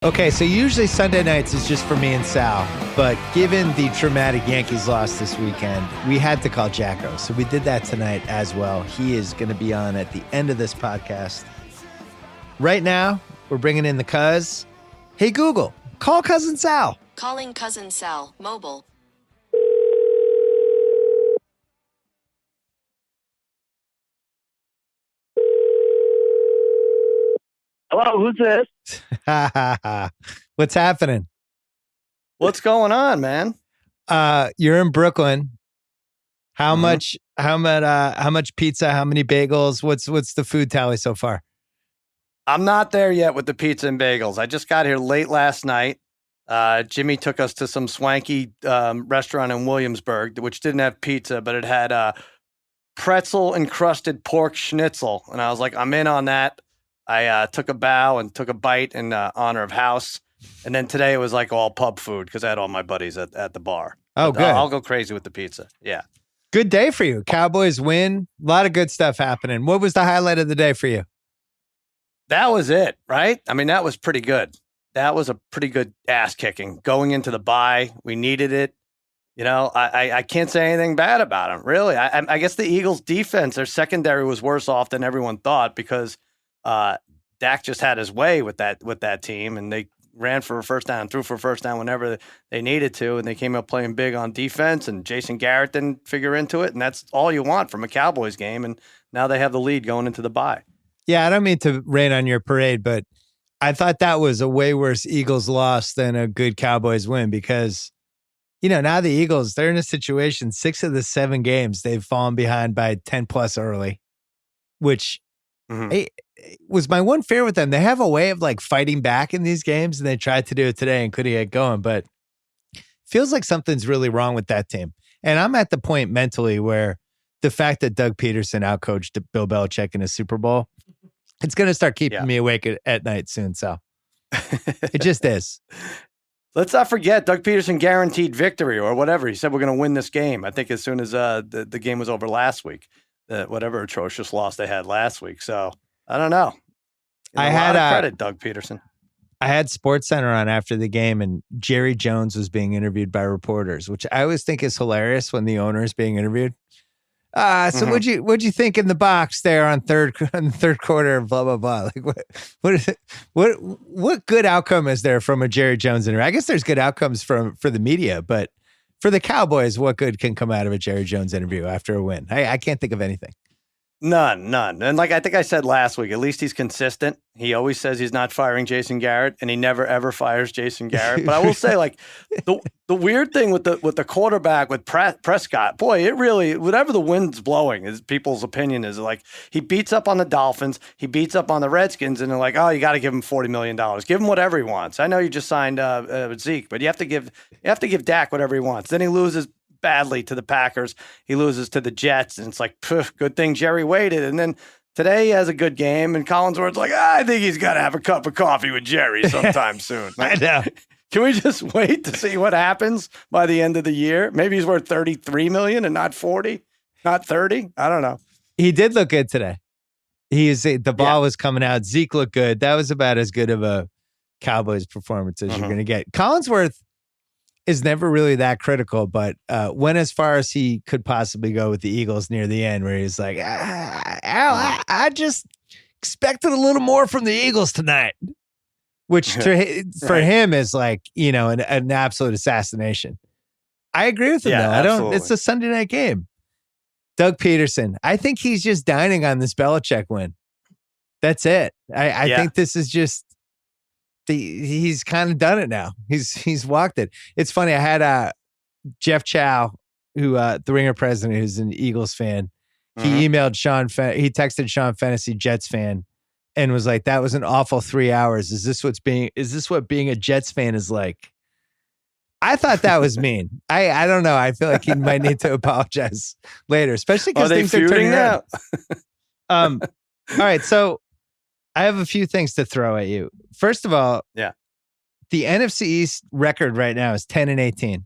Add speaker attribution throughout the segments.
Speaker 1: Okay, so usually Sunday nights is just for me and Sal, but given the traumatic Yankees loss this weekend, we had to call JackO. So we did that tonight as well. He is going to be on at the end of this podcast. Right now, we're bringing in the cuz. Hey, Google, call Cousin Sal.
Speaker 2: Calling Cousin Sal, mobile.
Speaker 3: Hello, who's this?
Speaker 1: What's happening?
Speaker 3: What's going on, man?
Speaker 1: You're in Brooklyn. How much pizza, how many bagels? What's the food tally so far?
Speaker 3: I'm not there yet with the pizza and bagels. I just got here late last night. Jimmy took us to some swanky restaurant in Williamsburg, which didn't have pizza, but it had pretzel encrusted pork schnitzel. And I was like, I'm in on that. I took a bow and took a bite in honor of House. And then today it was like all pub food because I had all my buddies at the bar.
Speaker 1: Oh,
Speaker 3: but,
Speaker 1: good.
Speaker 3: I'll go crazy with the pizza. Yeah.
Speaker 1: Good day for you. Cowboys win. A lot of good stuff happening. What was the highlight of the day for you?
Speaker 3: That was it, right? I mean, that was pretty good. That was a pretty good ass kicking. Going into the bye, we needed it. You know, I can't say anything bad about them, really. I guess the Eagles' defense, their secondary was worse off than everyone thought because Dak just had his way with that team, and they ran for a first down, threw for a first down whenever they needed to, and they came up playing big on defense, and Jason Garrett didn't figure into it, and that's all you want from a Cowboys game, and now they have the lead going into the bye.
Speaker 1: Yeah, I don't mean to rain on your parade, but I thought that was a way worse Eagles loss than a good Cowboys win because, you know, now the Eagles, they're in a situation, 6 of the 7 games, they've fallen behind by 10 plus early, which was my one fear with them. They have a way of like fighting back in these games, and they tried to do it today and couldn't get going, but feels like something's really wrong with that team. And I'm at the point mentally where the fact that Doug Peterson outcoached Bill Belichick in a Super Bowl, it's going to start keeping me awake at night soon. So it just is.
Speaker 3: Let's not forget Doug Peterson guaranteed victory or whatever. He said we're going to win this game. I think as soon as the game was over last week, whatever atrocious loss they had last week. So I don't know.
Speaker 1: I had
Speaker 3: credit Doug Peterson.
Speaker 1: I had SportsCenter on after the game, and Jerry Jones was being interviewed by reporters, which I always think is hilarious when the owner is being interviewed. So what'd you think in the box there on the third quarter? Blah blah blah. Like what good outcome is there from a Jerry Jones interview? I guess there's good outcomes for the media, but for the Cowboys, what good can come out of a Jerry Jones interview after a win? I can't think of anything.
Speaker 3: None. And like I think I said last week, at least he's consistent. He always says he's not firing Jason Garrett, and he never ever fires Jason Garrett. But I will say, like the weird thing with the quarterback with Prescott, boy, it really, whatever the wind's blowing, is people's opinion is like he beats up on the Dolphins, he beats up on the Redskins, and they're like, oh, you got to give him $40 million, give him whatever he wants. I know you just signed Zeke, but you have to give Dak whatever he wants. Then he loses badly to the Packers. He loses to the Jets, and it's like, good thing Jerry waited. And then today he has a good game, and Collinsworth's like, I think he's got to have a cup of coffee with Jerry sometime soon. Like,
Speaker 1: I know.
Speaker 3: Can we just wait to see what happens by the end of the year? Maybe he's worth $33 million and not 40, not 30. I don't know.
Speaker 1: He did look good today. The ball was coming out. Zeke looked good. That was about as good of a Cowboys performance as you're going to get. Collinsworth is never really that critical, but went as far as he could possibly go with the Eagles near the end, where he's like, I just expected a little more from the Eagles tonight, which for him is like, you know, an absolute assassination. I agree with him though.
Speaker 3: Absolutely.
Speaker 1: It's a Sunday night game. Doug Peterson, I think he's just dining on this Belichick win. That's it. I think this is just, he's kind of done it now. He's walked it. It's funny. I had Jeff Chow, who the Ringer president, who's an Eagles fan. He emailed he texted Sean Fennessy, Jets fan, and was like, "That was an awful 3 hours. Is this what being a Jets fan is like?" I thought that was mean. I don't know. I feel like he might need to apologize later, especially because things are turning around. All right, so I have a few things to throw at you. First of all, the NFC East record right now is 10-18.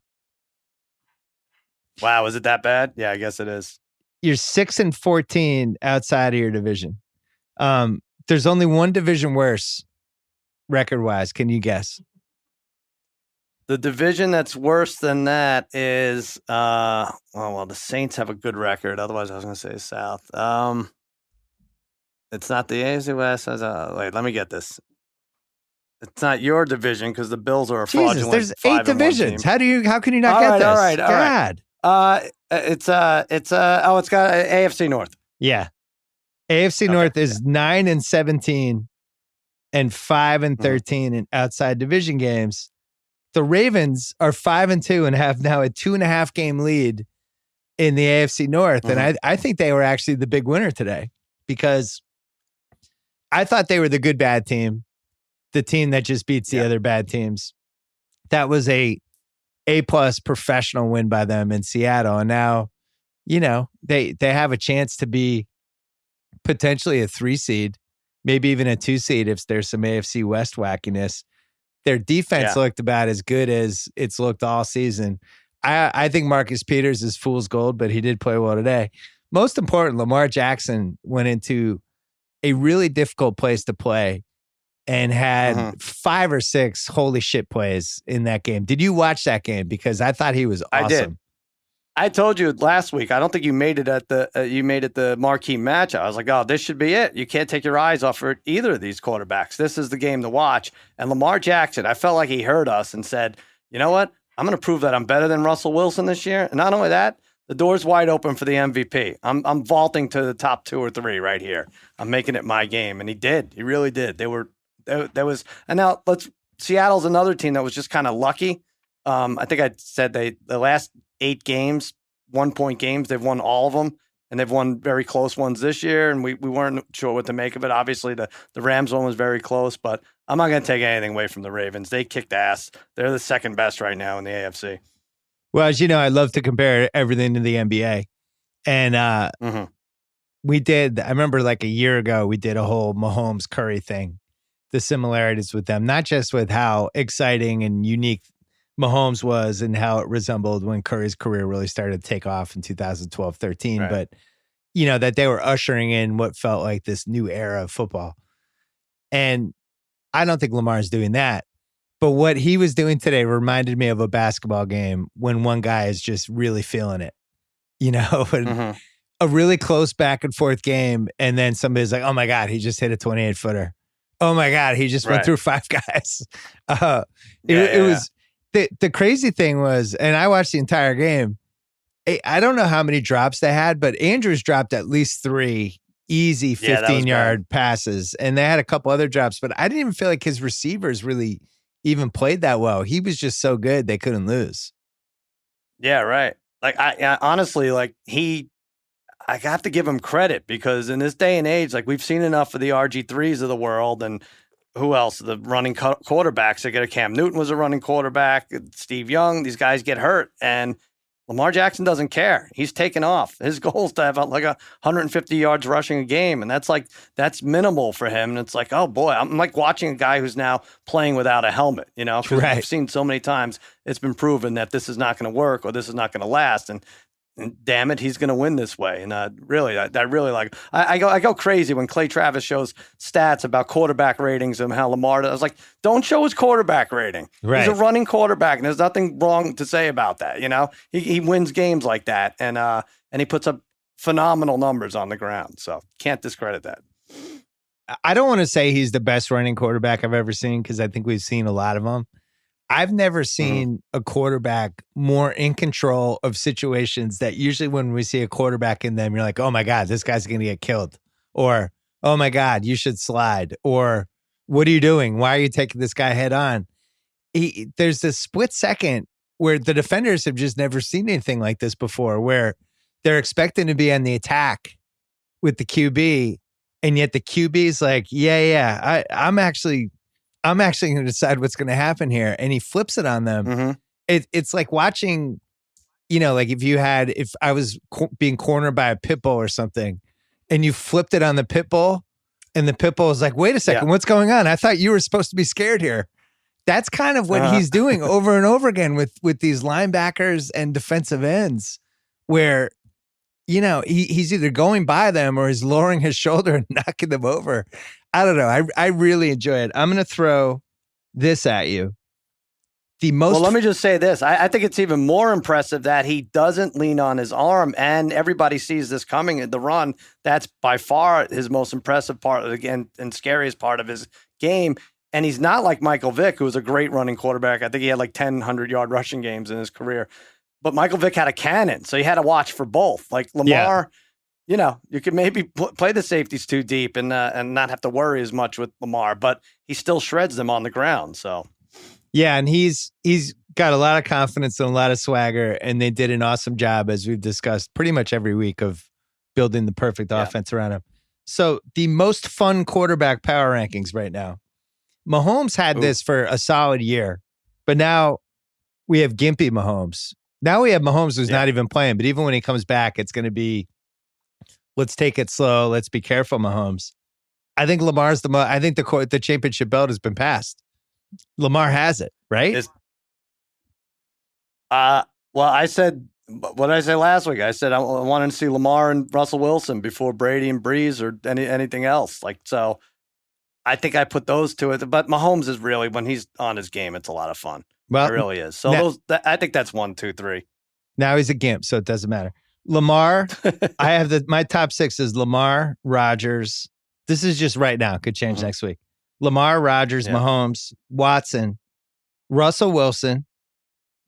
Speaker 3: Wow, is it that bad? Yeah, I guess it is.
Speaker 1: You're 6-14 outside of your division. There's only one division worse, record-wise? Can you guess?
Speaker 3: The division that's worse than that is, the Saints have a good record. Otherwise, I was going to say South. It's not the AFC West. Wait, let me get this. It's not your division because the Bills are a fraudulent.
Speaker 1: There's 8 divisions. How can you not get this?
Speaker 3: All right.
Speaker 1: God.
Speaker 3: It's got AFC North.
Speaker 1: Yeah. AFC North is 9-17 and 5-13 in outside division games. The Ravens are 5-2 and have now a 2.5 game lead in the AFC North. And I think they were actually the big winner today because I thought they were the good bad team, the team that just beats the other bad teams. That was a A+ professional win by them in Seattle. And now, they have a chance to be potentially a 3 seed, maybe even a 2 seed if there's some AFC West wackiness. Their defense looked about as good as it's looked all season. I think Marcus Peters is fool's gold, but he did play well today. Most important, Lamar Jackson went into a really difficult place to play and had 5 or 6 holy shit plays in that game. Did you watch that game? Because I thought he was awesome.
Speaker 3: I did. I told you last week. I don't think you made it at the marquee match. I was like, oh, this should be it. You can't take your eyes off of either of these quarterbacks. This is the game to watch. And Lamar Jackson, I felt like he heard us and said, you know what? I'm going to prove that I'm better than Russell Wilson this year. And not only that, the door's wide open for the MVP. I'm vaulting to the top 2 or 3 right here. I'm making it my game. And he did. He really did. And now Seattle's another team that was just kind of lucky. I think I said the last 8 games, 1-point games, they've won all of them, and they've won very close ones this year, and we weren't sure what to make of it. Obviously, the Rams one was very close, but I'm not going to take anything away from the Ravens. They kicked ass. They're the second best right now in the AFC.
Speaker 1: Well, as you know, I love to compare everything to the NBA, and we did. I remember like a year ago, we did a whole Mahomes Curry thing, the similarities with them, not just with how exciting and unique Mahomes was and how it resembled when Curry's career really started to take off in 2012-13,
Speaker 3: right.
Speaker 1: But that they were ushering in what felt like this new era of football. And I don't think Lamar's doing that. But what he was doing today reminded me of a basketball game when one guy is just really feeling it, and a really close back and forth game. And then somebody's like, oh my God, he just hit a 28-footer. Oh my God, he just went through 5 guys. It was. The crazy thing was, and I watched the entire game, I don't know how many drops they had, but Andrews dropped at least 3 easy 15-yard passes, and they had a couple other drops, but I didn't even feel like his receivers really even played that well. He was just so good, they couldn't lose.
Speaker 3: Yeah, right. Like, I honestly, like, I have to give him credit because in this day and age, like, we've seen enough of the RG3s of the world and who else? The running quarterbacks. They get a Cam Newton was a running quarterback. Steve Young. These guys get hurt, and Lamar Jackson doesn't care. He's taken off. His goal is to have like 150 yards rushing a game, and that's minimal for him. And it's like, oh boy, I'm like watching a guy who's now playing without a helmet. Because I've seen so many times it's been proven that this is not going to work or this is not going to last, and damn it, he's going to win this way. And really, I really like. I go crazy when Clay Travis shows stats about quarterback ratings and how Lamar. I was like, don't show his quarterback rating. Right. He's a running quarterback, and there's nothing wrong to say about that. He wins games like that, and he puts up phenomenal numbers on the ground. So can't discredit that.
Speaker 1: I don't want to say he's the best running quarterback I've ever seen because I think we've seen a lot of them. I've never seen a quarterback more in control of situations that usually when we see a quarterback in them, you're like, oh my God, this guy's going to get killed. Or, oh my God, you should slide. Or, what are you doing? Why are you taking this guy head on? There's this split second where the defenders have just never seen anything like this before, where they're expecting to be on the attack with the QB. And yet the QB is like, I'm actually going to decide what's going to happen here. And he flips it on them. It's like watching, like if I was being cornered by a pit bull or something and you flipped it on the pit bull and the pit bull is like, wait a second, what's going on? I thought you were supposed to be scared here. That's kind of what he's doing over and over again with these linebackers and defensive ends where he's either going by them or he's lowering his shoulder and knocking them over. I don't know. I really enjoy it. I'm going to throw this at you.
Speaker 3: Well, let me just say this. I think it's even more impressive that he doesn't lean on his arm, and everybody sees this coming at the run. That's by far his most impressive part, again, and scariest part of his game. And he's not like Michael Vick, who was a great running quarterback. I think he had like 10 100-yard rushing games in his career. But Michael Vick had a cannon, so you had to watch for both. Like Lamar, you could maybe play the safeties too deep and not have to worry as much with Lamar, but he still shreds them on the ground. So,
Speaker 1: yeah, and he's got a lot of confidence and a lot of swagger, and they did an awesome job, as we've discussed pretty much every week, of building the perfect offense around him. So the most fun quarterback power rankings right now. Mahomes had this for a solid year, but now we have Gimpy Mahomes. Now we have Mahomes who's not even playing, but even when he comes back, it's going to be, let's take it slow. Let's be careful, Mahomes. I think Lamar's I think the championship belt has been passed. Lamar has it, right?
Speaker 3: Well, I said, what did I say last week? I said I wanted to see Lamar and Russell Wilson before Brady and Breeze or anything else. So I think I put those two. But Mahomes is really, when he's on his game, it's a lot of fun. Well, it really is. So I think that's 1, 2, 3.
Speaker 1: Now he's a gimp, so it doesn't matter. Lamar, I have my top 6 is Lamar, Rodgers. This is just right now. Could change next week. Lamar, Rodgers, Mahomes, Watson, Russell Wilson,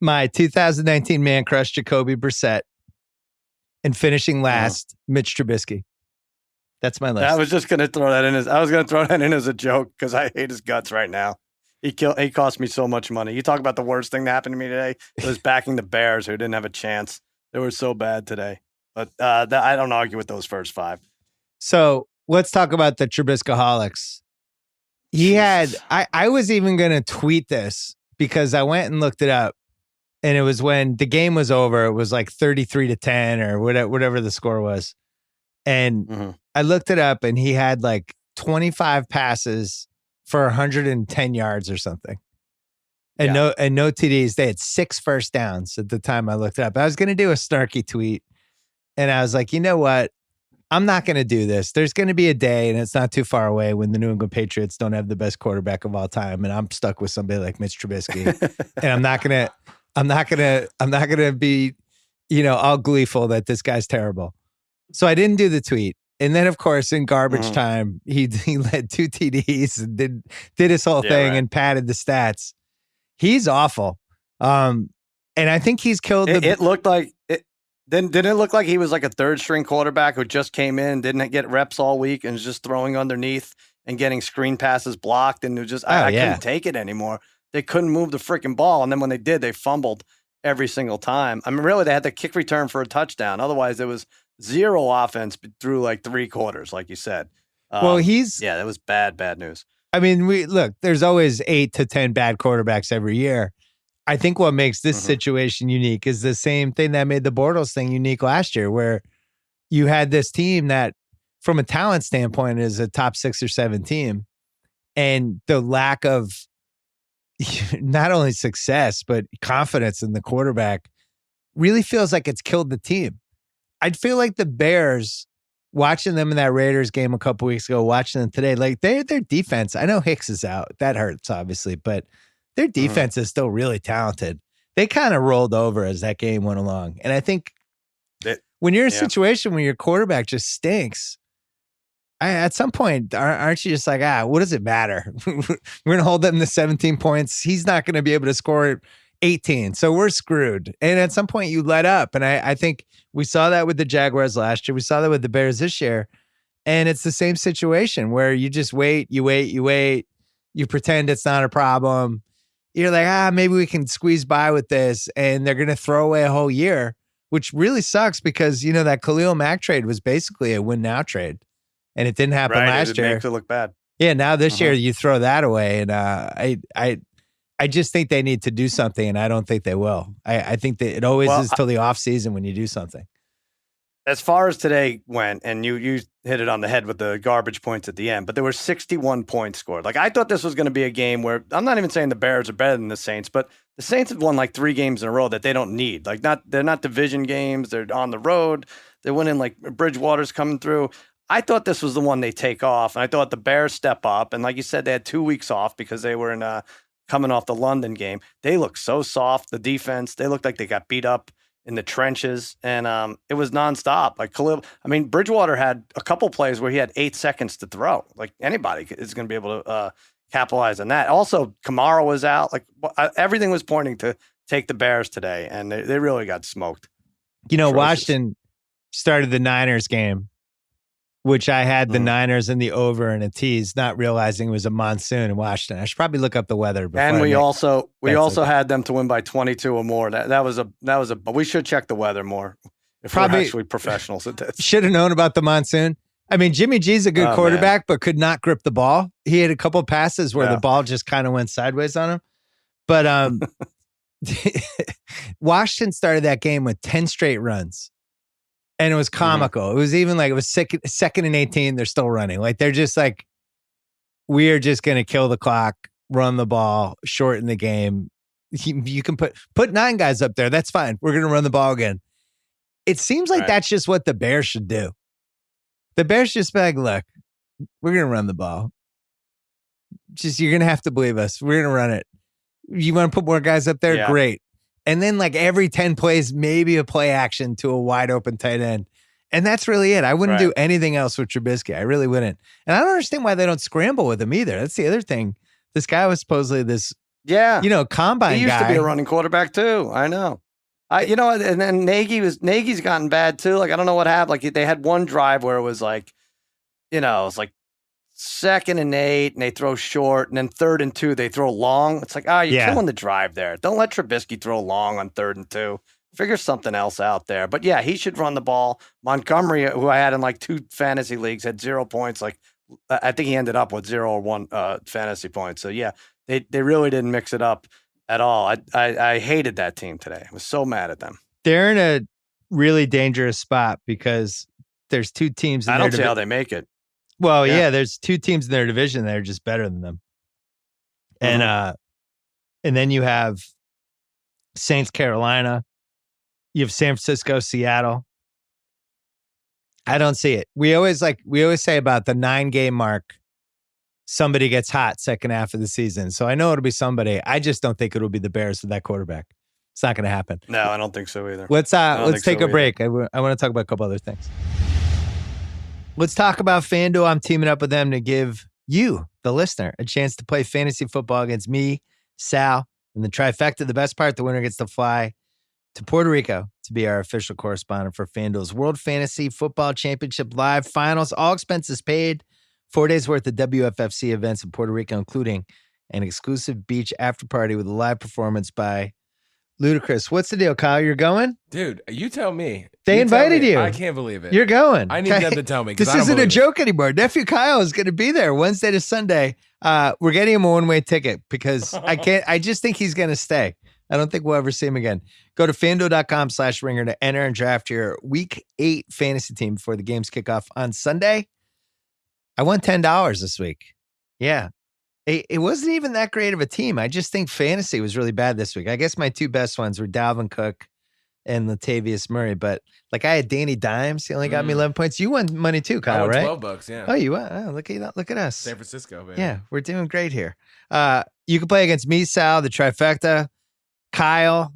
Speaker 1: my 2019 man crush, Jacoby Brissett, and finishing last, Mitch Trubisky. That's my list.
Speaker 3: I was just going to throw that in as a joke because I hate his guts right now. He cost me so much money. You talk about the worst thing that happened to me today. It was backing the Bears, who didn't have a chance. They were so bad today. But I don't argue with those first 5.
Speaker 1: So let's talk about the Trubiskoholics. He had, I was even going to tweet this because I went and looked it up. And it was when the game was over. It was like 33-10 or whatever the score was. And I looked it up, and he had like 25 passes for 110 yards or something. And no TDs. They had 6 first downs at the time I looked it up. I was going to do a snarky tweet, and I was like, you know what? I'm not going to do this. There's going to be a day, and it's not too far away, when the New England Patriots don't have the best quarterback of all time, and I'm stuck with somebody like Mitch Trubisky. And I'm not going to be, all gleeful that this guy's terrible. So I didn't do the tweet. And then, of course, in garbage time, he led 2 TDs and did his whole thing and padded the stats. He's awful. And I think he's killed
Speaker 3: it looked like it. Didn't it look like he was like a 3rd-string quarterback who just came in, didn't get reps all week, and was just throwing underneath and getting screen passes blocked, and it was just I couldn't take it anymore. They couldn't move the freaking ball, and then when they did, they fumbled every single time. I mean, really, they had the kick return for a touchdown. Otherwise, it was 0 offense through like 3 quarters, like you said.
Speaker 1: Well,
Speaker 3: that was bad news.
Speaker 1: I mean, there's always 8 to 10 bad quarterbacks every year. I think what makes this situation unique is the same thing that made the Bortles thing unique last year, where you had this team that, from a talent standpoint, is a top 6 or 7 team. And the lack of not only success, but confidence in the quarterback really feels like it's killed the team. I'd feel like the Bears, watching them in that Raiders game a couple weeks ago, watching them today, like their defense, I know Hicks is out. That hurts, obviously, but their defense is still really talented. They kind of rolled over as that game went along. And I think when you're in a situation where your quarterback just stinks, at some point, aren't you just like, what does it matter? We're going to hold them to 17 points. He's not going to be able to score 18. So we're screwed. And at some point you let up. And I think we saw that with the Jaguars last year. We saw that with the Bears this year. And it's the same situation where you just wait. You pretend it's not a problem. You're like, maybe we can squeeze by with this. And they're going to throw away a whole year, which really sucks because, that Khalil Mack trade was basically a win now trade. And it didn't happen last year.
Speaker 3: It makes it look bad.
Speaker 1: Yeah, now this year you throw that away. And I just think they need to do something, and I don't think they will. I think that it always is till the off season when you do something.
Speaker 3: As far as today went, and you hit it on the head with the garbage points at the end, but there were 61 points scored. Like, I thought this was going to be a game where, I'm not even saying the Bears are better than the Saints, but the Saints have won like 3 games in a row that they don't need. Like, they're not division games. They're on the road. They went in like Bridgewater's coming through. I thought this was the one they take off, and I thought the Bears step up. And like you said, they had 2 weeks off because they were in coming off the London game. They looked so soft. The defense, they looked like they got beat up in the trenches, and it was nonstop. Like Bridgewater had a couple plays where he had 8 seconds to throw. Like anybody is going to be able to capitalize on that. Also, Kamara was out. Like everything was pointing to take the Bears today, and they really got smoked.
Speaker 1: Washington started the Niners game, which I had the Niners in the over and a tease, not realizing it was a monsoon in Washington. I should probably look up the weather.
Speaker 3: And we also had them to win by 22 or more. That was a. We should check the weather more if we're actually professionals at this.
Speaker 1: Should have known about the monsoon. I mean, Jimmy G's a good quarterback, but could not grip the ball. He had a couple of passes where the ball just kind of went sideways on him. But Washington started that game with 10 straight runs. And it was comical. It was even like it was second and 18. They're still running. Like they're just like, we are just going to kill the clock, run the ball, shorten the game. You can put 9 guys up there. That's fine. We're going to run the ball again. It seems like that's just what the Bears should do. The Bears just be like, look, we're going to run the ball. Just you're going to have to believe us. We're going to run it. You want to put more guys up there? Yeah. Great. And then like every 10 plays, maybe a play action to a wide open tight end. And that's really it. I wouldn't do anything else with Trubisky. I really wouldn't. And I don't understand why they don't scramble with him either. That's the other thing. This guy was supposedly this, combine guy.
Speaker 3: He used to be a running quarterback too. I know. And then Nagy's gotten bad too. Like, I don't know what happened. Like they had one drive where it was like, it was like 2nd and 8, and they throw short, and then 3rd and 2, they throw long. It's like, you're killing the drive there. Don't let Trubisky throw long on 3rd and 2. Figure something else out there. But yeah, he should run the ball. Montgomery, who I had in like 2 fantasy leagues, had 0 points. Like I think he ended up with 0 or 1 fantasy points. So yeah, they really didn't mix it up at all. I hated that team today. I was so mad at them.
Speaker 1: They're in a really dangerous spot because there's 2 teams.
Speaker 3: I don't see how they make it.
Speaker 1: Well, there's 2 teams in their division that are just better than them. And then you have Saints, Carolina. You have San Francisco, Seattle. I don't see it. We always say about the 9-game mark, somebody gets hot second half of the season. So I know it'll be somebody. I just don't think it'll be the Bears with that quarterback. It's not going to happen.
Speaker 3: No, I don't think so either.
Speaker 1: Let's take a break. I want to talk about a couple other things. Let's talk about FanDuel. I'm teaming up with them to give you, the listener, a chance to play fantasy football against me, Sal, and the trifecta. The best part, the winner gets to fly to Puerto Rico to be our official correspondent for FanDuel's World Fantasy Football Championship Live Finals. All expenses paid. 4 days worth of WFFC events in Puerto Rico, including an exclusive beach after party with a live performance by Ludacris. What's the deal, Kyle? You're going?
Speaker 4: Dude, you tell me.
Speaker 1: They invited you.
Speaker 4: I can't believe it.
Speaker 1: You're going.
Speaker 4: I need them to tell me.
Speaker 1: This isn't a joke anymore. Nephew Kyle is going to be there Wednesday to Sunday. We're getting him a one-way ticket because I just think he's going to stay. I don't think we'll ever see him again. Go to FanDuel.com/ringer to enter and draft your Week 8 fantasy team before the games kick off on Sunday. I won $10 this week. Yeah. It wasn't even that great of a team. I just think fantasy was really bad this week. I guess my 2 best ones were Dalvin Cook and Latavius Murray. But like I had Danny Dimes. He only got me 11 points. You won money too, Kyle,
Speaker 4: I won
Speaker 1: right?
Speaker 4: $12, yeah.
Speaker 1: Oh, you won. Oh, look at us.
Speaker 4: San Francisco, baby.
Speaker 1: Yeah, we're doing great here. You can play against me, Sal, the trifecta, Kyle,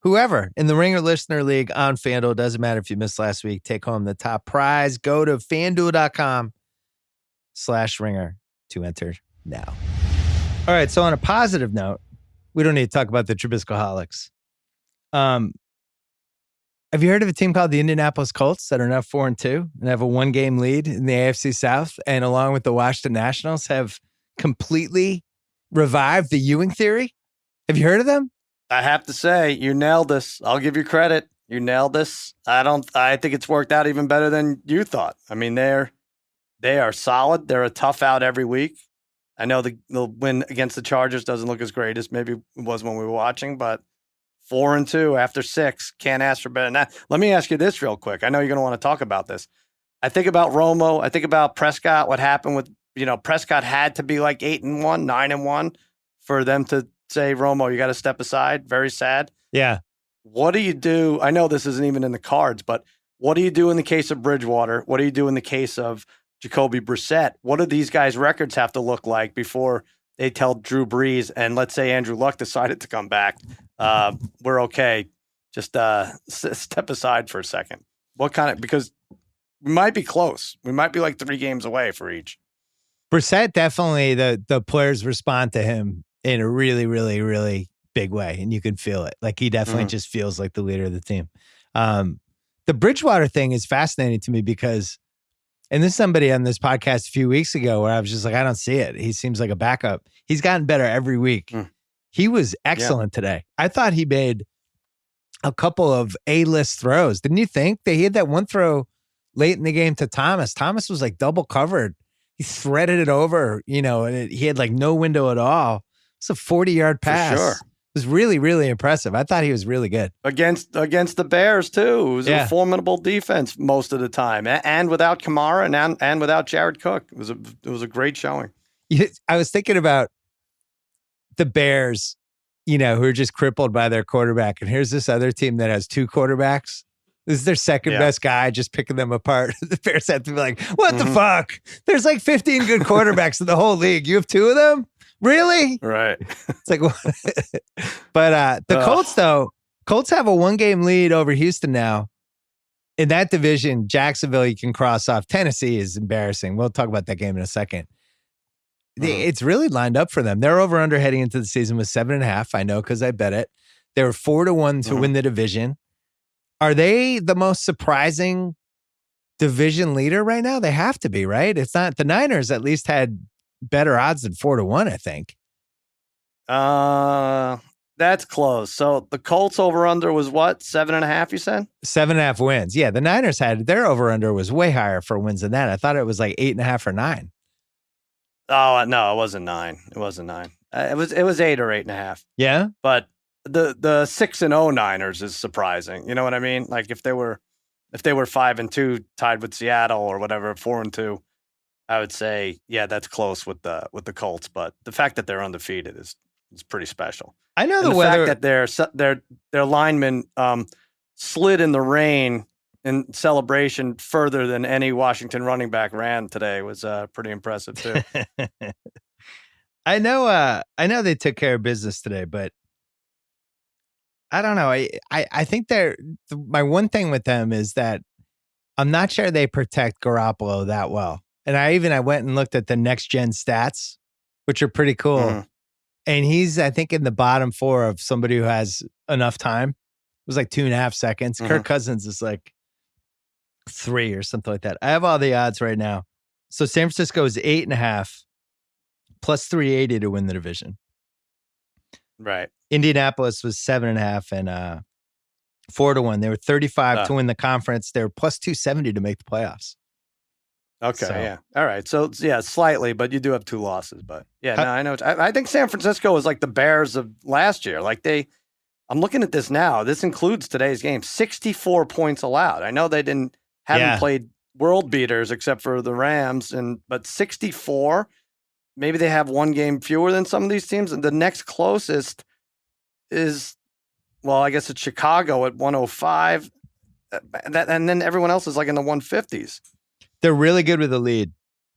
Speaker 1: whoever in the Ringer Listener League on FanDuel. Doesn't matter if you missed last week. Take home the top prize. Go to FanDuel.com/ringer to enter now. All right. So on a positive note, we don't need to talk about the Trubiskoholics. Have you heard of a team called the Indianapolis Colts that are now 4-2 and have a 1-game lead in the AFC South, and along with the Washington Nationals have completely revived the Ewing theory? Have you heard of them?
Speaker 3: I have to say, you nailed this. I'll give you credit. You nailed this. I think it's worked out even better than you thought. I mean, they are solid. They're a tough out every week. I know the win against the Chargers doesn't look as great as maybe it was when we were watching, but 4-2 after 6, can't ask for better than that. Let me ask you this real quick. I know you're going to want to talk about this. I think about Romo. I think about Prescott. What happened with, Prescott had to be like 8-1, 9-1 for them to say, Romo, you got to step aside. Very sad.
Speaker 1: Yeah.
Speaker 3: What do you do? I know this isn't even in the cards, but What do you do in the case of Bridgewater? What do you do in the case of Jacoby Brissett? What do these guys' records have to look like before they tell Drew Brees, and let's say Andrew Luck decided to come back, we're okay. Just step aside for a second. Because we might be close. We might be like 3 games away for each.
Speaker 1: Brissett, definitely the players respond to him in a really, really, really big way, and you can feel it. Like he definitely just feels like the leader of the team. The Bridgewater thing is fascinating to me because, and this is somebody on this podcast a few weeks ago where I was just like, I don't see it. He seems like a backup. He's gotten better every week. He was excellent today. I thought he made a couple of A-list throws. Didn't you think? He had that one throw late in the game to Thomas. Thomas was like double covered. He threaded it over, and he had like no window at all. It's a 40-yard pass.
Speaker 3: For sure.
Speaker 1: It was really, really impressive. I thought he was really good.
Speaker 3: Against the Bears, too. It was a formidable defense most of the time. And without Kamara and without Jared Cook. It was a great showing.
Speaker 1: I was thinking about the Bears, who are just crippled by their quarterback. And here's this other team that has 2 quarterbacks. This is their second best guy, just picking them apart. The Bears have to be like, what the fuck? There's like 15 good quarterbacks in the whole league. You have 2 of them? Really?
Speaker 3: Right.
Speaker 1: It's like, but the Colts, though, Colts have a 1-game lead over Houston now. In that division, Jacksonville, you can cross off. Tennessee is embarrassing. We'll talk about that game in a second. It's really lined up for them. They're over under heading into the season with 7.5. I know because I bet it. They were 4-1 to win the division. Are they the most surprising division leader right now? They have to be, right? It's not. The Niners at least had better odds than 4-1, I think.
Speaker 3: That's close. So the Colts over under was what? 7.5, you said?
Speaker 1: 7.5 wins. Yeah, the Niners had their over under was way higher for wins than that. I thought it was like 8.5 or 9.
Speaker 3: Oh no, it wasn't 9. It wasn't 9. It was 8 or 8.5.
Speaker 1: Yeah,
Speaker 3: but the 6-0 Niners is surprising. You know what I mean? Like if they were 5-2 tied with Seattle or whatever, 4-2, I would say that's close with the Colts. But the fact that they're undefeated is pretty special.
Speaker 1: I know
Speaker 3: and the
Speaker 1: weather.
Speaker 3: fact that their linemen slid in the rain in celebration further than any Washington running back ran today was pretty impressive too.
Speaker 1: I know they took care of business today, but I don't know. I think my one thing with them is that I'm not sure they protect Garoppolo that well. And I went and looked at the next gen stats, which are pretty cool. And he's, I think, in the bottom 4 of somebody who has enough time. It was like 2.5 seconds. Kirk Cousins is like 3 or something like that. I have all the odds right now. So San Francisco is 8.5 plus 380 to win the division.
Speaker 3: Right.
Speaker 1: Indianapolis was 7.5 and 4-1. They were 35 to win the conference. They were plus 270 to make the playoffs.
Speaker 3: Okay, yeah. All right. So, slightly, but you do have 2 losses. But, I know. I think San Francisco was like the Bears of last year. Like I'm looking at this now. This includes today's game. 64 points allowed. I know they haven't played world beaters except for the Rams, but 64, maybe they have 1 game fewer than some of these teams. And the next closest is, well, I guess it's Chicago at 105. And then everyone else is like in the 150s.
Speaker 1: They're really good with the lead.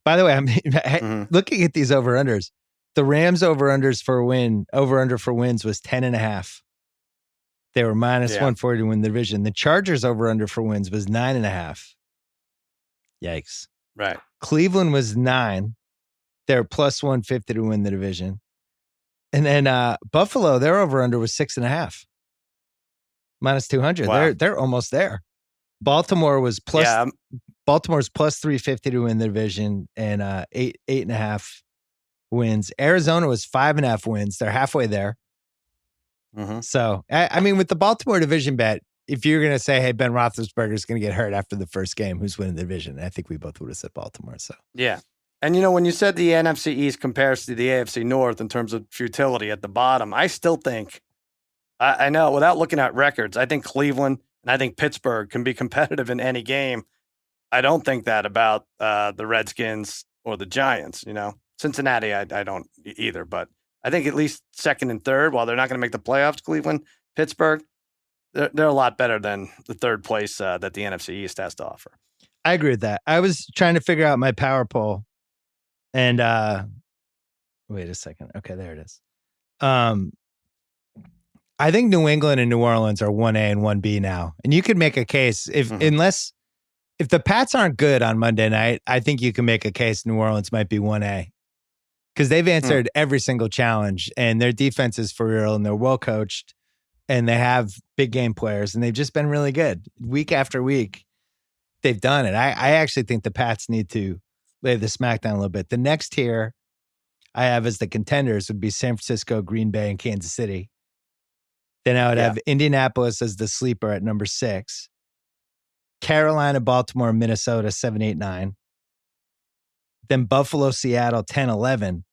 Speaker 1: By the way, looking at these over-unders, the Rams over-under for wins was 10.5. They were minus 140 to win the division. The Chargers over-under for wins was 9.5. Yikes.
Speaker 3: Right.
Speaker 1: Cleveland was 9. They're plus 150 to win the division. And then Buffalo, their over-under was 6.5. Minus 200.
Speaker 3: Wow.
Speaker 1: They're almost there. Baltimore was plus Baltimore's plus 350 to win the division and 8.5 wins. Arizona was 5.5 wins. They're halfway there. So, I mean, with the Baltimore division bet, if you're going to say, hey, Ben Roethlisberger is going to get hurt after the first game, who's winning the division? I think we both would have said Baltimore. So,
Speaker 3: yeah. And, when you said the NFC East compares to the AFC North in terms of futility at the bottom, I still think, I know, without looking at records, I think Cleveland and I think Pittsburgh can be competitive in any game. I don't think that about the Redskins or the Giants, Cincinnati, I don't either. But I think at least second and third, while they're not going to make the playoffs, Cleveland, Pittsburgh, they're a lot better than the third place that the NFC East has to offer.
Speaker 1: I agree with that. I was trying to figure out my power poll, and wait a second. Okay, there it is. I think New England and New Orleans are 1A and 1B now, and you could make a case if the Pats aren't good on Monday night, I think you can make a case New Orleans might be 1A because they've answered every single challenge, and their defense is for real, and they're well coached, and they have big game players, and they've just been really good week after week. They've done it. I actually think the Pats need to lay the smackdown a little bit. The next tier I have as the contenders would be San Francisco, Green Bay, and Kansas City. Then I would have Indianapolis as the sleeper at number 6. Carolina, Baltimore, Minnesota, 7, 8, 9. Then Buffalo, Seattle, 10, 11.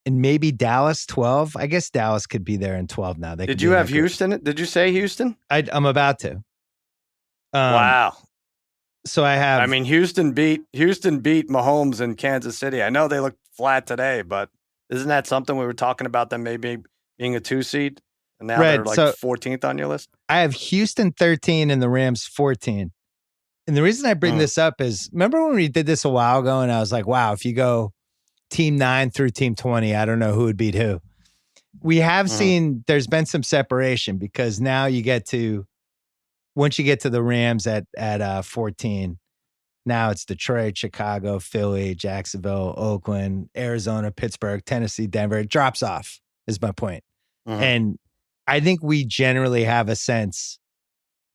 Speaker 1: And maybe Dallas, 12. I guess Dallas could be there in 12 now.
Speaker 3: Did you have Houston? Did you say Houston?
Speaker 1: I'm about to.
Speaker 3: Wow.
Speaker 1: So I have.
Speaker 3: I mean, Houston beat Mahomes in Kansas City. I know they looked flat today, but isn't that something we were talking about them maybe being a 2 seed? And now they're like 14th on your list.
Speaker 1: I have Houston 13 and the Rams 14. And the reason I bring this up is, remember when we did this a while ago and I was like, wow, if you go team 9 through team 20, I don't know who would beat who. We have seen there's been some separation because now you get to, once you get to the Rams at 14, now it's Detroit, Chicago, Philly, Jacksonville, Oakland, Arizona, Pittsburgh, Tennessee, Denver. It drops off is my point. And I think we generally have a sense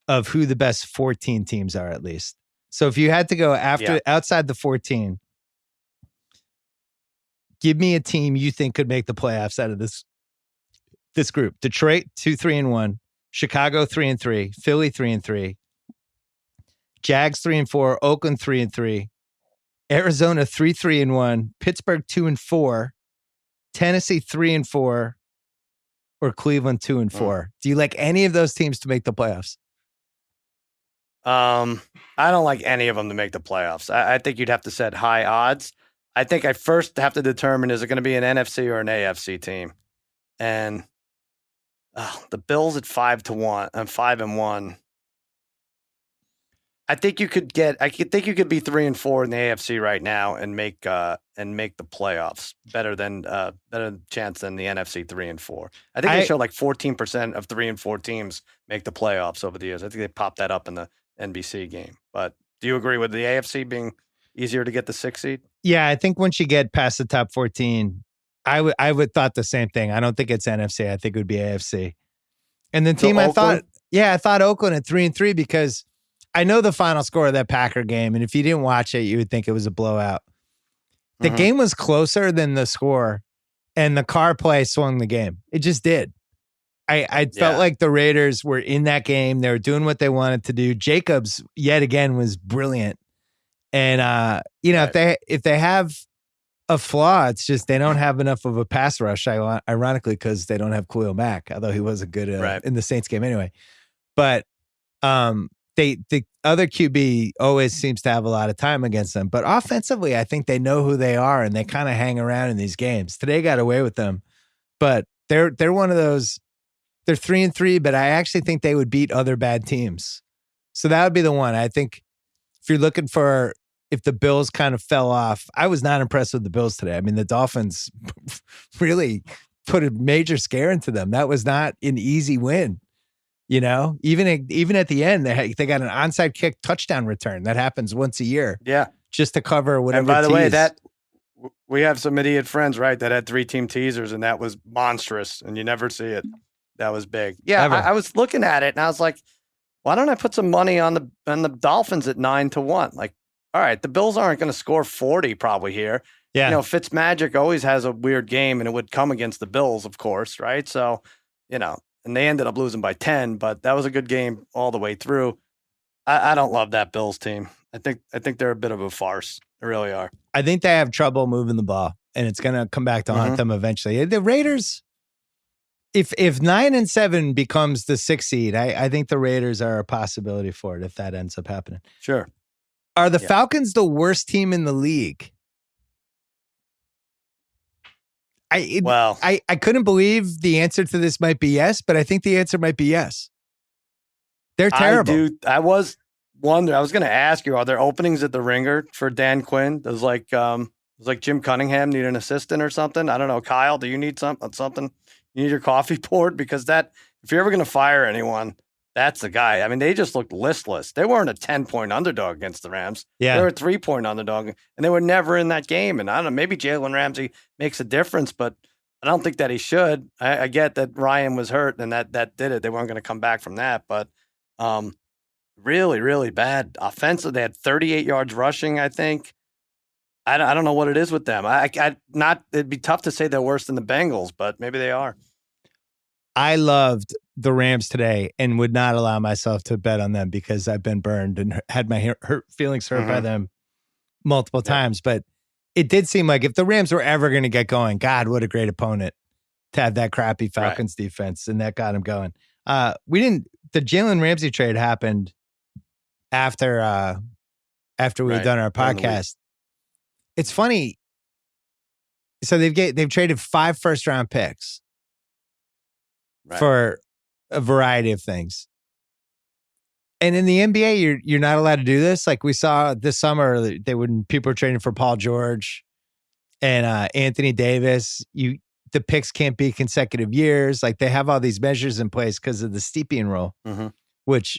Speaker 1: of who the best 14 teams are, at least. So if you had to go outside the 14, give me a team you think could make the playoffs out of this group. Detroit 2-3-1, Chicago 3-3, Philly 3-3, Jags 3-4, Oakland 3-3, Arizona 3-3-1, Pittsburgh 2-4, Tennessee 3-4, or Cleveland 2-4. Do you like any of those teams to make the playoffs?
Speaker 3: I don't like any of them to make the playoffs. I think you'd have to set high odds. I think I first have to determine, is it going to be an NFC or an AFC team? And the Bills at 5-1 and 5-1. I think you could be 3-4 in the AFC right now and make the playoffs better chance than the NFC 3-4. I think they show like 14% of 3-4 teams make the playoffs over the years. I think they popped that up in the NBC game. But do you agree with the AFC being easier to get the 6th seed?
Speaker 1: Yeah, I think once you get past the top 14, I would thought the same thing. I don't think it's NFC. I think it would be AFC. And the team I thought Oakland at 3-3 because I know the final score of that Packer game, and if you didn't watch it, you would think it was a blowout. The game was closer than the score, and the car play swung the game. It just did. I felt like the Raiders were in that game. They were doing what they wanted to do. Jacobs, yet again, was brilliant. And, if they have a flaw, it's just they don't have enough of a pass rush, ironically, because they don't have Khalil Mack, although he wasn't good in the Saints game anyway. But the other QB always seems to have a lot of time against them. But offensively, I think they know who they are, and they kind of hang around in these games. Today got away with them. But they're one of those, they're 3-3, but I actually think they would beat other bad teams. So that would be the one. I think if you're looking for, if the Bills kind of fell off, I was not impressed with the Bills today. I mean, the Dolphins really put a major scare into them. That was not an easy win. You know, even at the end, they got an onside kick touchdown return. That happens once a year.
Speaker 3: Yeah.
Speaker 1: Just to cover whatever.
Speaker 3: And by the way, that we have some idiot friends, right, that had 3-team teasers, and that was monstrous, and you never see it. That was big. Yeah, I was looking at it, and I was like, why don't I put some money on the Dolphins at 9-1? Like, all right, the Bills aren't going to score 40 probably here. Yeah. You know, Fitzmagic always has a weird game, and it would come against the Bills, of course, right? So, you know, and they ended up losing by 10, but that was a good game all the way through. I don't love that Bills team. I think they're a bit of a farce. They really are.
Speaker 1: I think they have trouble moving the ball, and it's going to come back to haunt them eventually. The Raiders, if 9-7 becomes the 6th seed, I think the Raiders are a possibility for it if that ends up happening.
Speaker 3: Sure.
Speaker 1: Are the Falcons the worst team in the league? I couldn't believe the answer to this might be yes, but I think the answer might be yes. They're terrible.
Speaker 3: I was going to ask you, are there openings at the Ringer for Dan Quinn? Does like Jim Cunningham need an assistant or something? I don't know. Kyle, do you need something? You need your coffee poured? Because if you're ever going to fire anyone, that's the guy. I mean, they just looked listless. They weren't a 10-point underdog against the Rams.
Speaker 1: Yeah.
Speaker 3: They were a 3-point underdog, and they were never in that game. And I don't know, maybe Jalen Ramsey makes a difference, but I don't think that he should. I get that Ryan was hurt, and that did it. They weren't going to come back from that, but really, really bad offensive. They had 38 yards rushing, I think. I don't know what it is with them. It'd be tough to say they're worse than the Bengals, but maybe they are.
Speaker 1: I loved the Rams today and would not allow myself to bet on them because I've been burned and had my feelings hurt by them multiple times. But it did seem like if the Rams were ever going to get going, God, what a great opponent to have that crappy Falcons defense, and that got him going. The Jalen Ramsey trade happened after we had done our podcast. It's funny. So they've traded 5 first-round picks for a variety of things. And in the NBA, you're not allowed to do this. Like we saw this summer, when people were trading for Paul George and Anthony Davis, the picks can't be consecutive years. Like they have all these measures in place because of the Stepien rule, which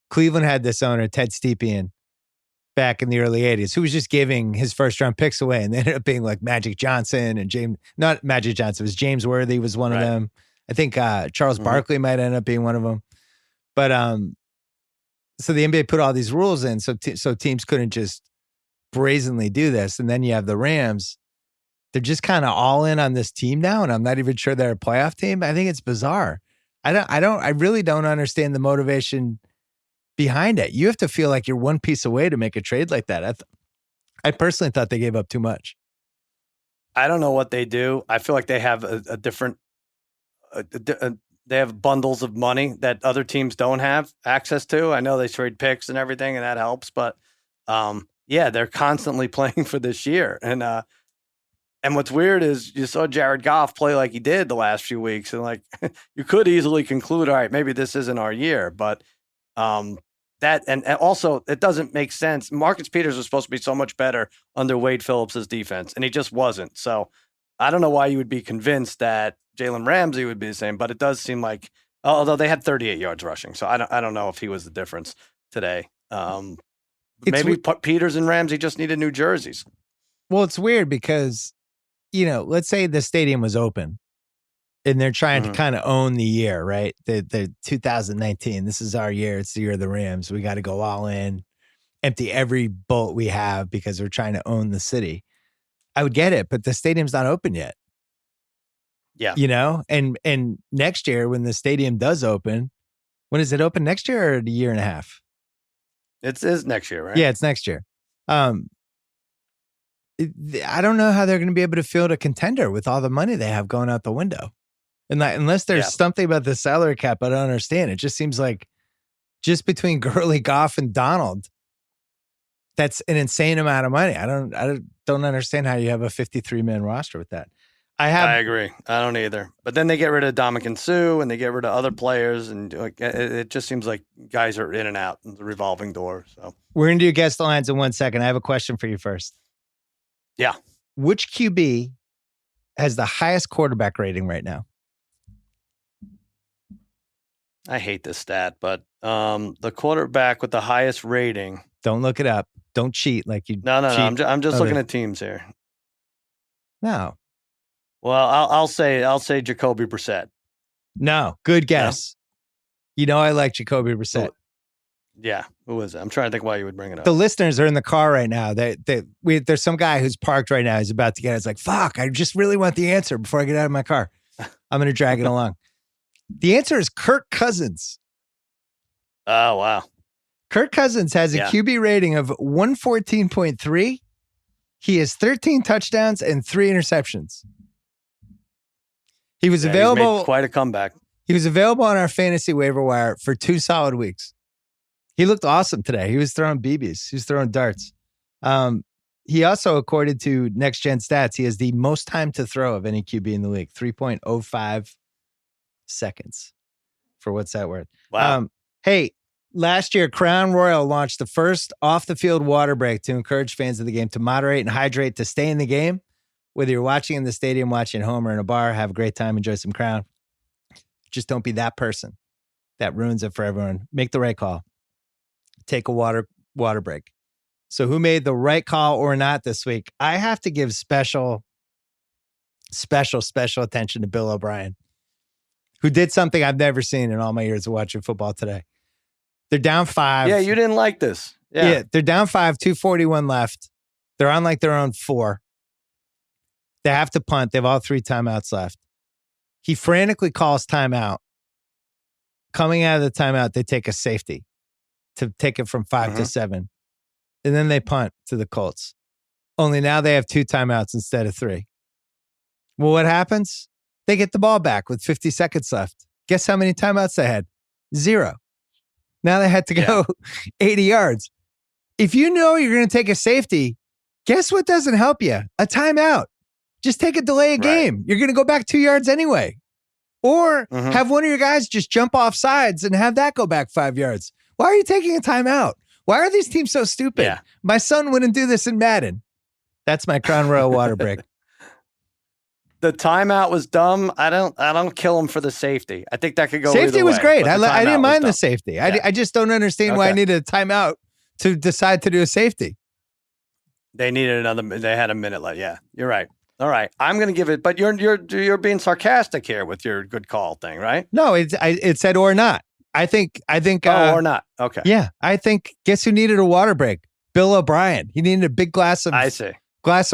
Speaker 1: Cleveland had this owner, Ted Stepien, back in the early 80s, who was just giving his first round picks away. And they ended up being like Magic Johnson and not Magic Johnson, it was James Worthy was one of them. I think Charles Barkley might end up being one of them. But so the NBA put all these rules in so teams couldn't just brazenly do this. And then you have the Rams. They're just kind of all in on this team now, and I'm not even sure they're a playoff team. I think it's bizarre. I really don't understand the motivation behind it. You have to feel like you're one piece away to make a trade like that. I personally thought they gave up too much.
Speaker 3: I don't know what they do. I feel like they have a different they have bundles of money that other teams don't have access to. I know they trade picks and everything, and that helps. But they're constantly playing for this year. And what's weird is you saw Jared Goff play like he did the last few weeks, and like you could easily conclude, all right, maybe this isn't our year. But and also it doesn't make sense. Marcus Peters was supposed to be so much better under Wade Phillips' defense, and he just wasn't. So I don't know why you would be convinced that Jalen Ramsey would be the same, but it does seem like, although they had 38 yards rushing, so I don't know if he was the difference today. Maybe Peters and Ramsey just needed new jerseys.
Speaker 1: Well, it's weird because, let's say the stadium was open and they're trying to kind of own the year, right? The 2019, this is our year. It's the year of the Rams. We got to go all in, empty every bolt we have because we're trying to own the city. I would get it, but the stadium's not open yet. Yeah. And next year when the stadium does open, when is it open next year or a year and a half?
Speaker 3: It is next year, right?
Speaker 1: Yeah, it's next year. I don't know how they're going to be able to field a contender with all the money they have going out the window. And unless there's something about the salary cap, I don't understand. It just seems like just between Gurley, Goff, and Donald, that's an insane amount of money. I don't understand how you have a 53-man roster with that. I
Speaker 3: agree. I don't either. But then they get rid of Dominican Sue and they get rid of other players, and it just seems like guys are in and out in the revolving door. So
Speaker 1: we're going to do guest lines in 1 second. I have a question for you first.
Speaker 3: Yeah.
Speaker 1: Which QB has the highest quarterback rating right now?
Speaker 3: I hate this stat, but the quarterback with the highest rating.
Speaker 1: Don't look it up. Don't cheat like you.
Speaker 3: No. I'm just looking at teams here.
Speaker 1: No.
Speaker 3: Well, I'll say Jacoby Brissett.
Speaker 1: No, good guess. No? I like Jacoby Brissett.
Speaker 3: Yeah, who is it? I'm trying to think why you would bring it up.
Speaker 1: The listeners are in the car right now. There's some guy who's parked right now. He's about to get it. It's like, fuck, I just really want the answer before I get out of my car. I'm going to drag it along. The answer is Kirk Cousins.
Speaker 3: Oh, wow.
Speaker 1: Kirk Cousins has a QB rating of 114.3. He has 13 touchdowns and 3 interceptions. He was available.
Speaker 3: He's made quite a comeback.
Speaker 1: He was available on our fantasy waiver wire for 2 solid weeks. He looked awesome today. He was throwing BBs. He was throwing darts. He also, according to Next Gen Stats, he has the most time to throw of any QB in the league, 3.05 seconds. For what's that worth?
Speaker 3: Wow.
Speaker 1: Hey, last year, Crown Royal launched the first off-the-field water break to encourage fans of the game to moderate and hydrate to stay in the game. Whether you're watching in the stadium, watching at home, or in a bar, have a great time, enjoy some Crown. Just don't be that person that ruins it for everyone. Make the right call. Take a water break. So who made the right call or not this week? I have to give special attention to Bill O'Brien, who did something I've never seen in all my years of watching football today. They're down 5.
Speaker 3: Yeah, you didn't like this.
Speaker 1: Yeah, they're down 5, 2:41 left. They're on like their own 4. They have to punt. They have all 3 timeouts left. He frantically calls timeout. Coming out of the timeout, they take a safety to take it from 5 to 7. And then they punt to the Colts. Only now they have 2 timeouts instead of 3. Well, what happens? They get the ball back with 50 seconds left. Guess how many timeouts they had? 0. Now they had to go 80 yards. If you know you're going to take a safety, guess what doesn't help you? A timeout. Just take a delay a game. You're going to go back 2 yards anyway. Or have one of your guys just jump off sides and have that go back 5 yards. Why are you taking a timeout? Why are these teams so stupid?
Speaker 3: Yeah.
Speaker 1: My son wouldn't do this in Madden. That's my Crown Royal water break.
Speaker 3: The timeout was dumb. I don't kill him for the safety. I think that could go
Speaker 1: Safety
Speaker 3: either
Speaker 1: was
Speaker 3: way,
Speaker 1: great.
Speaker 3: but
Speaker 1: I didn't mind the
Speaker 3: dumb.
Speaker 1: safety.
Speaker 3: Yeah.
Speaker 1: I just don't understand why I needed a timeout to decide to do a safety.
Speaker 3: They needed another. They had a minute left. Yeah, you're right. All right, I'm going to give it. But you're being sarcastic here with your good call thing, right?
Speaker 1: No, it said or not. I think
Speaker 3: or not. Okay.
Speaker 1: Yeah, I think. Guess who needed a water break? Bill O'Brien. He needed a big glass of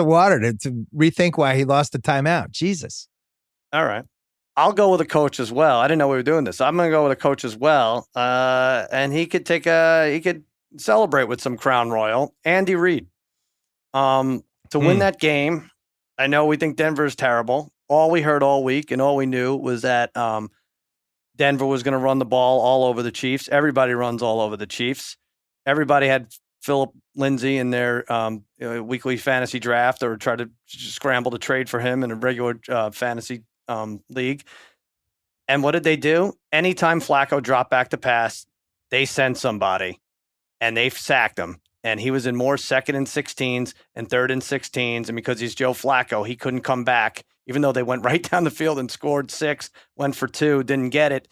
Speaker 1: water to rethink why he lost the timeout. Jesus.
Speaker 3: All right. I'll go with a coach as well. I didn't know we were doing this. I'm going to go with a coach as well. And he could celebrate with some Crown Royal. Andy Reid. To win that game, I know we think Denver's terrible. All we heard all week and all we knew was that Denver was going to run the ball all over the Chiefs. Everybody runs all over the Chiefs. Everybody had Philip Lindsay in their weekly fantasy draft or try to scramble to trade for him in a regular fantasy league. And what did they do? Anytime Flacco dropped back to pass, they sent somebody and they sacked him. And he was in more 2nd and 16s and 3rd and 16s. And because he's Joe Flacco, he couldn't come back, even though they went right down the field and scored 6, went for 2, didn't get it.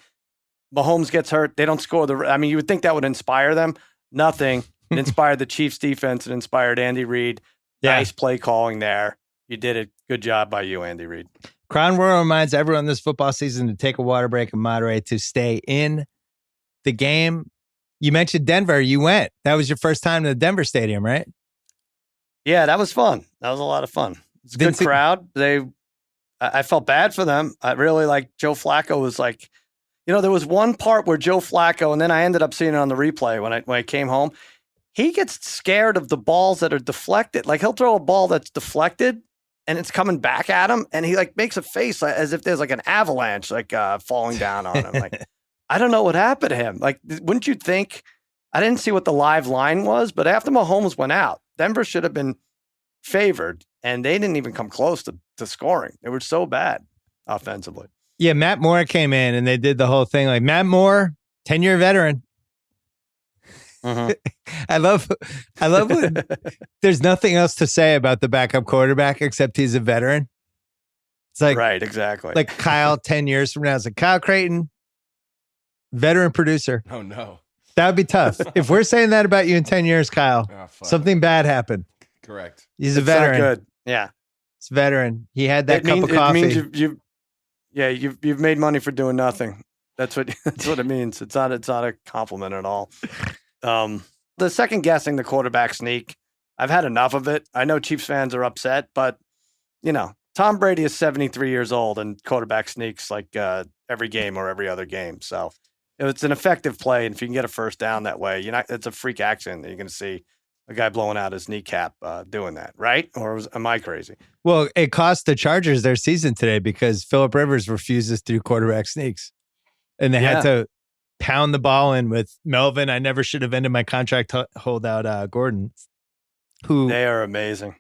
Speaker 3: Mahomes gets hurt. They don't score you would think that would inspire them. Nothing. It inspired the Chiefs defense. It inspired Andy Reid. Yeah. Nice play calling there. You did it. Good job by you, Andy Reid.
Speaker 1: Crown Royal reminds everyone this football season to take a water break and moderate to stay in the game. You mentioned Denver. You went. That was your first time to the Denver Stadium, right?
Speaker 3: Yeah, that was fun. That was a lot of fun. It's a good crowd. I felt bad for them. I really like Joe Flacco was like, there was one part where Joe Flacco, and then I ended up seeing it on the replay when I came home. He gets scared of the balls that are deflected. Like he'll throw a ball that's deflected and it's coming back at him, and he like makes a face as if there's like an avalanche falling down on him. Like I don't know what happened to him. Like, wouldn't you think? I didn't see what the live line was, but after Mahomes went out, Denver should have been favored, and they didn't even come close to scoring. They were so bad offensively.
Speaker 1: Yeah, Matt Moore came in, and they did the whole thing. Like, Matt Moore, 10-year veteran. I love when there's nothing else to say about the backup quarterback except he's a veteran. It's like,
Speaker 3: right, exactly.
Speaker 1: Like Kyle 10 years from now. It's like Kyle Creighton, veteran producer.
Speaker 4: Oh, no.
Speaker 1: That would be tough. If we're saying that about you in 10 years, Kyle, something bad happened.
Speaker 4: Correct.
Speaker 1: He's a veteran.
Speaker 3: Not good. Yeah.
Speaker 1: It's a veteran. He had that cup of coffee.
Speaker 3: It means you've made money for doing nothing. That's what it means. It's not a compliment at all. The second guessing the quarterback sneak, I've had enough of it. I know Chiefs fans are upset, but Tom Brady is 73 years old and quarterback sneaks like every game or every other game. So it's an effective play, and if you can get a first down that way, it's a freak accident that you're going to see a guy blowing out his kneecap doing that, right? Or am I crazy?
Speaker 1: Well, it cost the Chargers their season today because Phillip Rivers refuses to do quarterback sneaks, and they had to pound the ball in with Melvin. I never should have ended my contract holdout Gordon, who
Speaker 3: they are amazing.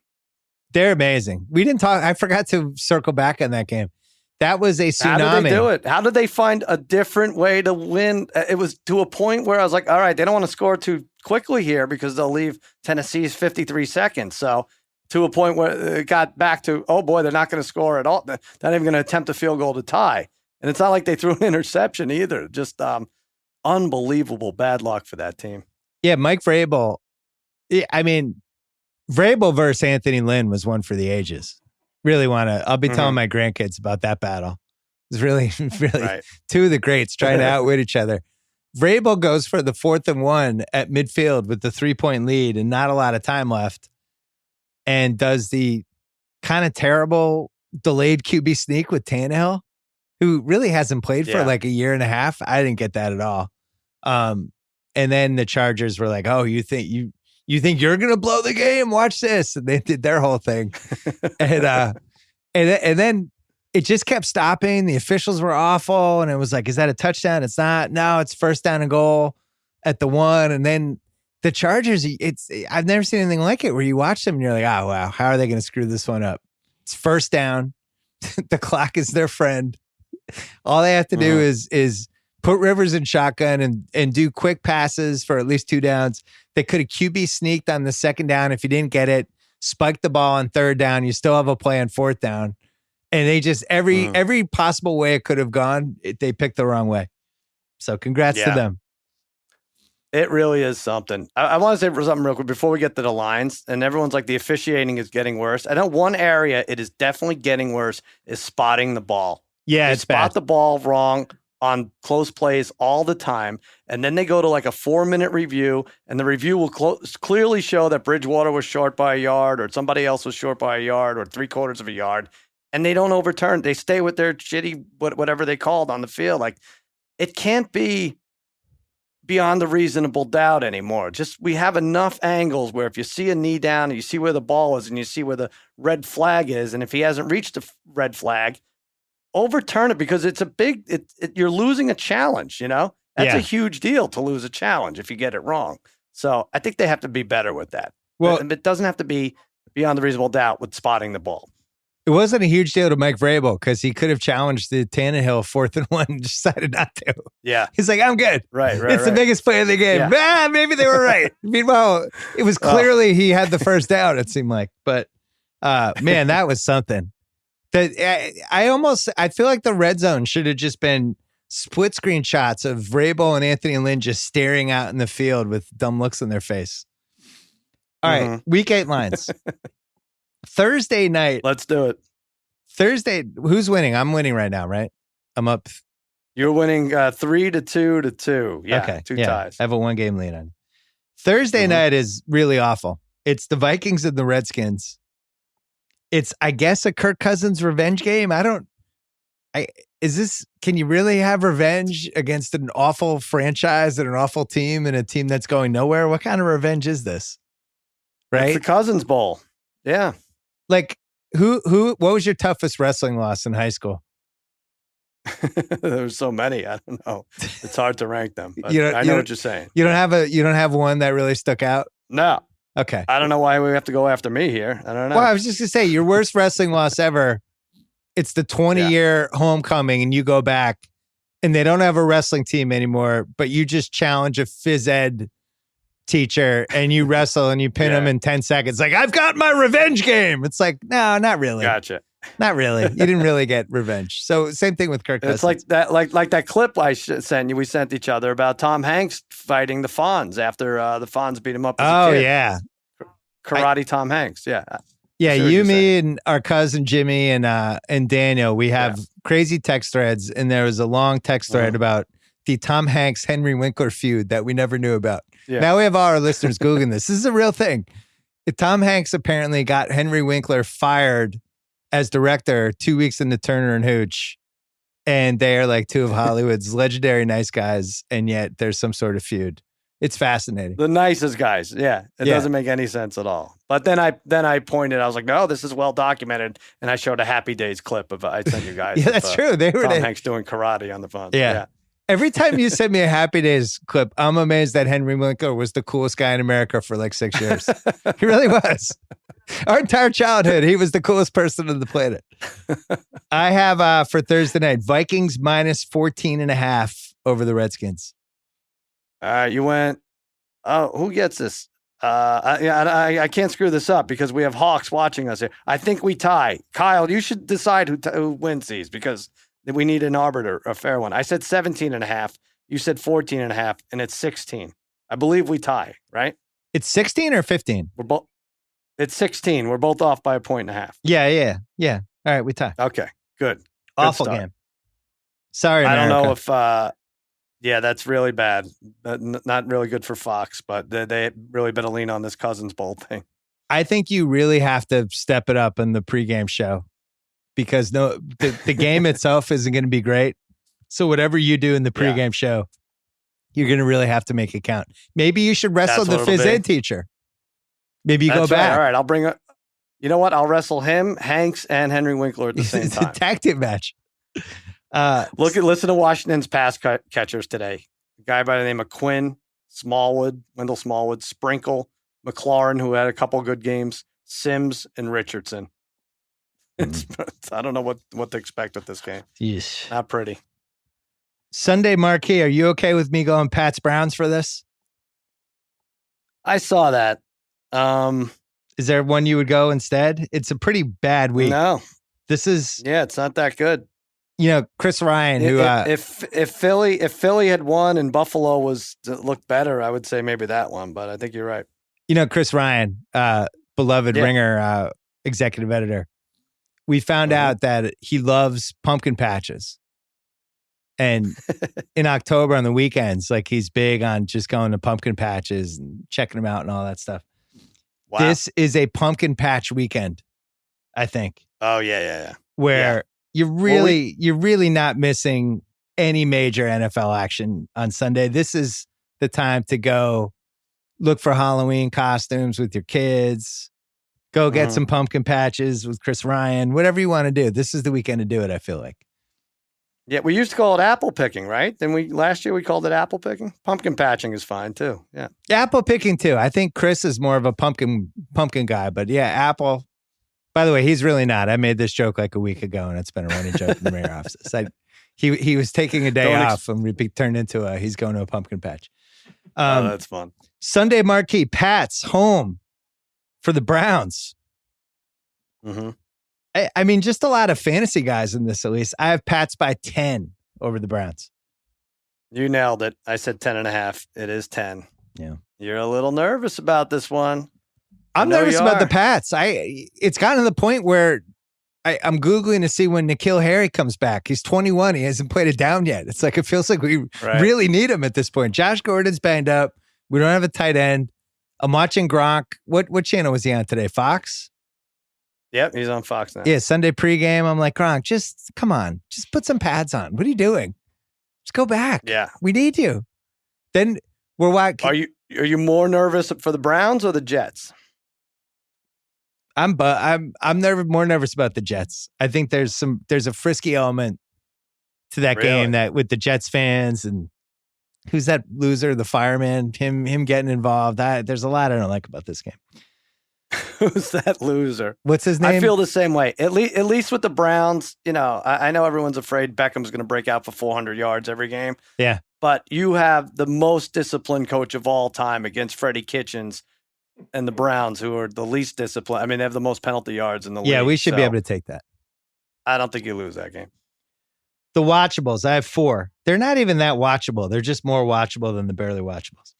Speaker 1: They're amazing. We didn't talk. I forgot to circle back on that game. That was a tsunami.
Speaker 3: How did they do it? How did they find a different way to win? It was to a point where I was like, all right, they don't want to score too quickly here because they'll leave Tennessee's 53 seconds. So to a point where it got back to, oh boy, they're not going to score at all. They're not even going to attempt a field goal to tie. And it's not like they threw an interception either. Just unbelievable bad luck for that team.
Speaker 1: Yeah, Mike Vrabel. I mean, Vrabel versus Anthony Lynn was one for the ages. Really I'll be telling my grandkids about that battle. It's really right. Two of the greats trying to outwit each other. Vrabel goes for the 4th and 1 at midfield with the 3-point lead and not a lot of time left, and does the kind of terrible delayed QB sneak with Tannehill, who really hasn't played for like a year and a half. I didn't get that at all. And then the Chargers were like, "Oh, you think you're gonna blow the game? Watch this!" And they did their whole thing, and then it just kept stopping. The officials were awful, and it was like, "Is that a touchdown?" It's not. No, it's 1st down and goal at the 1, and then the Chargers. I've never seen anything like it where you watch them and you're like, "Oh wow, how are they going to screw this one up?" It's 1st down. The clock is their friend. All they have to do is put Rivers in shotgun and do quick passes for at least 2 downs. They could have QB sneaked on the 2nd down. If you didn't get it, spiked the ball on 3rd down. You still have a play on 4th down. And they just, every possible way it could have gone, they picked the wrong way. So congrats to them.
Speaker 3: It really is something. I want to say for something real quick before we get to the lines, and everyone's like, the officiating is getting worse. I know one area it is definitely getting worse is spotting the ball.
Speaker 1: Yeah,
Speaker 3: they
Speaker 1: it's
Speaker 3: spot
Speaker 1: bad.
Speaker 3: the ball wrong on close plays all the time, and then they go to like a 4-minute review, and the review will clearly show that Bridgewater was short by a yard, or somebody else was short by a yard, or 3/4 of a yard, and they don't overturn. They stay with their shitty whatever they called on the field. Like, it can't be beyond the reasonable doubt anymore. Just we have enough angles where if you see a knee down and you see where the ball is and you see where the red flag is, and if he hasn't reached the red flag, overturn it, because it's a big, you're losing a challenge, you know? That's a huge deal to lose a challenge if you get it wrong. So I think they have to be better with that. Well, it doesn't have to be beyond the reasonable doubt with spotting the ball.
Speaker 1: It wasn't a huge deal to Mike Vrabel because he could have challenged the Tannehill 4th and 1 and decided not to.
Speaker 3: Yeah.
Speaker 1: He's like, I'm good.
Speaker 3: Right.
Speaker 1: It's the biggest play of the game.
Speaker 3: Yeah.
Speaker 1: Maybe they were right. Meanwhile, it was clearly he had the 1st down, it seemed like. But man, that was something. I feel like the red zone should have just been split screen shots of Vrabel and Anthony Lynn just staring out in the field with dumb looks on their face. All right, week 8 lines. Thursday night.
Speaker 3: Let's do it.
Speaker 1: Thursday. Who's winning? I'm winning right now, right? I'm up.
Speaker 3: You're winning 3-2. Yeah,
Speaker 1: okay.
Speaker 3: 2 ties.
Speaker 1: I have a 1-game lead on you. Thursday night is really awful. It's the Vikings and the Redskins. It's, I guess, a Kirk Cousins revenge game. Can you really have revenge against an awful franchise and an awful team and a team that's going nowhere? What kind of revenge is this? Right?
Speaker 3: It's the Cousins Bowl. Yeah.
Speaker 1: Like, what was your toughest wrestling loss in high school?
Speaker 3: There's so many. I don't know. It's hard to rank them. But I know what you're saying.
Speaker 1: You don't have one that really stuck out?
Speaker 3: No.
Speaker 1: Okay.
Speaker 3: I don't know why we have to go after me here. I don't know.
Speaker 1: Well, I was just going to say, your worst wrestling loss ever, it's the 20-year homecoming, and you go back, and they don't have a wrestling team anymore, but you just challenge a phys ed teacher, and you wrestle, and you pin him in 10 seconds. Like, I've got my revenge game. It's like, no, not really.
Speaker 3: Gotcha.
Speaker 1: Not really. You didn't really get revenge. So same thing with Kirk Cousins.
Speaker 3: It's like that, like that clip I sent you. We sent each other about Tom Hanks fighting the Fonz after the Fonz beat him up. As a kid.
Speaker 1: Yeah.
Speaker 3: Karate Tom Hanks. Yeah.
Speaker 1: Yeah. You, me, and our cousin Jimmy and Daniel, we have crazy text threads, and there was a long text thread about the Tom Hanks Henry Winkler feud that we never knew about. Yeah. Now we have all our listeners Googling this. This is a real thing. Tom Hanks apparently got Henry Winkler fired as director 2 weeks into Turner and Hooch. And they are like two of Hollywood's legendary nice guys. And yet there's some sort of feud. It's fascinating.
Speaker 3: The nicest guys. Yeah. It doesn't make any sense at all. But then I pointed, I was like, no, this is well documented. And I showed a Happy Days clip of, I sent you guys.
Speaker 1: Yeah, that's true. They were
Speaker 3: Tom Hanks doing karate on the phone.
Speaker 1: Yeah. Every time you send me a Happy Days clip, I'm amazed that Henry Winkler was the coolest guy in America for like 6 years. He really was. Our entire childhood, he was the coolest person on the planet. I have for Thursday night, Vikings minus 14.5 over the Redskins.
Speaker 3: All right, you went. Oh, who gets this? I can't screw this up because we have Hawks watching us here. I think we tie. Kyle, you should decide who wins these because we need an arbiter, a fair one. I said 17.5. You said 14.5, and it's 16. I believe we tie, right?
Speaker 1: It's 16 or 15?
Speaker 3: It's 16. We're both off by 1.5.
Speaker 1: Yeah. All right, we tie.
Speaker 3: Okay, good.
Speaker 1: Awful
Speaker 3: start.
Speaker 1: game. Sorry, America.
Speaker 3: I don't know if. Yeah, that's really bad. Not really good for Fox, but they really better lean on this Cousins Bowl thing.
Speaker 1: I think you really have to step it up in the pregame show because the game itself isn't going to be great. So whatever you do in the pregame show, you're going to really have to make it count. Maybe you should wrestle the phys ed teacher. Maybe you go back.
Speaker 3: All right, I'll bring up. You know what? I'll wrestle him, Hanks, and Henry Winkler at the same time.
Speaker 1: It's a tag team match.
Speaker 3: Listen to Washington's pass catchers today. A guy by the name of Quinn, Wendell Smallwood, Sprinkle, McLaurin, who had a couple good games, Sims, and Richardson. I don't know what to expect with this game.
Speaker 1: Yeesh.
Speaker 3: Not pretty.
Speaker 1: Sunday marquee. Are you okay with me going Pats Browns for this?
Speaker 3: I saw that.
Speaker 1: Is there one you would go instead? It's a pretty bad week.
Speaker 3: No.
Speaker 1: This is
Speaker 3: it's not that good.
Speaker 1: Chris Ryan, who
Speaker 3: if Philly had won and Buffalo looked better, I would say maybe that one. But I think you're right.
Speaker 1: Chris Ryan, beloved Ringer executive editor. We found out that he loves pumpkin patches, and in October on the weekends, like he's big on just going to pumpkin patches and checking them out and all that stuff. Wow. This is a pumpkin patch weekend, I think.
Speaker 3: Oh yeah.
Speaker 1: Where you're really not missing any major NFL action on Sunday. This is the time to go look for Halloween costumes with your kids. Go get some pumpkin patches with Chris Ryan. Whatever you want to do. This is the weekend to do it, I feel like.
Speaker 3: Yeah, we used to call it apple picking, right? Then last year we called it apple picking. Pumpkin patching is fine too. Yeah.
Speaker 1: Apple picking too. I think Chris is more of a pumpkin guy, but yeah, apple. By the way, he's really not. I made this joke like a week ago, and it's been a running joke in the mayor offices. He was taking a day off and we turned into he's going to a pumpkin patch.
Speaker 3: That's fun.
Speaker 1: Sunday marquee, Pats home for the Browns.
Speaker 3: Mm-hmm.
Speaker 1: I mean, just a lot of fantasy guys in this, at least. I have Pats by 10 over the Browns.
Speaker 3: You nailed it. I said 10.5. It is 10.
Speaker 1: Yeah.
Speaker 3: You're a little nervous about this one.
Speaker 1: I'm nervous about the Pats. It's gotten to the point where I'm Googling to see when N'Keal Harry comes back. He's 21. He hasn't played it down yet. It's like, it feels like we really need him at this point. Josh Gordon's banged up. We don't have a tight end. I'm watching Gronk. What channel was he on today? Fox?
Speaker 3: Yep, he's on Fox now.
Speaker 1: Yeah, Sunday pregame. I'm like, Gronk, just come on. Just put some pads on. What are you doing? Just go back.
Speaker 3: Yeah.
Speaker 1: We need you. Then we're watching.
Speaker 3: Are you more nervous for the Browns or the Jets?
Speaker 1: I'm more nervous about the Jets. I think there's a frisky element to that game that with the Jets fans and who's that loser, the fireman, him getting involved. There's a lot I don't like about this game.
Speaker 3: Who's that loser?
Speaker 1: What's his name?
Speaker 3: I feel the same way. At least with the Browns, I know everyone's afraid Beckham's going to break out for 400 yards every game.
Speaker 1: Yeah.
Speaker 3: But you have the most disciplined coach of all time against Freddie Kitchens and the Browns, who are the least disciplined. I mean, they have the most penalty yards in the league.
Speaker 1: Yeah, we should be able to take that.
Speaker 3: I don't think you lose that game.
Speaker 1: The watchables, I have 4. They're not even that watchable. They're just more watchable than the barely watchables.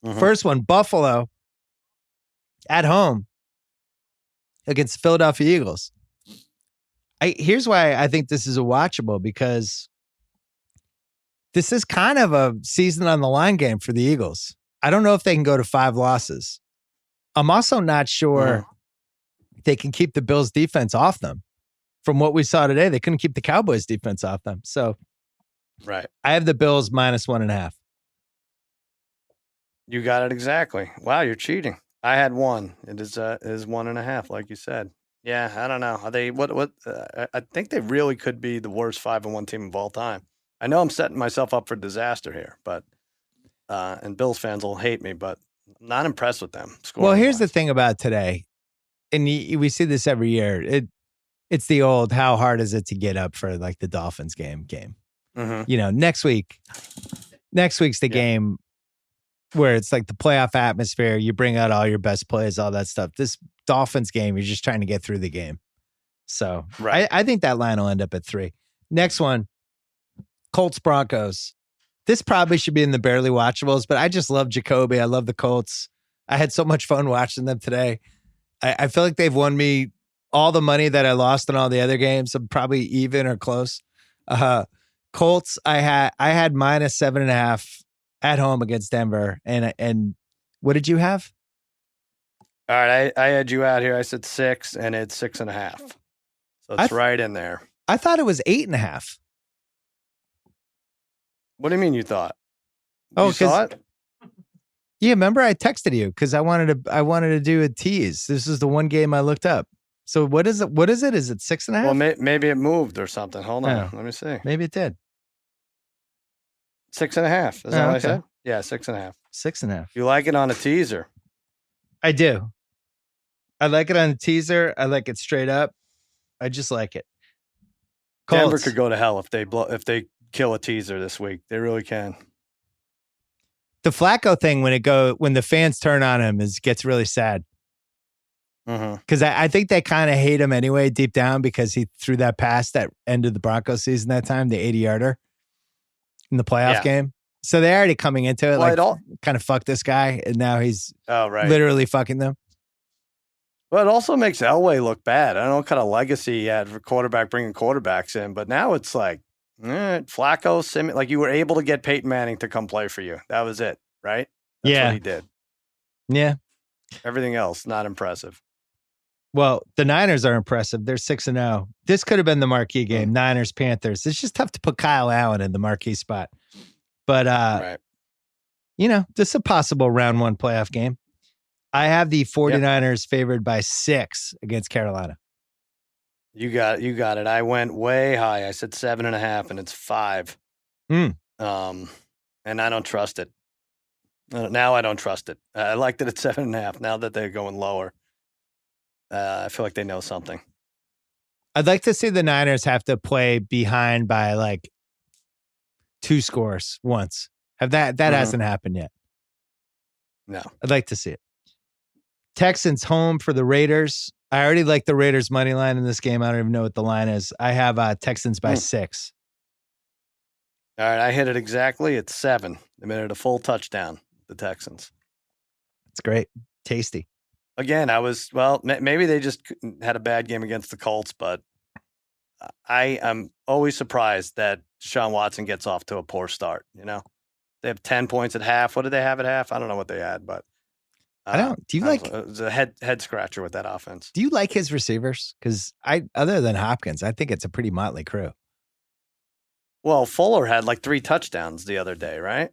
Speaker 1: Mm-hmm. First one, Buffalo at home against the Philadelphia Eagles. Here's why I think this is a watchable, because this is kind of a season on the line game for the Eagles. I don't know if they can go to 5 losses. I'm also not sure they can keep the Bills defense off them. From what we saw today, they couldn't keep the Cowboys defense off them. So
Speaker 3: right.
Speaker 1: I have the Bills minus 1.5.
Speaker 3: You got it exactly. Wow, you're cheating. I had 1. It is 1.5, like you said. Yeah, I don't know. Are they what? I think they really could be the worst 5-1 team of all time. I know I'm setting myself up for disaster here, but and Bills fans will hate me, but I'm not impressed with them.
Speaker 1: Well, here's the thing about today, and we see this every year. It's the old, how hard is it to get up for like the Dolphins game?
Speaker 3: Mm-hmm.
Speaker 1: Next week's the game where it's like the playoff atmosphere. You bring out all your best plays, all that stuff. This Dolphins game, you're just trying to get through the game. So I think that line will end up at 3. Next one, Colts-Broncos. This probably should be in the barely watchables, but I just love Jacoby. I love the Colts. I had so much fun watching them today. I feel like they've won me all the money that I lost in all the other games. I'm probably even or close. Colts, I had -7.5 at home against Denver. And what did you have?
Speaker 3: All right, I had you out here. I said 6, and it's 6.5. So it's right in there.
Speaker 1: I thought it was 8.5.
Speaker 3: What do you mean you thought?
Speaker 1: Oh,
Speaker 3: you saw it?
Speaker 1: Yeah, remember I texted you because I wanted to do a tease. This is the one game I looked up. So what is it? What is it? Is it 6.5?
Speaker 3: Well, maybe it moved or something. Hold on. Let me see.
Speaker 1: Maybe it did.
Speaker 3: 6.5. Is that what I said? Yeah, 6.5.
Speaker 1: 6.5.
Speaker 3: You like it on a teaser?
Speaker 1: I do. I like it on a teaser. I like it straight up. I just like it. Colts.
Speaker 3: Denver could go to hell if they kill a teaser this week. They really can.
Speaker 1: The Flacco thing when the fans turn on him gets really sad. Because I think they kind of hate him anyway deep down because he threw that pass that ended the Broncos season that time, the 80-yarder in the playoff game. So they're already coming into it kind of fuck this guy, and now he's literally fucking them.
Speaker 3: Well, it also makes Elway look bad. I don't know what kind of legacy he had for quarterback bringing quarterbacks in, but now it's like Flacco, Simmons, like you were able to get Peyton Manning to come play for you. That was it, right? That's what he did.
Speaker 1: Yeah.
Speaker 3: Everything else, not impressive.
Speaker 1: Well, the Niners are impressive. They're 6-0. This could have been the marquee game. Niners, Panthers. It's just tough to put Kyle Allen in the marquee spot. But, this is a possible round 1 playoff game. I have the 49ers favored by 6 against Carolina.
Speaker 3: You got it. I went way high. I said 7.5, and it's 5. And I don't trust it. Now I don't trust it. I liked it at 7.5. Now that they're going lower, I feel like they know something.
Speaker 1: I'd like to see the Niners have to play behind by like 2 scores once. That hasn't happened yet.
Speaker 3: No.
Speaker 1: I'd like to see it. Texans home for the Raiders. I already like the Raiders money line in this game. I don't even know what the line is. I have Texans by 6.
Speaker 3: All right, I hit it exactly. It's 7. They made it a full touchdown, the Texans.
Speaker 1: It's great. Tasty.
Speaker 3: Again, maybe they just had a bad game against the Colts, but I am always surprised that Deshaun Watson gets off to a poor start. They have 10 points at half. What did they have at half? I don't know what they had, but
Speaker 1: I don't. Do you like?
Speaker 3: It was a head scratcher with that offense.
Speaker 1: Do you like his receivers? Because other than Hopkins, I think it's a pretty motley crew.
Speaker 3: Well, Fuller had like 3 touchdowns the other day, right?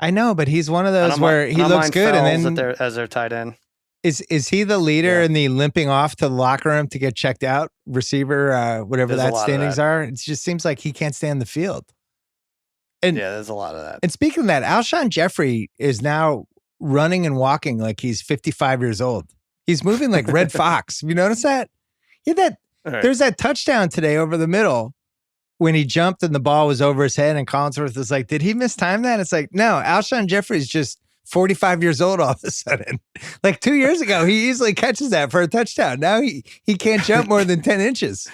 Speaker 1: I know, but he's one of those where he looks good, and then
Speaker 3: as their tight end.
Speaker 1: Is he the leader in the limping off to the locker room to get checked out receiver, whatever that standings are? It just seems like he can't stay on the field. And
Speaker 3: there's a lot of that.
Speaker 1: And speaking of that, Alshon Jeffrey is now running and walking like he's 55 years old. He's moving like Red Fox. Have you noticed that? There's that touchdown today over the middle when he jumped and the ball was over his head, and Collinsworth was like, did he mistime that? It's like, no, Alshon Jeffrey's just 45 years old all of a sudden. Like 2 years ago, he easily catches that for a touchdown. Now he can't jump more than 10 inches.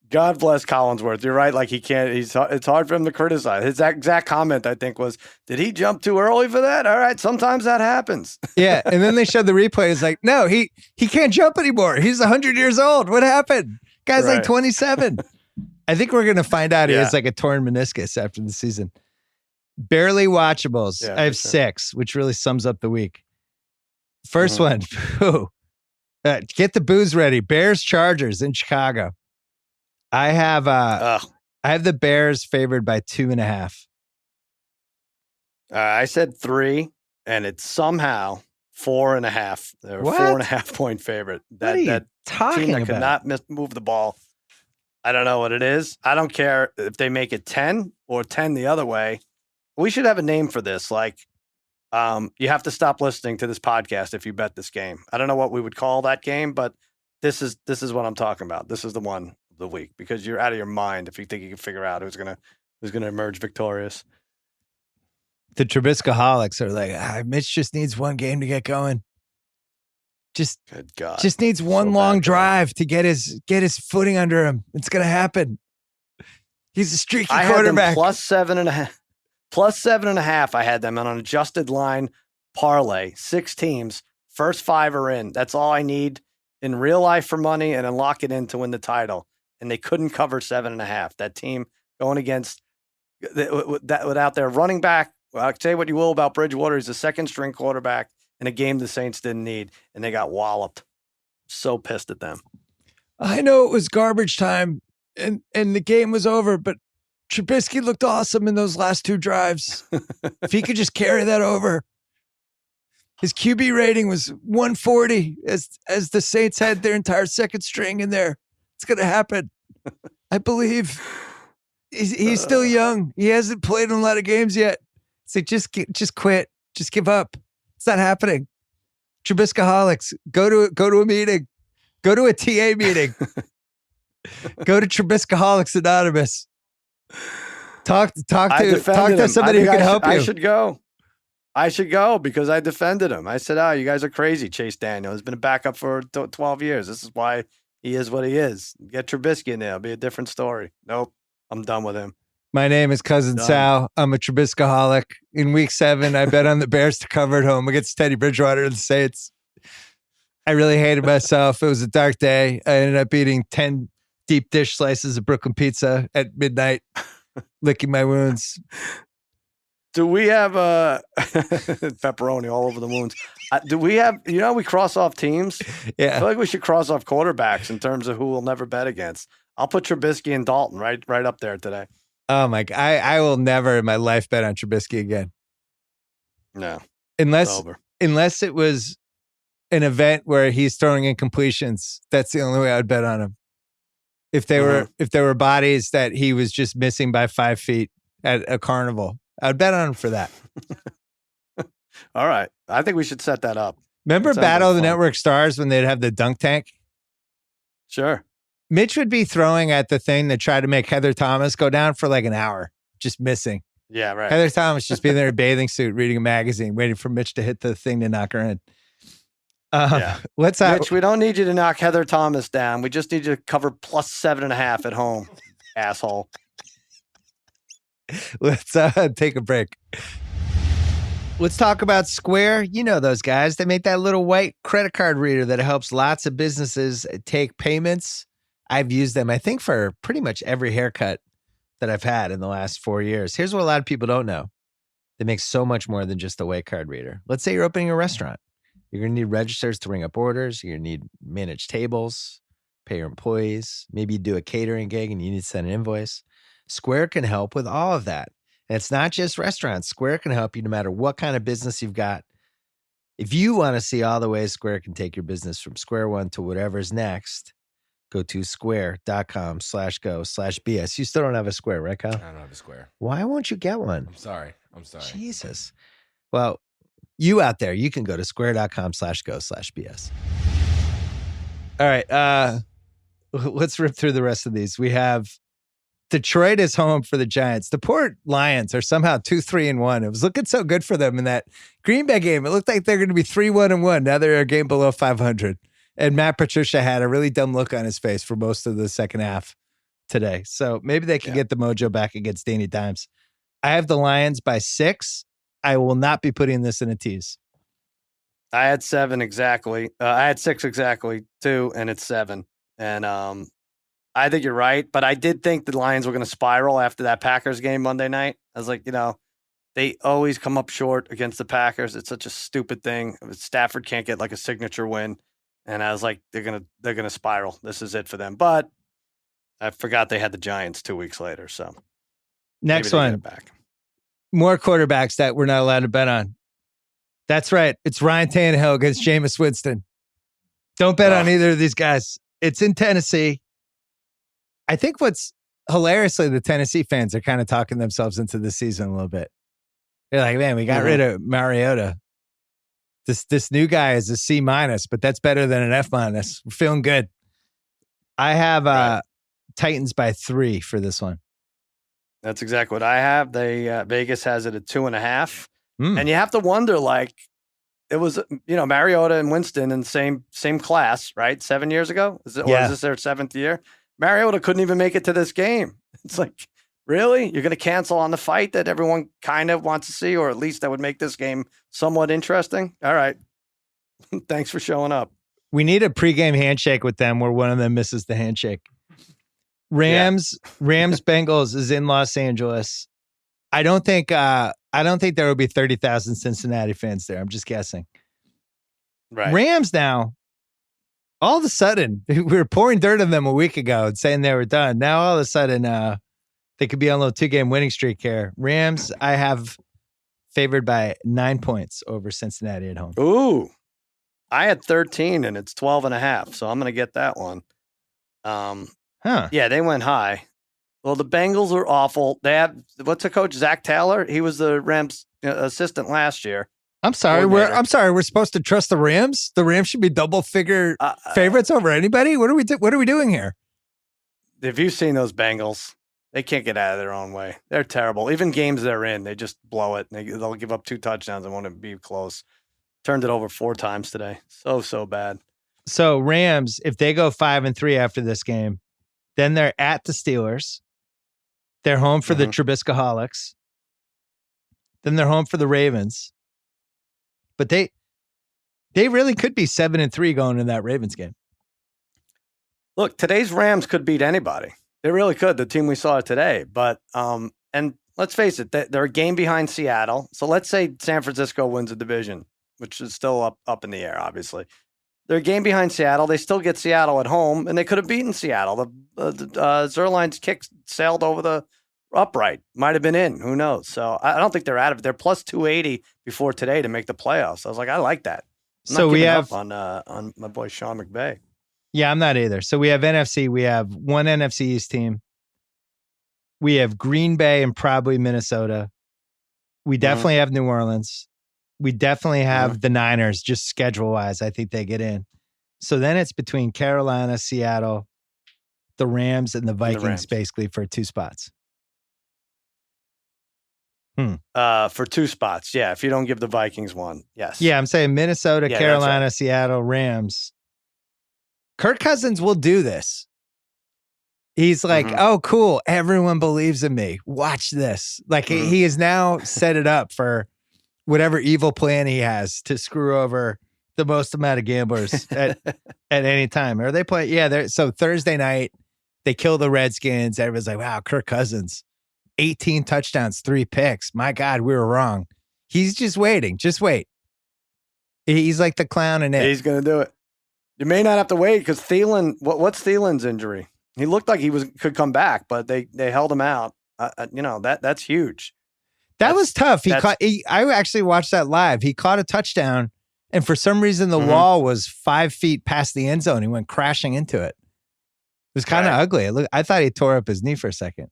Speaker 3: God bless Collinsworth. You're right. Like he can't. It's hard for him to criticize. His exact comment, I think, was, "Did he jump too early for that?" All right, sometimes that happens.
Speaker 1: Yeah, and then they showed the replay. It's like, no, he can't jump anymore. He's 100 years old. What happened? Guy's like 27. I think we're gonna find out he has like a torn meniscus after the season. Barely watchables.
Speaker 3: Yeah,
Speaker 1: I have 6, which really sums up the week. First one. Get the booze ready. Bears Chargers in Chicago. I have the Bears favored by 2.5.
Speaker 3: I said 3, and it's somehow 4.5. They're a 4.5 point favorite.
Speaker 1: What are you talking
Speaker 3: team that
Speaker 1: about?
Speaker 3: could not move the ball. I don't know what it is. I don't care if they make it 10 or 10 the other way. We should have a name for this. Like, you have to stop listening to this podcast if you bet this game. I don't know what we would call that game, but this is what I'm talking about. This is the one of the week because you're out of your mind if you think you can figure out who's gonna emerge victorious.
Speaker 1: The Trubiskoholics are like, Mitch just needs one game to get going.
Speaker 3: Good God.
Speaker 1: Just needs one long drive to get his footing under him. It's gonna happen. He's a streaky quarterback.
Speaker 3: Had them plus 7.5. I had them on an adjusted line parlay. 6 teams. First 5 are in. That's all I need in real life for money and then lock it in to win the title. And they couldn't cover 7.5. That team going against that without their running back. Well, I'll say what you will about Bridgewater. He's a second string quarterback in a game the Saints didn't need, and they got walloped. So pissed at them.
Speaker 1: I know it was garbage time and the game was over, but Trubisky looked awesome in those last 2 drives. If he could just carry that over. His QB rating was 140 as the Saints had their entire second string in there. It's going to happen. I believe. He's still young. He hasn't played in a lot of games yet. So just quit. Just give up. It's not happening. Trubiskoholics, go to a meeting. Go to a TA meeting. Go to Trubiskoholics Anonymous. Talk to somebody who can help you.
Speaker 3: I should go because I defended him. I said, you guys are crazy. Chase Daniel has been a backup for 12 years. This is why he is what he is. Get Trubisky in there. It'll be a different story. Nope. I'm done with him.
Speaker 1: My name is Cousin Sal. I'm a Trubiskoholic. In week 7, I bet on the Bears to cover at home against Teddy Bridgewater and the Saints. I really hated myself. It was a dark day. I ended up eating 10 deep dish slices of Brooklyn pizza at midnight, licking my wounds.
Speaker 3: Do we have pepperoni all over the wounds? Do we have, we cross off teams?
Speaker 1: Yeah.
Speaker 3: I feel like we should cross off quarterbacks in terms of who we'll never bet against. I'll put Trubisky and Dalton right up there today.
Speaker 1: Oh my God. I will never in my life bet on Trubisky again.
Speaker 3: No.
Speaker 1: Unless it was an event where he's throwing incompletions. That's the only way I would bet on him. If there were bodies that he was just missing by 5 feet at a carnival, I would bet on him for that.
Speaker 3: All right. I think we should set that up.
Speaker 1: Remember Battle of the Network Stars when they'd have the dunk tank?
Speaker 3: Sure.
Speaker 1: Mitch would be throwing at the thing that tried to make Heather Thomas go down for like an hour, just missing.
Speaker 3: Yeah, right.
Speaker 1: Heather Thomas just being there in a bathing suit, reading a magazine, waiting for Mitch to hit the thing to knock her in.
Speaker 3: Mitch, we don't need you to knock Heather Thomas down. We just need you to cover plus 7.5 at home, asshole.
Speaker 1: Let's take a break. Let's talk about Square. You know those guys. They make that little white credit card reader that helps lots of businesses take payments. I've used them, I think, for pretty much every haircut that I've had in the last 4 years. Here's what a lot of people don't know. They make so much more than just a white card reader. Let's say you're opening a restaurant. You're going to need registers to ring up orders. You're going to need managed tables, pay your employees. Maybe you do a catering gig and you need to send an invoice. Square can help with all of that. And it's not just restaurants. Square can help you no matter what kind of business you've got. If you want to see all the ways Square can take your business from square one to whatever's next, go to square.com/go/BS. You still don't have a Square, right, Kyle?
Speaker 4: I don't have a Square.
Speaker 1: Why won't you get one?
Speaker 4: I'm sorry.
Speaker 1: Jesus. Well, you out there, you can go to square.com/go/BS. All right. Let's rip through the rest of these. We have Detroit is home for the Giants. The poor Lions are somehow 2-3-1. It was looking so good for them in that Green Bay game. It looked like they're going to be 3-1-1. Now they're a game below 500. And Matt Patricia had a really dumb look on his face for most of the second half today. So maybe they can get the mojo back against Danny Dimes. I have the Lions by 6. I will not be putting this in a tease.
Speaker 3: I had 7 exactly. I had 6 exactly too, and it's 7. And I think you're right, but I did think the Lions were going to spiral after that Packers game Monday night. I was like, they always come up short against the Packers. It's such a stupid thing. Stafford can't get like a signature win, and I was like, they're gonna spiral. This is it for them. But I forgot they had the Giants 2 weeks later. So
Speaker 1: next one, back. More quarterbacks that we're not allowed to bet on. That's right. It's Ryan Tannehill against Jameis Winston. Don't bet on either of these guys. It's in Tennessee. I think what's hilariously, the Tennessee fans are kind of talking themselves into the season a little bit. They're like, man, we got rid of Mariota. This new guy is a C-, but that's better than an F-. We're feeling good. I have Titans by 3 for this one.
Speaker 3: That's exactly what I have. They Vegas has it at 2.5. And you have to wonder, like, it was, Mariota and Winston in the same class, right? 7 years ago? Or is this their 7th year? Mariota couldn't even make it to this game. It's like, really? You're going to cancel on the fight that everyone kind of wants to see, or at least that would make this game somewhat interesting? All right. Thanks for showing up.
Speaker 1: We need a pregame handshake with them where one of them misses the handshake. Rams Bengals is in Los Angeles. I don't think there will be 30,000 Cincinnati fans there. I'm just guessing.
Speaker 3: Right.
Speaker 1: Rams now, all of a sudden, we were pouring dirt on them a week ago and saying they were done. Now all of a sudden, they could be on a little 2-game winning streak here. Rams, I have favored by 9 points over Cincinnati at home.
Speaker 3: Ooh, I had 13 and it's 12.5. So I'm going to get that one. Yeah, they went high. Well, the Bengals are awful. They have, what's the coach? Zach Taylor. He was the Rams assistant last year.
Speaker 1: I'm sorry. We're supposed to trust the Rams. The Rams should be double-figure favorites over anybody. What are we doing here?
Speaker 3: Have you seen those Bengals? They can't get out of their own way. They're terrible. Even games they're in, they just blow it. They'll give up 2 touchdowns and won't be close. Turned it over 4 times today. So bad.
Speaker 1: So Rams, if they go 5-3 after this game, then they're at the Steelers. They're home for the Trubiskoholics. Then they're home for the Ravens. But they really could be 7-3 going in that Ravens game.
Speaker 3: Look, today's Rams could beat anybody. They really could, the team we saw today. But and let's face it, they're a game behind Seattle. So let's say San Francisco wins the division, which is still up in the air, obviously. They're a game behind Seattle. They still get Seattle at home, and they could have beaten Seattle. The Zerline's kick sailed over the upright. Might have been in. Who knows? So I don't think they're out of it. They're plus 280 before today to make the playoffs. I was like, I like that.
Speaker 1: So we have
Speaker 3: on my boy Sean McVay.
Speaker 1: Yeah, I'm not either. So we have NFC. We have one NFC East team. We have Green Bay and probably Minnesota. We definitely have New Orleans. We definitely have the Niners, just schedule-wise. I think they get in. So then it's between Carolina, Seattle, the Rams, and the Vikings, basically, for 2 spots.
Speaker 3: For 2 spots, yeah. If you don't give the Vikings one, yes.
Speaker 1: Yeah, I'm saying Minnesota, Carolina, Seattle, Rams. Kirk Cousins will do this. He's like, oh, cool. Everyone believes in me. Watch this. Like, he has now set it up for whatever evil plan he has to screw over the most amount of gamblers at any time. Are they playing? Yeah. So Thursday night, they kill the Redskins. Everyone's like, wow, Kirk Cousins, 18 touchdowns, 3 picks. My God, we were wrong. He's just waiting. Just wait. He's like the clown in it.
Speaker 3: He's going to do it. You may not have to wait because Thielen, what's Thielen's injury? He looked like he could come back, but they held him out. That's huge.
Speaker 1: That was tough. I actually watched that live. He caught a touchdown, and for some reason, the wall was 5 feet past the end zone. He went crashing into it. It was kind of ugly. I thought he tore up his knee for a second.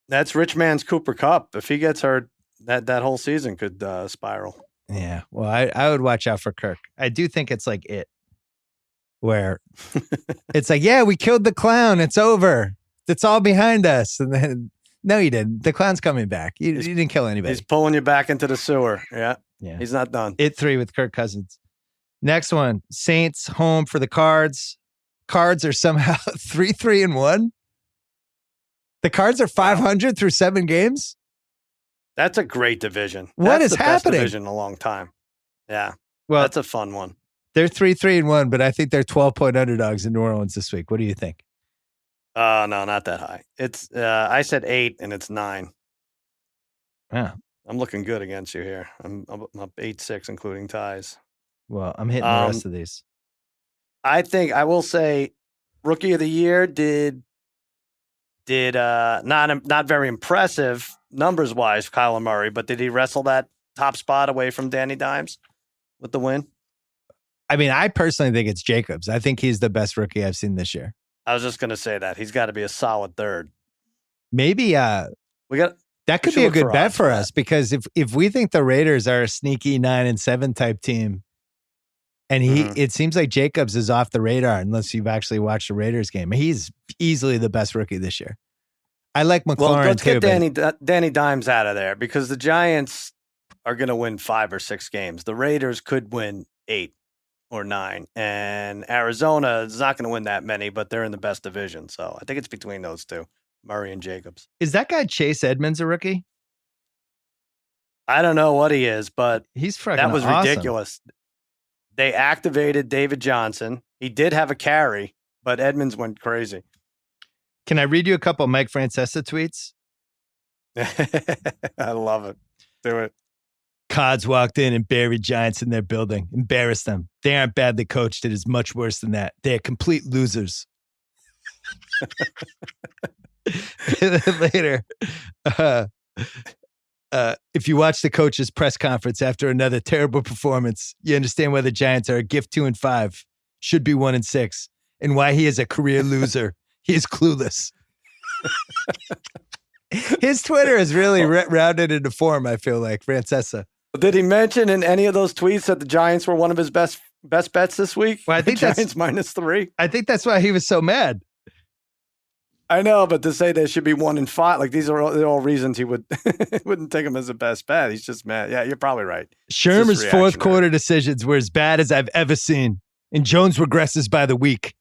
Speaker 3: That's rich man's Cooper Kupp. If he gets hurt, that whole season could spiral.
Speaker 1: Yeah. Well, I would watch out for Kirk. I do think it's like it, where it's like, yeah, we killed the clown. It's over. It's all behind us. And then, no, you didn't. The clown's coming back. You didn't kill anybody.
Speaker 3: He's pulling you back into the sewer. Yeah. He's not done.
Speaker 1: It 3 with Kirk Cousins. Next one, Saints home for the Cards. Cards are somehow 3-1. The Cards are 500 through 7 games.
Speaker 3: That's a great division.
Speaker 1: What is
Speaker 3: the
Speaker 1: happening?
Speaker 3: Best division in a long time. Yeah.
Speaker 1: Well,
Speaker 3: that's a fun one.
Speaker 1: They're 3-1, but I think they're 12-point underdogs in New Orleans this week. What do you think?
Speaker 3: No, not that high. It's I said 8 and it's 9.
Speaker 1: Yeah.
Speaker 3: I'm looking good against you here. I'm up 8-6, including ties.
Speaker 1: Well, I'm hitting the rest of these.
Speaker 3: I think I will say Rookie of the Year did not very impressive numbers wise, Kyler Murray, but did he wrestle that top spot away from Danny Dimes with the win?
Speaker 1: I mean, I personally think it's Jacobs. I think he's the best rookie I've seen this year.
Speaker 3: I was just going to say that. He's got to be a solid third.
Speaker 1: Maybe that could be a good bet for us because if we think the Raiders are a sneaky 9-7 type team, and it seems like Jacobs is off the radar unless you've actually watched a Raiders game. He's easily the best rookie this year. I like McLaurin
Speaker 3: well, let's
Speaker 1: too.
Speaker 3: Get Danny Dimes out of there because the Giants are going to win 5 or 6 games. The Raiders could win 8 or 9, and Arizona is not going to win that many, but they're in the best division. So I think it's between those two, Murray and Jacobs.
Speaker 1: Is that guy Chase Edmonds a rookie?
Speaker 3: I don't know what he is, but
Speaker 1: that was awesome.
Speaker 3: Ridiculous. They activated David Johnson. He did have a carry, but Edmonds went crazy.
Speaker 1: Can I read you a couple of Mike Francesa tweets?
Speaker 3: I love it. Do it.
Speaker 1: Cards walked in and buried Giants in their building. Embarrassed them. They aren't badly coached. It is much worse than that. They are complete losers. Later. If you watch the coach's press conference after another terrible performance, you understand why the Giants are a gift 2-5, should be 1-6, and why he is a career loser. He is clueless. His Twitter is really rounded into form, I feel like, Francesa.
Speaker 3: Did he mention in any of those tweets that the Giants were one of his best bets this week?
Speaker 1: Well, I think
Speaker 3: Giants -3.
Speaker 1: I think that's why he was so mad.
Speaker 3: I know, but to say they should be 1-5, like these are all reasons he wouldn't take him as a best bet. He's just mad. Yeah, you're probably right.
Speaker 1: Shermer's fourth quarter decisions were as bad as I've ever seen, and Jones regresses by the week.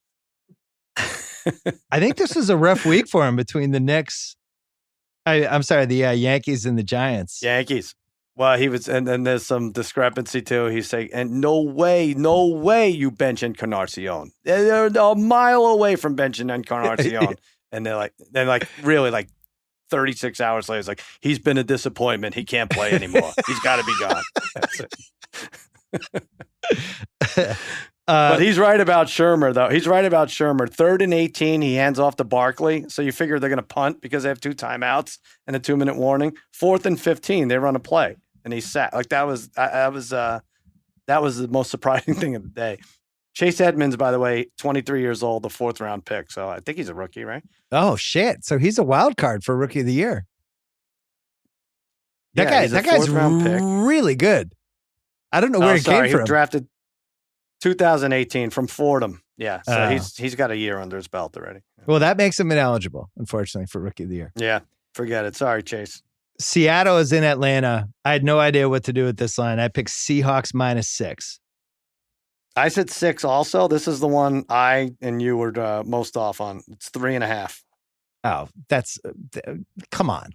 Speaker 1: I think this was a rough week for him between the Knicks. I'm sorry, the Yankees and the Giants.
Speaker 3: Yankees. Well, he was, and then there's some discrepancy too. He's saying, and no way you bench Encarnacion. They're a mile away from benching Encarnacion. And they're like, really, like 36 hours later, it's like, he's been a disappointment. He can't play anymore. He's got to be gone. That's it. But he's right about Shermer, though. He's right about Shermer. 3rd and 18, he hands off to Barkley. So you figure they're going to punt because they have 2 timeouts and a 2-minute warning. 4th and 15, they run a play, and he sat. Like that was the most surprising thing of the day. Chase Edmonds, by the way, 23 years old, the 4th round pick. So I think he's a rookie, right?
Speaker 1: Oh shit! So he's a wild card for Rookie of the Year. That guy's really good. I don't know where he came from.
Speaker 3: He drafted 2018 from Fordham. Yeah, so he's got a year under his belt already.
Speaker 1: Well, that makes him ineligible, unfortunately, for Rookie of the Year.
Speaker 3: Yeah, forget it. Sorry, Chase.
Speaker 1: Seattle is in Atlanta. I had no idea what to do with this line. I picked Seahawks -6.
Speaker 3: I said 6 also. This is the one I and you were most off on. It's 3.5.
Speaker 1: Oh, that's come on.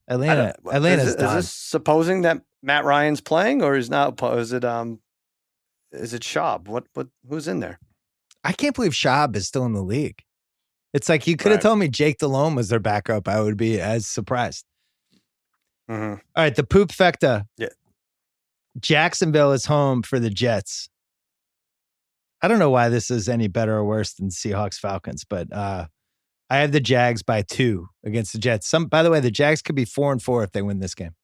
Speaker 1: Atlanta's done.
Speaker 3: Is this supposing that Matt Ryan's playing, or is not? Is it Schaub? What who's in there?
Speaker 1: I can't believe Schaub is still in the league. It's like you could have told me Jake Delhomme was their backup. I would be as surprised.
Speaker 3: Mm-hmm.
Speaker 1: All right, the poop fecta.
Speaker 3: Yeah.
Speaker 1: Jacksonville is home for the Jets. I don't know why this is any better or worse than Seahawks Falcons, but I have the Jags by 2 against the Jets. By the way, the Jags could be 4-4 if they win this game.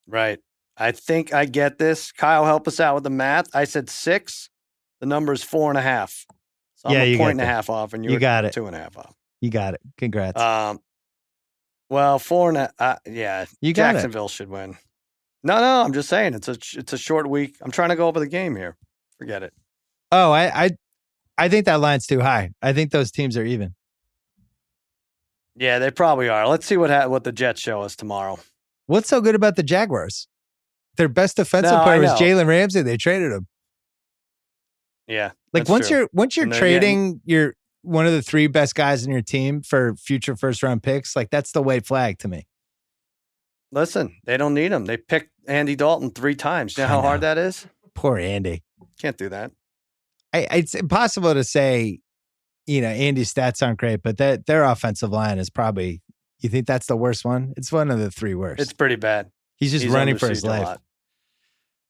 Speaker 3: Right. I think I get this. Kyle, help us out with the math. I said 6. The number is 4.5. So I'm a 1.5 off, and you got it. 2.5 off.
Speaker 1: You got it. Congrats.
Speaker 3: Well, 4.5. Yeah, Jacksonville should win. No, I'm just saying it's a short week. I'm trying to go over the game here. Forget it.
Speaker 1: Oh, I think that line's too high. I think those teams are even.
Speaker 3: Yeah, they probably are. Let's see what the Jets show us tomorrow.
Speaker 1: What's so good about the Jaguars? Their best defensive player was Jalen Ramsey. They traded him.
Speaker 3: Yeah,
Speaker 1: like once you're trading your one of the 3 best guys in your team for future first round picks, like that's the white flag to me.
Speaker 3: Listen, they don't need him. They picked Andy Dalton 3 times. You know how hard that is?
Speaker 1: Poor Andy.
Speaker 3: Can't do that.
Speaker 1: It's impossible to say, Andy's stats aren't great, but their offensive line is probably, you think that's the worst one? It's one of the 3 worst.
Speaker 3: It's pretty bad.
Speaker 1: He's just running for his life.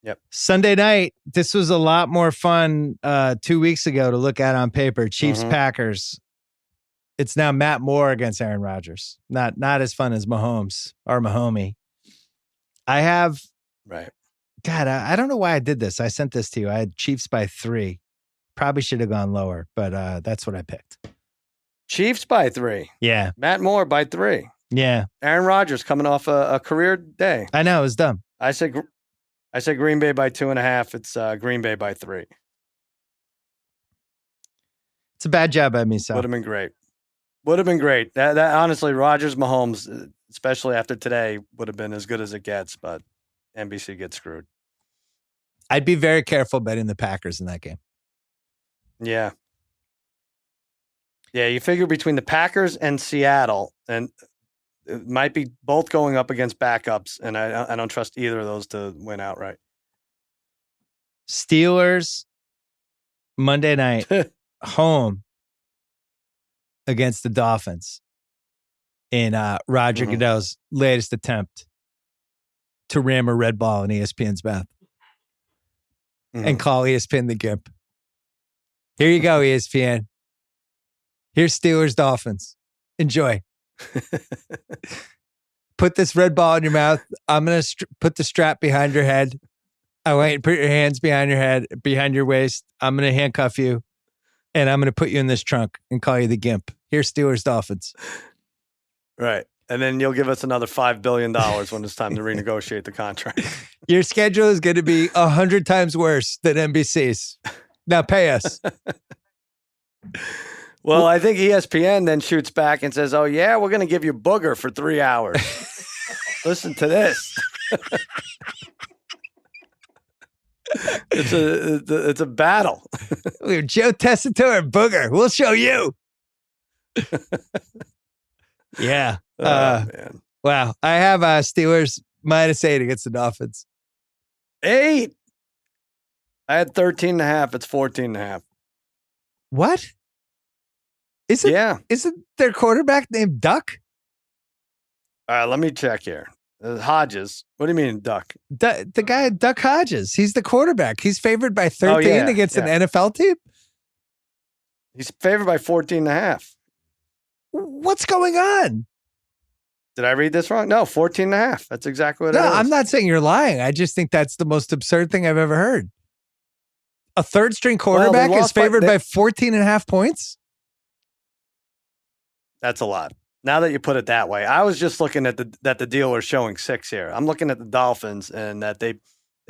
Speaker 3: Yep.
Speaker 1: Sunday night, this was a lot more fun 2 weeks ago to look at on paper. Chiefs Packers. It's now Matt Moore against Aaron Rodgers. Not as fun as Mahomes or Mahomie. I have
Speaker 3: right.
Speaker 1: God, I don't know why I did this. I sent this to you. I had Chiefs by 3. Probably should have gone lower, but that's what I picked.
Speaker 3: Chiefs by 3.
Speaker 1: Yeah.
Speaker 3: Matt Moore by 3.
Speaker 1: Yeah.
Speaker 3: Aaron Rodgers coming off a career day.
Speaker 1: I know, it was dumb.
Speaker 3: I said Green Bay by 2.5. It's Green Bay by 3.
Speaker 1: It's a bad job by me, Sal.
Speaker 3: Would have been great. Would have been great. That honestly, Rodgers, Mahomes, especially after today, would have been as good as it gets, but NBC gets screwed.
Speaker 1: I'd be very careful betting the Packers in that game.
Speaker 3: Yeah. Yeah, you figure between the Packers and Seattle, and it might be both going up against backups, and I don't trust either of those to win outright.
Speaker 1: Steelers, Monday night, home against the Dolphins in Roger Goodell's latest attempt to ram a red ball in ESPN's mouth and call ESPN the Gimp. Here you go, ESPN. Here's Steelers Dolphins. Enjoy. Put this red ball in your mouth. I'm going to put the strap behind your head. I want you to put your hands behind your head, behind your waist. I'm going to handcuff you, and I'm going to put you in this trunk and call you the Gimp. Here's Steelers Dolphins.
Speaker 3: Right. And then you'll give us another $5 billion when it's time to renegotiate the contract.
Speaker 1: Your schedule is going to be 100 times worse than NBC's. Now pay us.
Speaker 3: Well, I think ESPN then shoots back and says, "Oh yeah, we're going to give you Booger for 3 hours." Listen to this. It's a battle.
Speaker 1: We have Joe Tessitore and Booger. We'll show you. Yeah.
Speaker 3: Man.
Speaker 1: Wow. I have Steelers -8 against the Dolphins.
Speaker 3: 8. I had 13.5. It's 14.5.
Speaker 1: What? Isn't their quarterback named Duck?
Speaker 3: All right, let me check here. Hodges. What do you mean, Duck?
Speaker 1: The guy, Duck Hodges. He's the quarterback. He's favored by 13 against an NFL team?
Speaker 3: He's favored by 14.5.
Speaker 1: What's going on?
Speaker 3: Did I read this wrong? No, 14.5. That's exactly what it is.
Speaker 1: No, I'm not saying you're lying. I just think that's the most absurd thing I've ever heard. A third-string quarterback is favored by 14.5 points?
Speaker 3: That's a lot. Now that you put it that way, I was just looking at the dealer showing 6 here. I'm looking at the Dolphins and that they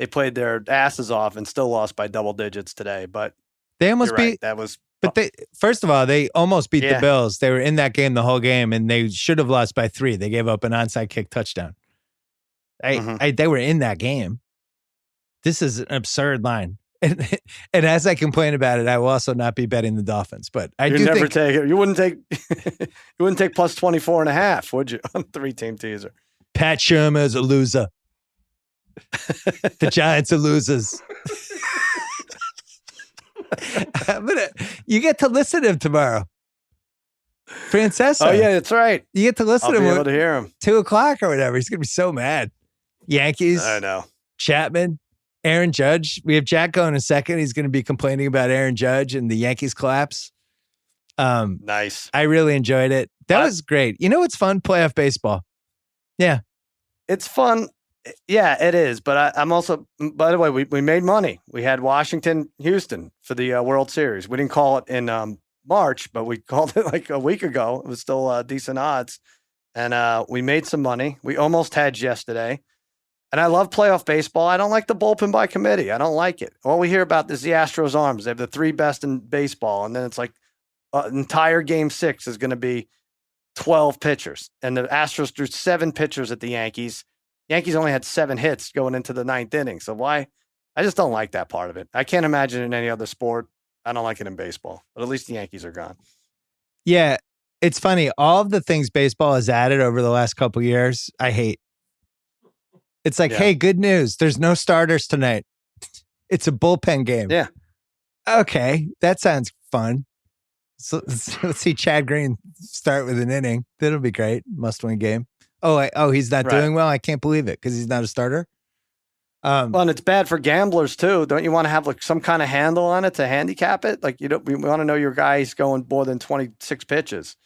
Speaker 3: played their asses off and still lost by double digits today. But
Speaker 1: they almost beat.
Speaker 3: Right, that was.
Speaker 1: But first of all, they almost beat the Bills. They were in that game the whole game, and they should have lost by 3. They gave up an onside kick touchdown. They were in that game. This is an absurd line. And as I complain about it, I will also not be betting the Dolphins. But I do never
Speaker 3: take it. You wouldn't take plus 24.5, would you? On 3-team teaser.
Speaker 1: Pat Shermer is a loser. The Giants are losers. You get to listen to him tomorrow. Francesa.
Speaker 3: Oh yeah, that's right.
Speaker 1: You get to listen to him.
Speaker 3: I'll be able to hear him.
Speaker 1: 2:00 or whatever. He's gonna be so mad. Yankees.
Speaker 3: I know.
Speaker 1: Chapman. Aaron Judge. We have JackO in a second. He's going to be complaining about Aaron Judge and the Yankees collapse.
Speaker 3: Nice.
Speaker 1: I really enjoyed it. That was great. You know what's fun? Playoff baseball. Yeah.
Speaker 3: It's fun. Yeah, it is. But I'm also, by the way, we made money. We had Washington, Houston for the World Series. We didn't call it in March, but we called it like a week ago. It was still decent odds. And we made some money. We almost hedged yesterday. And I love playoff baseball. I don't like the bullpen by committee. I don't like it. All we hear about is the Astros arms. They have the 3 best in baseball. And then it's like an entire game 6 is going to be 12 pitchers. And the Astros threw 7 pitchers at the Yankees. Yankees only had 7 hits going into the 9th inning. So why? I just don't like that part of it. I can't imagine it in any other sport. I don't like it in baseball. But at least the Yankees are gone.
Speaker 1: Yeah. It's funny. All of the things baseball has added over the last couple of years, I hate. It's like, hey, good news. There's no starters tonight. It's a bullpen game.
Speaker 3: Yeah.
Speaker 1: Okay. That sounds fun. So let's see Chad Green start with an inning. That'll be great. Must-win game. He's not doing well? I can't believe it because he's not a starter.
Speaker 3: Well, and it's bad for gamblers, too. Don't you want to have like some kind of handle on it to handicap it? Like, we want to know your guy's going more than 26 pitches.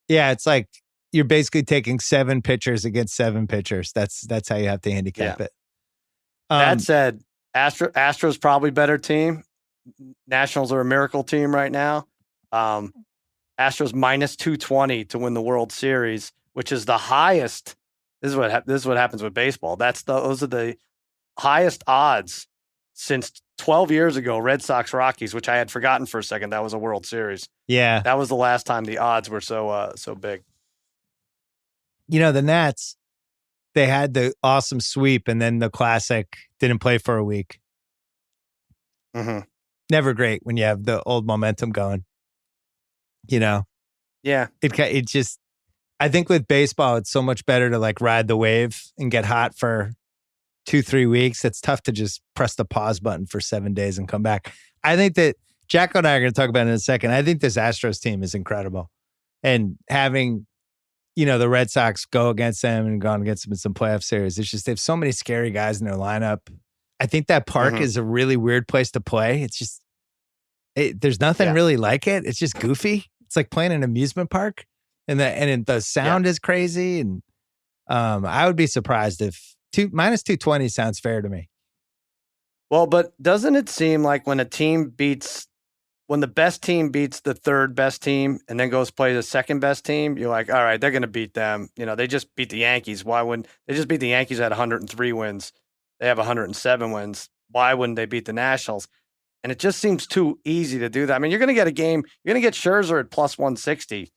Speaker 1: Yeah, it's like, you're basically taking 7 pitchers against 7 pitchers. That's how you have to handicap it.
Speaker 3: That said, Astros probably better team. Nationals are a miracle team right now. Astros minus 220 to win the World Series, which is the highest. This is what happens with baseball. Those are the highest odds since 12 years ago. Red Sox Rockies, which I had forgotten for a second, that was a World Series.
Speaker 1: Yeah,
Speaker 3: that was the last time the odds were so big.
Speaker 1: The Nats, they had the awesome sweep, and then the classic didn't play for a week.
Speaker 3: Mm-hmm.
Speaker 1: Never great when you have the old momentum going.
Speaker 3: Yeah.
Speaker 1: It just, I think with baseball, it's so much better to like ride the wave and get hot for 2-3 weeks. It's tough to just press the pause button for 7 days and come back. I think that JackO and I are going to talk about it in a second. I think this Astros team is incredible. And having, the Red Sox go against them and gone against them in some playoff series, it's just, they have so many scary guys in their lineup. I think that park is a really weird place to play. It's just, there's nothing really like it. It's just goofy. It's like playing an amusement park, and the sound is crazy. And I would be surprised if minus 220 sounds fair to me.
Speaker 3: Well, but doesn't it seem like when the best team beats the third best team and then goes play the second best team, you're like, all right, they're going to beat them. They just beat the Yankees. Why wouldn't they just beat the Yankees at 103 wins? They have 107 wins. Why wouldn't they beat the Nationals? And it just seems too easy to do that. I mean, you're going to get a game. You're going to get Scherzer at plus 160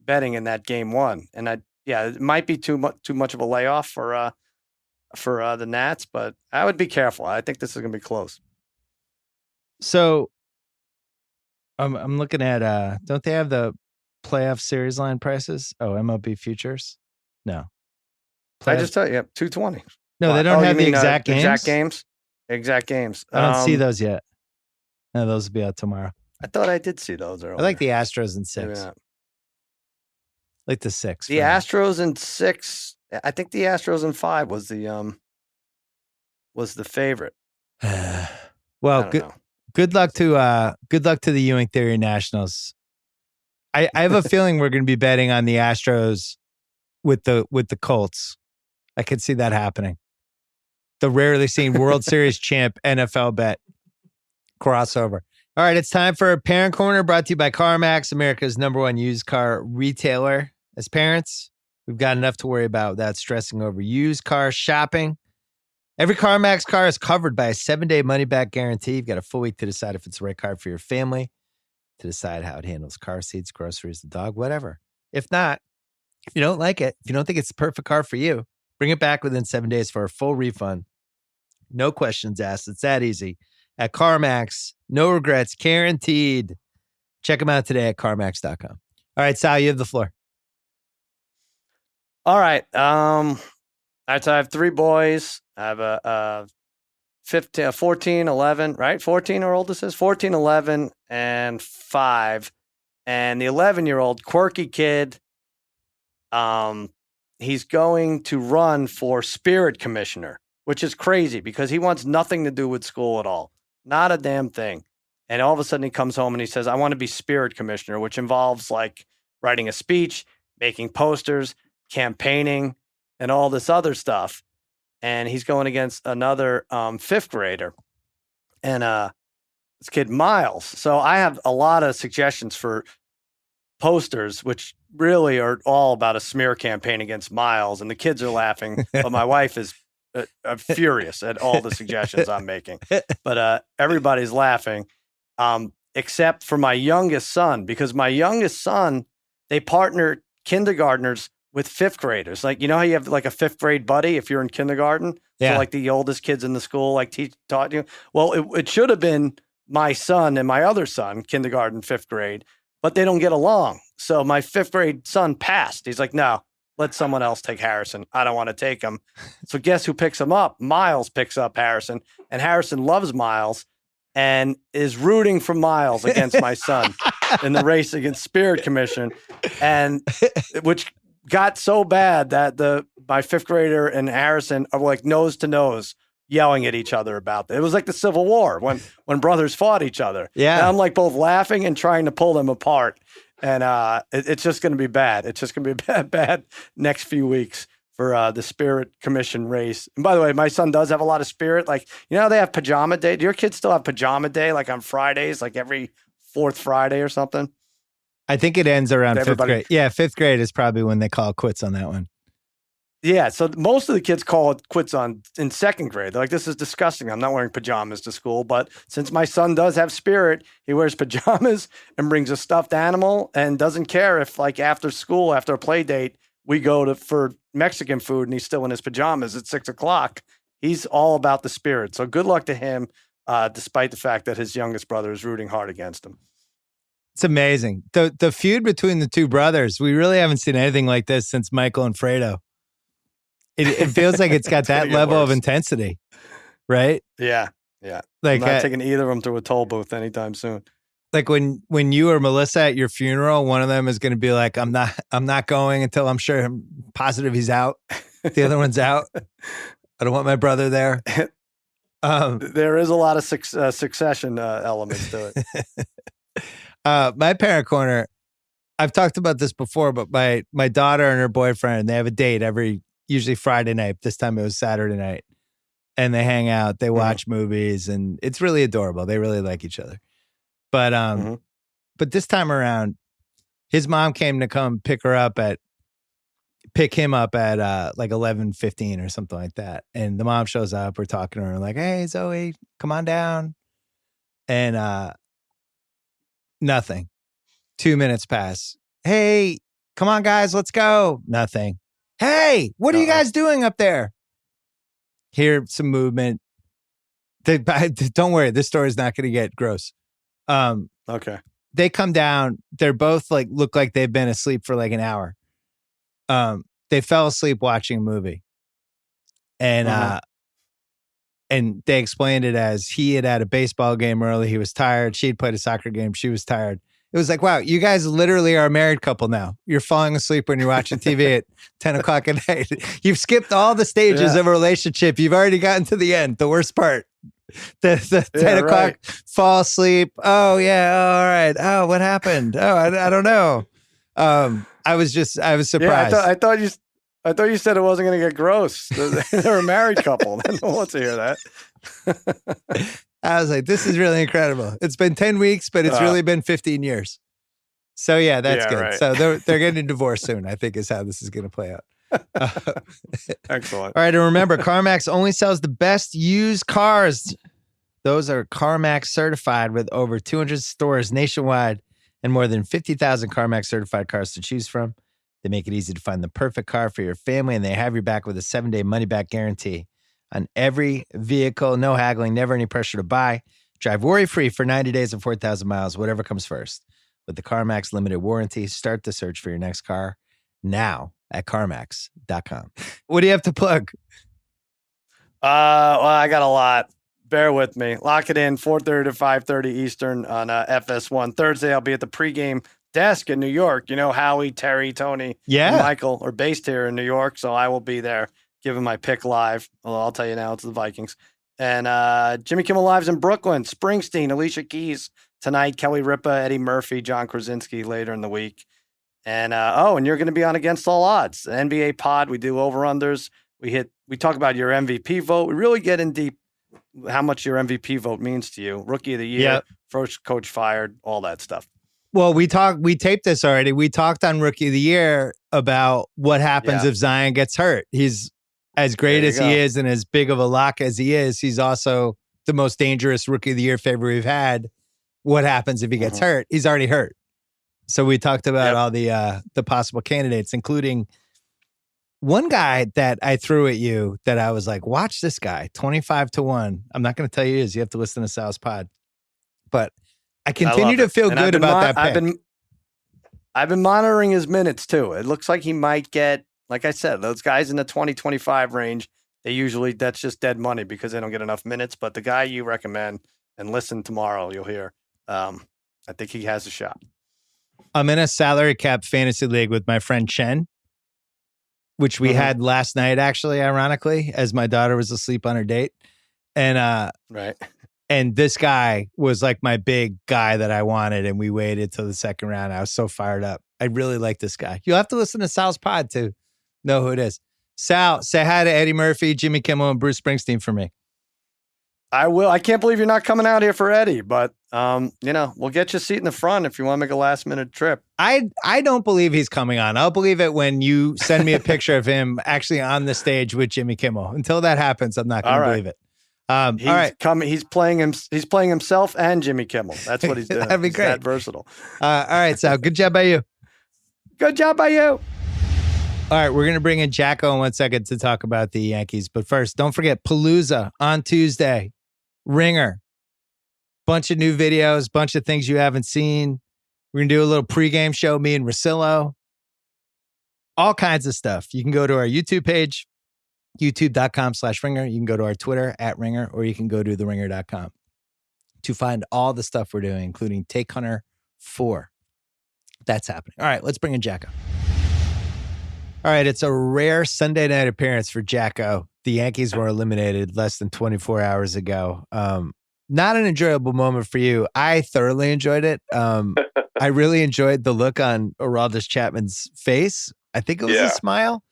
Speaker 3: betting in that game one. And it might be too much of a layoff for the Nats, but I would be careful. I think this is going to be close.
Speaker 1: So I'm looking at, don't they have the playoff series line prices? Oh, MLB futures? No.
Speaker 3: I just tell you, 220.
Speaker 1: No, they don't have the exact games?
Speaker 3: Exact games.
Speaker 1: I don't see those yet. No, those will be out tomorrow.
Speaker 3: I thought I did see those earlier.
Speaker 1: I like the Astros in 6.
Speaker 3: Yeah.
Speaker 1: Like the 6.
Speaker 3: The Astros in 6. I think the Astros in 5 was the favorite.
Speaker 1: Well, good luck to the Ewing Theory Nationals. I have a feeling we're going to be betting on the Astros with the Colts. I could see that happening. The rarely seen World Series champ NFL bet crossover. All right, it's time for Parent Corner, brought to you by CarMax, America's #1 used car retailer. As parents, we've got enough to worry about without stressing over used car shopping. Every CarMax car is covered by a 7-day money-back guarantee. You've got a full week to decide if it's the right car for your family, to decide how it handles car seats, groceries, the dog, whatever. If not, if you don't like it, if you don't think it's the perfect car for you, bring it back within 7 days for a full refund. No questions asked. It's that easy. At CarMax, no regrets, guaranteed. Check them out today at CarMax.com. All right, Sal, you have the floor.
Speaker 3: All right. So I have 3 boys. I have a 14, 11, right? 14 or oldest is 14, 11, and 5. And the 11-year-old quirky kid, he's going to run for spirit commissioner, which is crazy because he wants nothing to do with school at all. Not a damn thing. And all of a sudden he comes home and he says, I want to be spirit commissioner, which involves like writing a speech, making posters, campaigning, and all this other stuff. And he's going against another 5th grader. And this kid, Miles. So I have a lot of suggestions for posters, which really are all about a smear campaign against Miles. And the kids are laughing, but my wife is furious at all the suggestions I'm making. But everybody's laughing, except for my youngest son, because my youngest son, they partner kindergartners with 5th graders. Like, how you have like a 5th grade buddy if you're in kindergarten? Yeah. So like the oldest kids in the school, like taught you. Well, it should have been my son and my other son, kindergarten, 5th grade, but they don't get along. So my 5th grade son passed. He's like, no, let someone else take Harrison. I don't want to take him. So guess who picks him up? Miles picks up Harrison, and Harrison loves Miles and is rooting for Miles against my son in the race against Spirit Commission, and which got so bad that my 5th grader and Harrison are like nose to nose yelling at each other about it. It was like the Civil War when brothers fought each other. Yeah. And I'm like both laughing and trying to pull them apart. And it's just going to be bad. It's just going to be bad next few weeks for the Spirit Commission race. And by the way, my son does have a lot of spirit. Like, you know, they have pajama day. Do your kids still have pajama day, like on Fridays, like every fourth Friday or something?
Speaker 1: I think it ends around fifth grade. Yeah, fifth grade is probably when they call quits on that one.
Speaker 3: Yeah, so most of the kids call it quits in second grade. They're like, this is disgusting. I'm not wearing pajamas to school. But since my son does have spirit, he wears pajamas and brings a stuffed animal and doesn't care if, like, after school, after a play date, we go for Mexican food and he's still in his pajamas at 6 o'clock. He's all about the spirit. So good luck to him, despite the fact that his youngest brother is rooting hard against him.
Speaker 1: It's amazing. The feud between the two brothers, we really haven't seen anything like this since Michael and Fredo. It feels like it's got that level of intensity, right?
Speaker 3: Yeah.
Speaker 1: Like,
Speaker 3: I'm not taking either of them to a toll booth anytime soon.
Speaker 1: Like when you or Melissa at your funeral, one of them is going to be like, I'm not going until I'm sure I'm positive he's out. The other one's out. I don't want my brother there.
Speaker 3: There is a lot of succession elements to it.
Speaker 1: My parent corner, I've talked about this before, but my daughter and her boyfriend, they have a date usually Friday night. This time it was Saturday night. And they hang out, they watch movies, and it's really adorable. They really like each other. But but this time around, his mom came to come pick him up at like 11:15 or something like that. And the mom shows up, we're talking to her, like, hey, Zoe, come on down. And nothing. 2 minutes pass. Hey, come on, guys, let's go. Nothing. Hey, what are you guys doing up there? Hear some movement. Don't worry, this story is not going to get gross.
Speaker 3: Okay.
Speaker 1: They come down. They're both like look like they've been asleep for like an hour. They fell asleep watching a movie, and they explained it as he had a baseball game early. He was tired. She had played a soccer game. She was tired. It was like, wow, you guys literally are a married couple now. You're falling asleep when you're watching TV at 10 o'clock at night. You've skipped all the stages of a relationship. You've already gotten to the end, the worst part. The 10 o'clock, fall asleep. Oh, yeah. All right. Oh, what happened? Oh, I don't know. I was surprised.
Speaker 3: Yeah, I thought you said it wasn't going to get gross. They're a married couple. No one wants to hear that.
Speaker 1: I was like, this is really incredible. It's been 10 weeks, but it's really been 15 years. So yeah, that's good.
Speaker 3: Right.
Speaker 1: So they're getting divorced soon, I think is how this is going to play out.
Speaker 3: Excellent.
Speaker 1: All right. And remember, CarMax only sells the best used cars. Those are CarMax certified with over 200 stores nationwide and more than 50,000 CarMax certified cars to choose from. They make it easy to find the perfect car for your family, and they have your back with a 7-day money-back guarantee on every vehicle. No haggling, never any pressure to buy. Drive worry-free for 90 days and 4,000 miles, whatever comes first. With the CarMax limited warranty, start the search for your next car now at CarMax.com. What do you have to plug?
Speaker 3: Well, I got a lot. Bear with me. Lock it in, 4:30 to 5:30 Eastern on FS1. Thursday, I'll be at the pregame desk in New York. You know, Howie, Terry, Tony, and Michael are based here in New York, so I will be there giving my pick live. Well, I'll tell you now, it's the Vikings. And Jimmy Kimmel Live's in Brooklyn. Springsteen, Alicia Keys tonight. Kelly Ripa, Eddie Murphy, John Krasinski later in the week. And and you're going to be on Against All Odds, the NBA pod. We do over-unders. We talk about your MVP vote. We really get in deep how much your MVP vote means to you. Rookie of the year, first coach fired, all that stuff.
Speaker 1: Well, we taped this already. We talked on Rookie of the Year about what happens if Zion gets hurt. He's as great as he is and as big of a lock as he is. He's also the most dangerous Rookie of the Year favorite we've had. What happens if he gets hurt? He's already hurt. So we talked about all the possible candidates, including one guy that I threw at you that I was like, watch this guy, 25-1. I'm not going to tell you his. You have to listen to Sal's pod. But I continue to feel good about that pick.
Speaker 3: I've been monitoring his minutes too. It looks like he might get, like I said, those guys in the 20-25 range, that's just dead money because they don't get enough minutes. But the guy you recommend, and listen tomorrow, you'll hear, I think he has a shot.
Speaker 1: I'm in a salary cap fantasy league with my friend Chen, which we had last night, actually, ironically, as my daughter was asleep on her date. And and this guy was like my big guy that I wanted, and we waited till the second round. I was so fired up. I really like this guy. You'll have to listen to Sal's pod to know who it is. Sal, say hi to Eddie Murphy, Jimmy Kimmel, and Bruce Springsteen for me.
Speaker 3: I will. I can't believe you're not coming out here for Eddie, but we'll get you a seat in the front if you want to make a last minute trip.
Speaker 1: I don't believe he's coming on. I'll believe it when you send me a picture of him actually on the stage with Jimmy Kimmel. Until that happens, I'm not going to believe it. All right.
Speaker 3: He's playing himself and Jimmy Kimmel. That's what he's doing.
Speaker 1: That'd be
Speaker 3: He's
Speaker 1: great.
Speaker 3: that versatile.
Speaker 1: All right, Sal. Good job by you.
Speaker 3: Good job by you.
Speaker 1: All right, we're going to bring in JackO in 1 second to talk about the Yankees. But first, don't forget Palooza on Tuesday. Ringer. Bunch of new videos, bunch of things you haven't seen. We're going to do a little pregame show, me and Rosillo. All kinds of stuff. You can go to our YouTube page, youtube.com/ringer. You can go to our Twitter @ringer, or you can go to theringer.com to find all the stuff we're doing, including Take Hunter 4. That's happening. All right, let's bring in JackO. All right, it's a rare Sunday night appearance for JackO. The Yankees were eliminated less than 24 hours ago. Not an enjoyable moment for you. I thoroughly enjoyed it. I really enjoyed the look on Aroldis Chapman's face. I think it was a smile.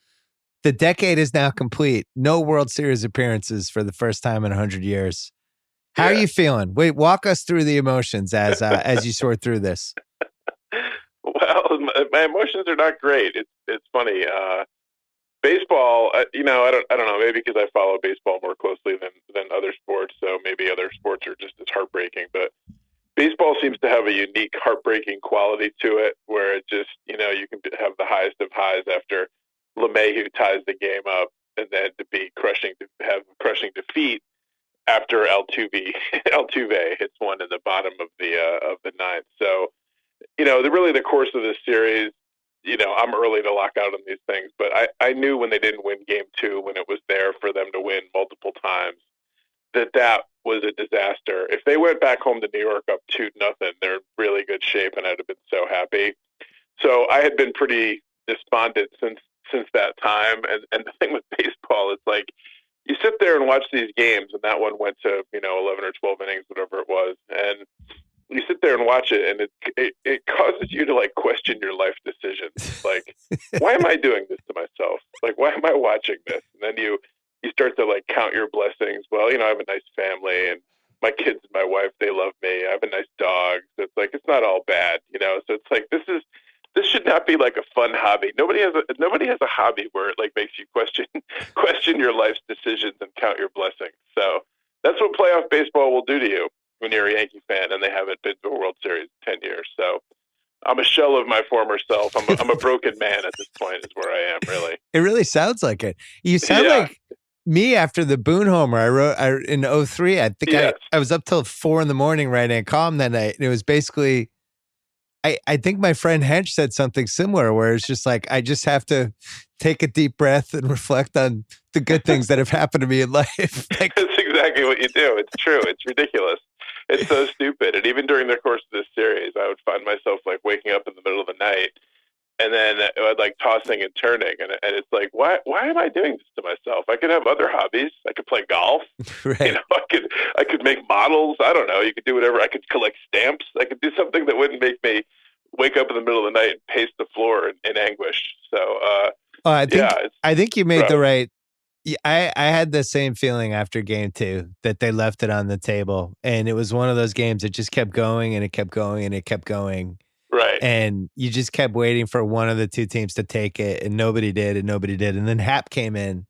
Speaker 1: The decade is now complete. No World Series appearances for the first time in 100 years. How are you feeling? Wait, walk us through the emotions as you sort through this.
Speaker 5: Well, my emotions are not great. It's funny. Baseball, I don't know. Maybe because I follow baseball more closely than other sports, so maybe other sports are just as heartbreaking. But baseball seems to have a unique heartbreaking quality to it, where it just you can have the highest of highs after LeMahieu ties the game up, and then to have crushing defeat after Altuve hits one in the bottom of the ninth. So. The course of this series, I'm early to lock out on these things, but I knew when they didn't win game 2, when it was there for them to win multiple times, that was a disaster. If they went back home to New York up 2-0, they're in really good shape, and I'd have been so happy. So I had been pretty despondent since that time. And the thing with baseball is like, you sit there and watch these games, and that one went to, 11 or 12 innings, whatever it was. And you sit there and watch it, and it causes you to like question your life decisions. Like, why am I doing this to myself? Like, why am I watching this? And then you start to like count your blessings. Well, I have a nice family, and my kids and my wife, they love me. I have a nice dog. So it's like, it's not all bad, So it's like, this should not be like a fun hobby. Nobody has a hobby where it like makes you question your life's decisions and count your blessings. So that's what playoff baseball will do to you when you're a Yankee fan and they haven't been to a World Series in 10 years. So I'm a shell of my former self. I'm a broken man at this point is where I am, really.
Speaker 1: It really sounds like it. You sound like me after the Boone homer I wrote in 2003. I think I was up till 4 a.m. writing a column that night. And it was basically, I think my friend Hench said something similar where it's just like, I just have to take a deep breath and reflect on the good things that have happened to me in life. Like,
Speaker 5: that's exactly what you do. It's true. It's ridiculous. It's so stupid. And even during the course of this series, I would find myself like waking up in the middle of the night and then I'd like tossing and turning. And it's like, why am I doing this to myself? I could have other hobbies. I could play golf.
Speaker 1: Right.
Speaker 5: I could make models. I don't know. You could do whatever. I could collect stamps. I could do something that wouldn't make me wake up in the middle of the night and pace the floor in anguish. So,
Speaker 1: I think you made the right. I had the same feeling after game 2 that they left it on the table, and it was one of those games that just kept going and it kept going and it kept going.
Speaker 5: Right.
Speaker 1: And you just kept waiting for one of the two teams to take it, and nobody did. And then Hap came in,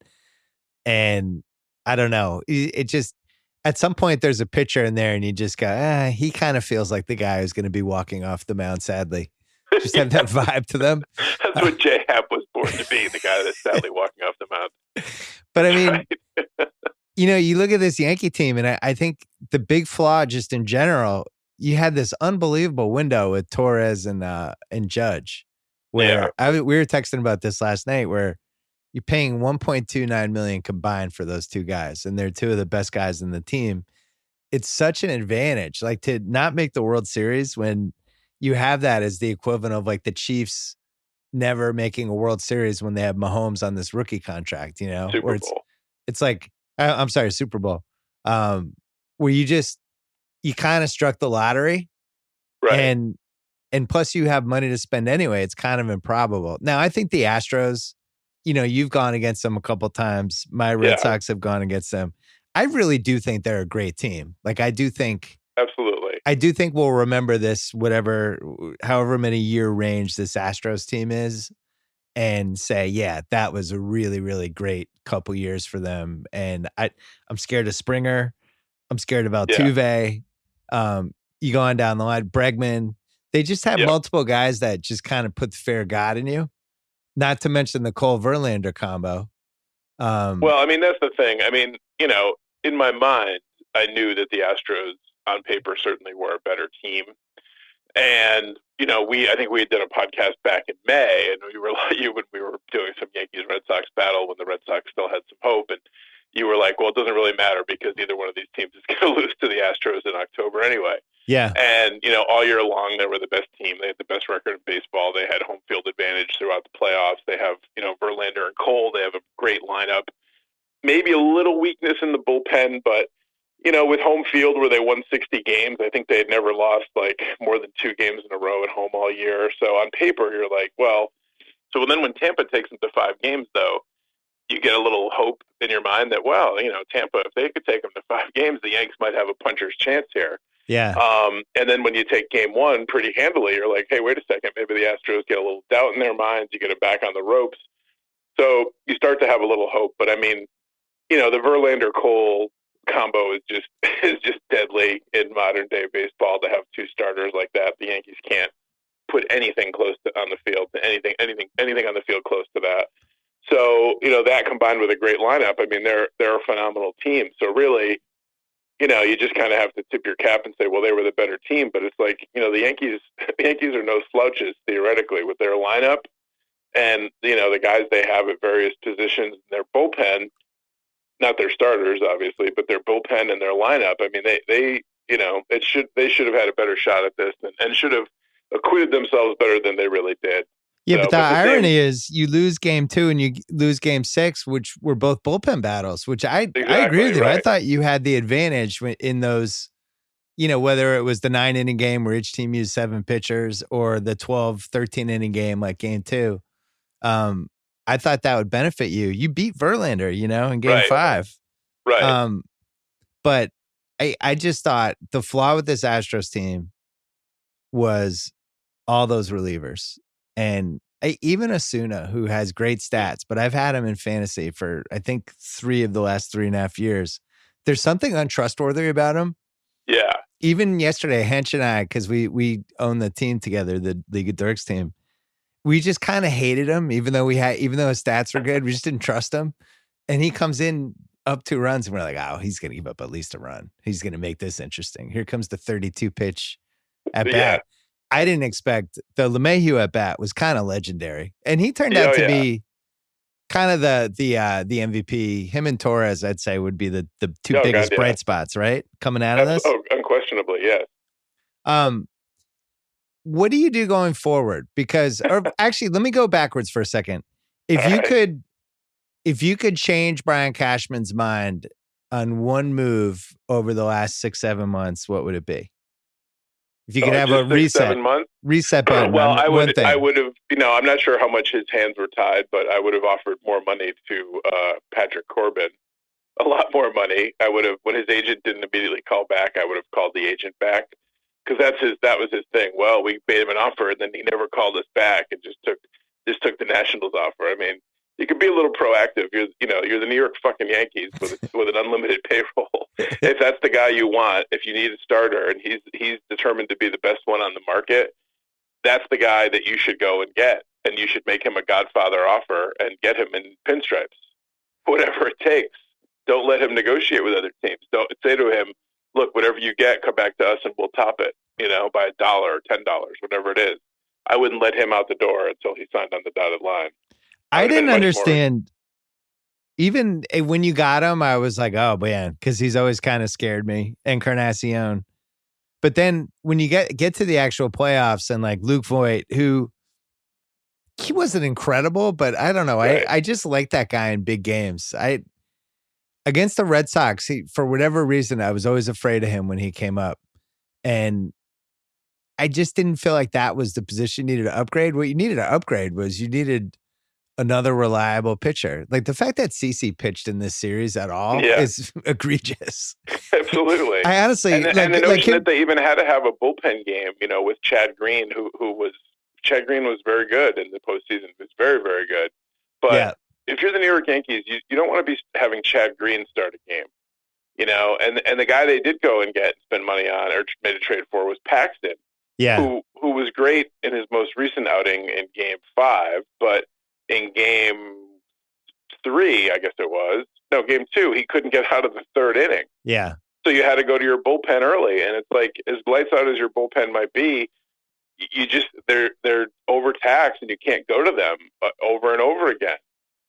Speaker 1: and I don't know. It just, at some point there's a pitcher in there and you just go, he kind of feels like the guy who's going to be walking off the mound, sadly. Just have that vibe to them.
Speaker 5: That's what J Hap was born to be, the guy that's sadly walking off the mound.
Speaker 1: But I mean, you look at this Yankee team, and I think the big flaw just in general, you had this unbelievable window with Torres and Judge, where we were texting about this last night, where you're paying $1.29 million combined for those two guys, and they're two of the best guys in the team. It's such an advantage, like, to not make the World Series when you have that as the equivalent of like the Chiefs never making a World Series when they have Mahomes on this rookie contract,
Speaker 5: Super
Speaker 1: where
Speaker 5: Bowl.
Speaker 1: it's like, I'm sorry, Super Bowl, where you kind of struck the lottery,
Speaker 5: right?
Speaker 1: And plus you have money to spend anyway. It's kind of improbable. Now I think the Astros you've gone against them a couple times. My Red Sox have gone against them. I really do think they're a great team. Like, I do think we'll remember this, however many year range this Astros team is, and say, yeah, that was a really, really great couple years for them. And I'm scared of Springer. I'm scared of Altuve. You go on down the line, Bregman. They just have multiple guys that just kind of put the fear of God in you. Not to mention the Cole Verlander combo.
Speaker 5: Well, I mean, that's the thing. I mean, in my mind, I knew that the Astros on paper certainly were a better team. And, I think we had done a podcast back in May, and we were like, when we were doing some Yankees-Red Sox battle when the Red Sox still had some hope. And you were like, well, it doesn't really matter because either one of these teams is going to lose to the Astros in October anyway.
Speaker 1: Yeah.
Speaker 5: And, all year long, they were the best team. They had the best record in baseball. They had home field advantage throughout the playoffs. They have, Verlander and Cole. They have a great lineup. Maybe a little weakness in the bullpen, but, with home field where they won 60 games, I think they had never lost like more than 2 games in a row at home all year. So on paper, you're like, well, so then when Tampa takes them to 5 games, though, you get a little hope in your mind that, well, Tampa, if they could take them to 5 games, the Yanks might have a puncher's chance here.
Speaker 1: Yeah.
Speaker 5: And then when you take game 1 pretty handily, you're like, hey, wait a second, maybe the Astros get a little doubt in their minds. You get it back on the ropes. So you start to have a little hope. But I mean, the Verlander-Cole combo is just deadly in modern day baseball to have 2 starters like that. The Yankees can't put anything close to on the field, anything on the field close to that. So, that combined with a great lineup, I mean, they're a phenomenal team. So really, you just kind of have to tip your cap and say, well, they were the better team. But it's like, the Yankees are no slouches theoretically with their lineup and, the guys they have at various positions in their bullpen, not their starters, obviously, but their bullpen and their lineup. I mean, they should have had a better shot at this and should have acquitted themselves better than they really did.
Speaker 1: Yeah, but the irony is you lose game 2 and you lose game 6, which were both bullpen battles, which I agree with you. Right. I thought you had the advantage in those, whether it was the 9-inning game where each team used 7 pitchers or the 12, 13-inning game like game 2. I thought that would benefit you. You beat Verlander, in game 5.
Speaker 5: Right.
Speaker 1: But I just thought the flaw with this Astros team was all those relievers. And even Osuna, who has great stats, but I've had him in fantasy for, I think, 3 of the last 3.5 years. There's something untrustworthy about him.
Speaker 5: Yeah.
Speaker 1: Even yesterday, Hench and I, because we own the team together, the League of Dirks team, we just kind of hated him, even though his stats were good. We just didn't trust him. And he comes in up 2 runs, and we're like, oh, he's going to give up at least a run. He's going to make this interesting. Here comes the 32 pitch at bat. I didn't expect the LeMahieu at bat was kind of legendary, and he turned out to be kind of the MVP. Him and Torres, I'd say, would be the 2 biggest bright spots, right? Coming out of this.
Speaker 5: Oh, unquestionably, yes.
Speaker 1: What do you do going forward? Because, or actually, let me go backwards for a second. If you could change Brian Cashman's mind on one move over the last 6-7 months, what would it be? If you could have a reset button.
Speaker 5: Well, I would have, I'm not sure how much his hands were tied, but I would have offered more money to Patrick Corbin, a lot more money. I would have, when his agent didn't immediately call back, I would have called the agent back because that was his thing. Well, we made him an offer, and then he never called us back and just took the Nationals offer. I mean, you could be a little proactive. You're the New York fucking Yankees with an unlimited payroll. If that's the guy you want, if you need a starter and he's determined to be the best one on the market, that's the guy that you should go and get, and you should make him a Godfather offer and get him in pinstripes, whatever it takes. Don't let him negotiate with other teams. Don't say to him, "Look, whatever you get, come back to us and we'll top it. By $1 or $10, whatever it is." I wouldn't let him out the door until he signed on the dotted line.
Speaker 1: I didn't understand. Even when you got him, I was like, oh, man, because he's always kind of scared me, Encarnacion. But then when you get to the actual playoffs and like Luke Voigt, who he wasn't incredible, but I don't know. Right. I just like that guy in big games. Against the Red Sox, for whatever reason, I was always afraid of him when he came up. And I just didn't feel like that was the position you needed to upgrade. What you needed to upgrade was you needed another reliable pitcher. Like the fact that CeCe pitched in this series at all is egregious.
Speaker 5: Absolutely.
Speaker 1: I honestly,
Speaker 5: and the notion that they even had to have a bullpen game, with Chad Green, Chad Green was very good in the postseason. He was very, very good. But if you're the New York Yankees, you don't want to be having Chad Green start a game. And the guy they did go and get and spend money on or made a trade for was Paxton. Who was great in his most recent outing in Game 5, but in Game 3, I guess it was, Game 2, he couldn't get out of the third inning.
Speaker 1: Yeah.
Speaker 5: So you had to go to your bullpen early, and it's like as lights out as your bullpen might be, they're overtaxed, and you can't go to them over and over again.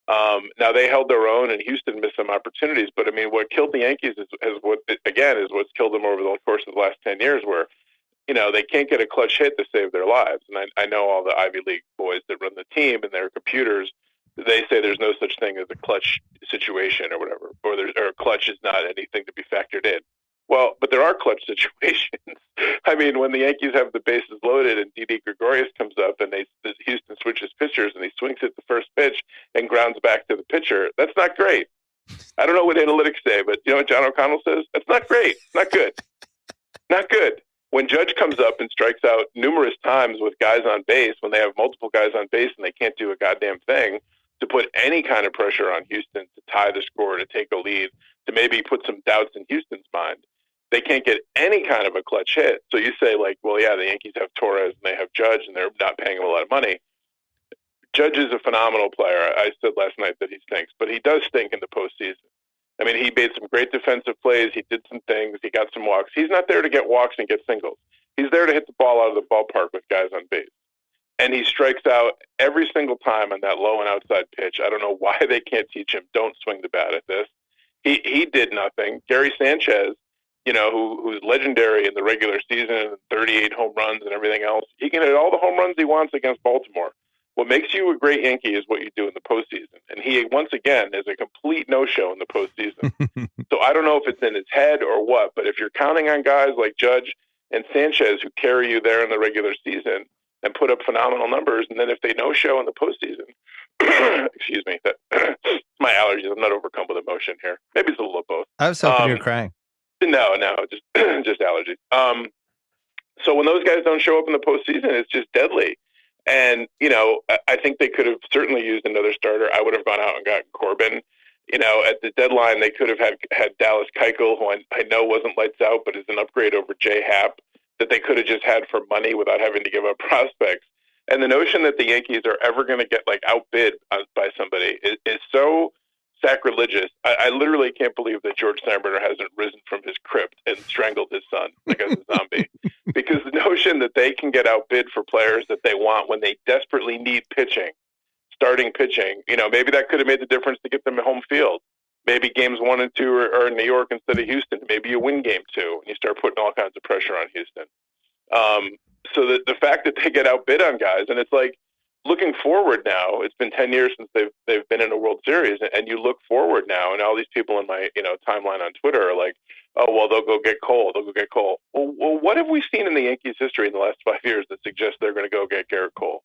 Speaker 5: Now they held their own, and Houston missed some opportunities. But I mean, what killed the Yankees is what's killed them over the course of the last 10 years, where they can't get a clutch hit to save their lives. And I know all the Ivy League boys that run the team and their computers, they say there's no such thing as a clutch situation or whatever, or clutch is not anything to be factored in. Well, but there are clutch situations. I mean, when the Yankees have the bases loaded and Didi Gregorius comes up and Houston switches pitchers and he swings at the first pitch and grounds back to the pitcher, that's not great. I don't know what analytics say, but you know what John O'Connell says? That's not great. Not good. Not good. When Judge comes up and strikes out numerous times with guys on base, when they have multiple guys on base and they can't do a goddamn thing to put any kind of pressure on Houston to tie the score, to take a lead, to maybe put some doubts in Houston's mind, they can't get any kind of a clutch hit. So you say, like, well, yeah, the Yankees have Torres and they have Judge and they're not paying him a lot of money. Judge is a phenomenal player. I said last night that he stinks, but he does stink in the postseason. I mean, he made some great defensive plays. He did some things. He got some walks. He's not there to get walks and get singles. He's there to hit the ball out of the ballpark with guys on base. And he strikes out every single time on that low and outside pitch. I don't know why they can't teach him, don't swing the bat at this. He did nothing. Gary Sanchez, who's legendary in the regular season, 38 home runs and everything else, he can hit all the home runs he wants against Baltimore. What makes you a great Yankee is what you do in the postseason. And he, once again, is a complete no-show in the postseason. So I don't know if it's in his head or what, but if you're counting on guys like Judge and Sanchez who carry you there in the regular season and put up phenomenal numbers, and then if they no-show in the postseason, excuse me, my allergies, I'm not overcome with emotion here. Maybe it's a little of both.
Speaker 1: I was hoping you were crying.
Speaker 5: No, just allergies. So when those guys don't show up in the postseason, it's just deadly. And, I think they could have certainly used another starter. I would have gone out and gotten Corbin. At the deadline, they could have had Dallas Keuchel, who I know wasn't lights out, but is an upgrade over J Happ, that they could have just had for money without having to give up prospects. And the notion that the Yankees are ever going to get outbid by somebody is so sacrilegious. I literally can't believe that George Steinbrenner hasn't risen from his crypt and strangled his son like as a zombie. Because the notion that they can get outbid for players that they want when they desperately need pitching, starting pitching, maybe that could have made the difference to get them at home field. Maybe games 1 and 2 are in New York instead of Houston. Maybe you win game 2 and you start putting all kinds of pressure on Houston. So the fact that they get outbid on guys, and it's like, looking forward now, it's been 10 years since they've been in a World Series, and you look forward now, and all these people in my timeline on Twitter are like, oh, well, they'll go get Cole. They'll go get Cole. Well, what have we seen in the Yankees' history in the last 5 years that suggests they're going to go get Garrett Cole?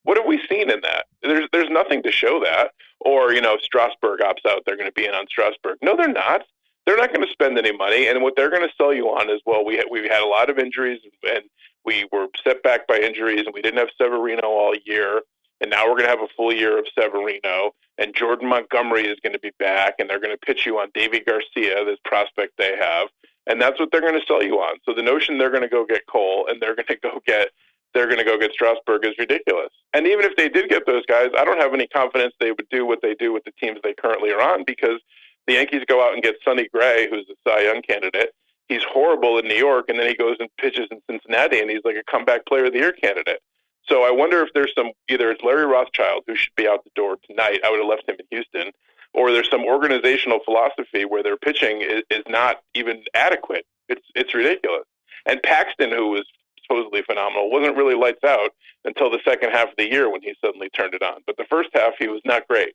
Speaker 5: What have we seen in that? There's nothing to show that. Or, if Strasburg opts out, they're going to be in on Strasburg. No, they're not. They're not going to spend any money, and what they're going to sell you on is, well, we've had a lot of injuries, and we were set back by injuries, and we didn't have Severino all year, and now we're going to have a full year of Severino, and Jordan Montgomery is going to be back, and they're going to pitch you on Davy Garcia, this prospect they have, and that's what they're going to sell you on. So the notion they're going to go get Cole and they're going to go get Strasburg is ridiculous. And even if they did get those guys, I don't have any confidence they would do what they do with the teams they currently are on, because the Yankees go out and get Sonny Gray, who's a Cy Young candidate. He's horrible in New York, and then he goes and pitches in Cincinnati, and he's like a comeback player of the year candidate. So I wonder if there's either it's Larry Rothschild, who should be out the door tonight. I would have left him in Houston. Or there's some organizational philosophy where their pitching is not even adequate. It's ridiculous. And Paxton, who was supposedly phenomenal, wasn't really lights out until the second half of the year when he suddenly turned it on. But the first half, he was not great.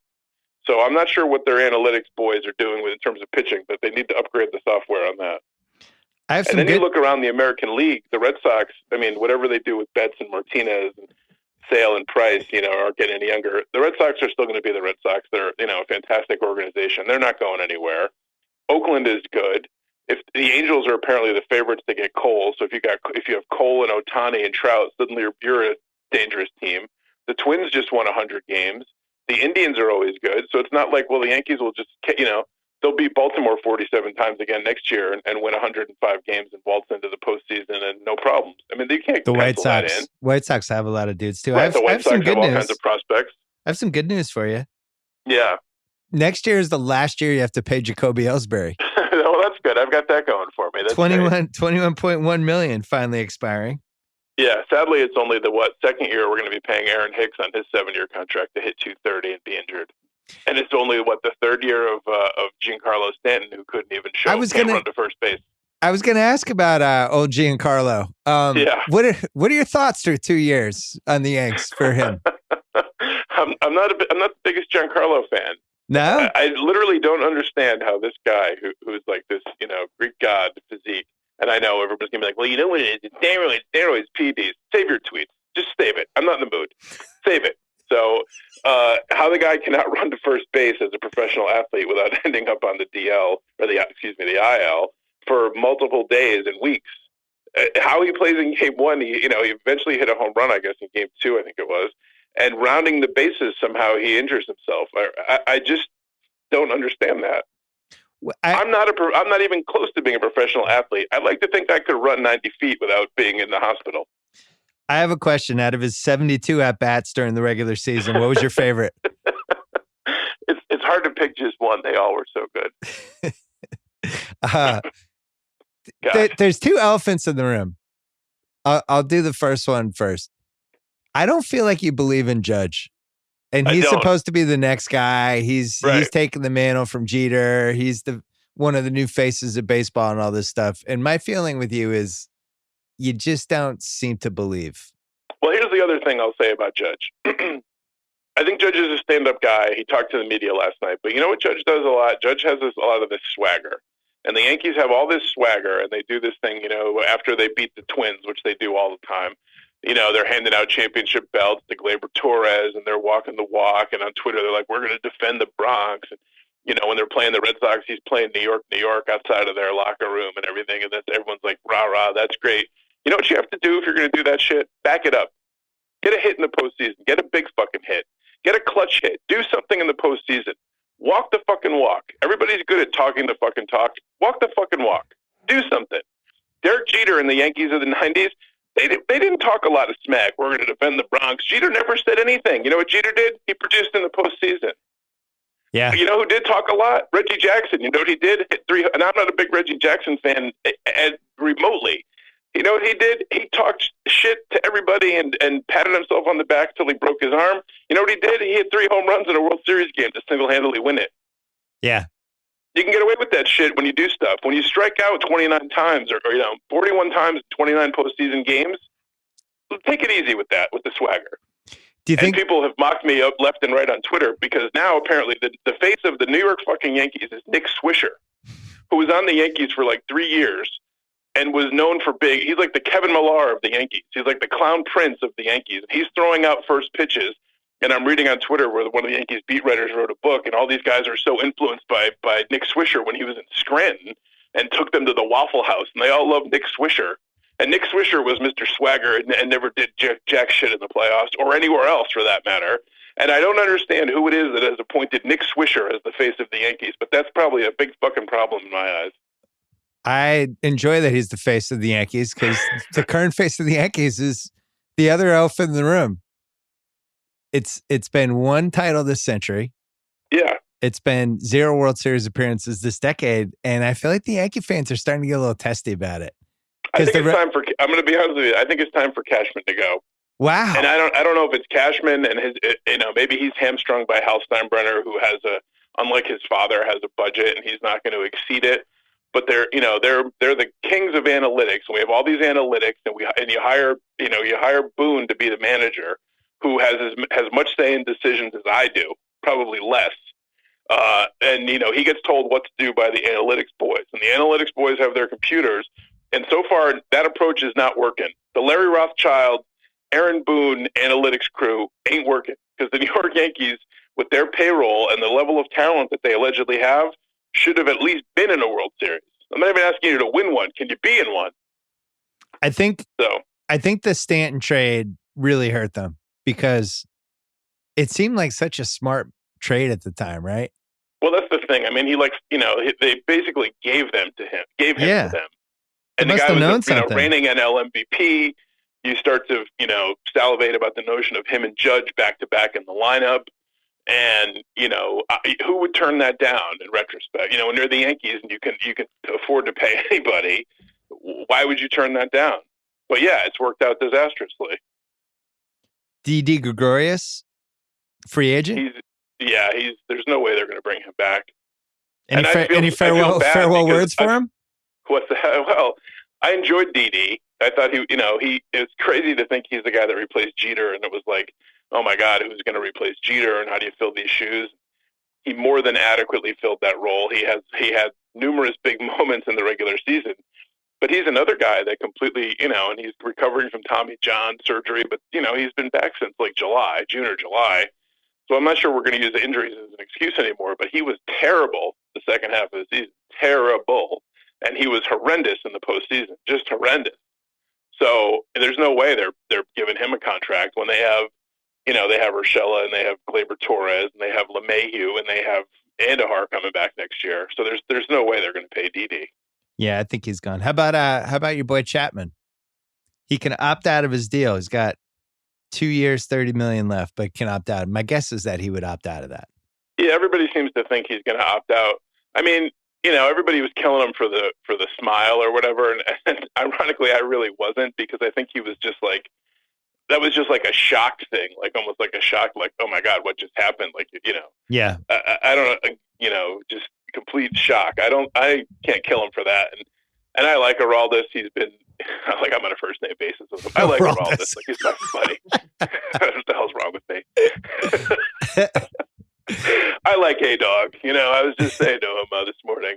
Speaker 5: So I'm not sure what their analytics boys are doing in terms of pitching, but they need to upgrade the software on that. You look around the American League, the Red Sox, I mean, whatever they do with Betts and Martinez and Sale and Price, aren't getting any younger. The Red Sox are still going to be the Red Sox. They're, a fantastic organization. They're not going anywhere. Oakland is good. If the Angels are apparently the favorites to get Cole, so if you have Cole and Ohtani and Trout, suddenly you're a dangerous team. The Twins just won 100 games. The Indians are always good, so it's not like, well, the Yankees will just, they'll beat Baltimore 47 times again next year and win 105 games and waltz into the postseason and no problems. I mean, they can't.
Speaker 1: The
Speaker 5: White Sox.
Speaker 1: White Sox have a lot of dudes too.
Speaker 5: Right, the White Sox have all kinds of prospects.
Speaker 1: I have some good news for you.
Speaker 5: Yeah.
Speaker 1: Next year is the last year you have to pay Jacoby Ellsbury.
Speaker 5: Well, that's good. I've got that going for me. That's
Speaker 1: 21.1 million finally expiring.
Speaker 5: Yeah, sadly, it's only the second year we're going to be paying Aaron Hicks on his 7-year contract to hit 230 and be injured, and it's only the third year of Giancarlo Stanton, who couldn't even run to first base.
Speaker 1: I was going to ask about old Giancarlo.
Speaker 5: Yeah.
Speaker 1: What are your thoughts through 2 years on the Yanks for him?
Speaker 5: I'm not the biggest Giancarlo fan.
Speaker 1: No,
Speaker 5: I literally don't understand how this guy who's like this, Greek god physique. And I know everybody's going to be like, well, you know what it is? It's steroids, PEDs. Save your tweets. Just save it. I'm not in the mood. Save it. So how the guy cannot run to first base as a professional athlete without ending up on the DL, or the IL, for multiple days and weeks. How he plays in game one, he eventually hit a home run, I guess, in game two, I think it was. And rounding the bases, somehow he injures himself. I just don't understand that. I'm not even close to being a professional athlete. I'd like to think I could run 90 feet without being in the hospital.
Speaker 1: I have a question. Out of his 72 at-bats during the regular season, what was your favorite?
Speaker 5: It's hard to pick just one. They all were so good.
Speaker 1: There's two elephants in the room. I'll do the first one first. I don't feel like you believe in Judge. And he's supposed to be the next guy. He's taking the mantle from Jeter. He's one of the new faces of baseball and all this stuff. And my feeling with you is you just don't seem to believe.
Speaker 5: Well, here's the other thing I'll say about Judge. I think Judge is a stand-up guy. He talked to the media last night. But you know what Judge does a lot? Judge has a lot of this swagger. And the Yankees have all this swagger, and they do this thing, after they beat the Twins, which they do all the time. They're handing out championship belts to Gleyber Torres, and they're walking the walk. And on Twitter, they're like, we're going to defend the Bronx. And, when they're playing the Red Sox, he's playing New York outside of their locker room and everything. And everyone's like, rah, rah, that's great. You know what you have to do if you're going to do that shit? Back it up. Get a hit in the postseason. Get a big fucking hit. Get a clutch hit. Do something in the postseason. Walk the fucking walk. Everybody's good at talking the fucking talk. Walk the fucking walk. Do something. Derek Jeter and the Yankees of the 90s, they didn't talk a lot of smack. We're going to defend the Bronx. Jeter never said anything. You know what Jeter did? He produced in the postseason.
Speaker 1: Yeah.
Speaker 5: You know who did talk a lot? Reggie Jackson. You know what he did? And I'm not a big Reggie Jackson fan remotely. You know what he did? He talked shit to everybody and patted himself on the back till he broke his arm. You know what he did? He hit 3 home runs in a World Series game to single-handedly win it.
Speaker 1: Yeah.
Speaker 5: You can get away with that shit when you do stuff. When you strike out 29 times or 41 times in 29 postseason games, take it easy with that, with the swagger.
Speaker 1: Do you think
Speaker 5: people have mocked me up left and right on Twitter because now apparently the face of the New York fucking Yankees is Nick Swisher, who was on the Yankees for like 3 years and was known for big. He's like the Kevin Millar of the Yankees. He's like the clown prince of the Yankees. He's throwing out first pitches. And I'm reading on Twitter where one of the Yankees beat writers wrote a book, and all these guys are so influenced by Nick Swisher when he was in Scranton and took them to the Waffle House, and they all love Nick Swisher. And Nick Swisher was Mr. Swagger and never did jack shit in the playoffs or anywhere else for that matter. And I don't understand who it is that has appointed Nick Swisher as the face of the Yankees, but that's probably a big fucking problem in my eyes.
Speaker 1: I enjoy that he's the face of the Yankees because the current face of the Yankees is the other elephant in the room. It's been one title this century.
Speaker 5: Yeah.
Speaker 1: It's been 0 World Series appearances this decade, and I feel like the Yankee fans are starting to get a little testy about it.
Speaker 5: I think it's time for. I'm going to be honest with you. I think it's time for Cashman to go.
Speaker 1: Wow.
Speaker 5: And I don't know if it's Cashman and his. Maybe he's hamstrung by Hal Steinbrenner, who has unlike his father, has a budget and he's not going to exceed it. But they're the kings of analytics, and we have all these analytics, and you hire Boone to be the manager, who has as much say in decisions as I do, probably less. And he gets told what to do by the analytics boys, and the analytics boys have their computers. And so far, that approach is not working. The Larry Rothschild, Aaron Boone analytics crew ain't working because the New York Yankees, with their payroll and the level of talent that they allegedly have, should have at least been in a World Series. I'm not even asking you to win one. Can you be in one?
Speaker 1: I think the Stanton trade really hurt them because it seemed like such a smart trade at the time, right?
Speaker 5: Well, that's the thing. I mean, they basically gave him to them. And the guy was, reigning NL MVP. You start to, salivate about the notion of him and Judge back-to-back in the lineup. And, who would turn that down in retrospect? When you're the Yankees and you can afford to pay anybody, why would you turn that down? But yeah, it's worked out disastrously.
Speaker 1: Didi Gregorius, free agent?
Speaker 5: There's no way they're going to bring him back.
Speaker 1: Any farewell words for him?
Speaker 5: What's that? Well, I enjoyed Didi. I thought it's crazy to think he's the guy that replaced Jeter, and it was like, oh my God, who's going to replace Jeter, and how do you fill these shoes? He more than adequately filled that role. He had numerous big moments in the regular season, but he's another guy that completely, and he's recovering from Tommy John surgery, but he's been back since like June or July. So I'm not sure we're going to use the injuries as an excuse anymore, but he was terrible the second half of the season. Terrible. And he was horrendous in the postseason. Just horrendous. So there's no way they're giving him a contract when they have, they have Urshela and they have Gleyber Torres and they have LeMahieu and they have Andahar coming back next year. So there's no way they're going to pay Didi.
Speaker 1: Yeah, I think he's gone. How about your boy Chapman? He can opt out of his deal. He's got 2 years, $30 million left, but can opt out. My guess is that he would opt out of that.
Speaker 5: Yeah, everybody seems to think he's going to opt out. I mean, everybody was killing him for the smile or whatever, and ironically, I really wasn't, because I think he was just like, that was just like a shock thing, like almost like a shock, like, oh my God, what just happened? Like,
Speaker 1: Yeah.
Speaker 5: I don't know, just complete shock. I can't kill him for that, and I like Aroldis. He's been like, I'm on a first name basis with him. I like Aroldis. Like, he's my buddy. What the hell's wrong with me? I like A-Dog. I was just saying to him this morning.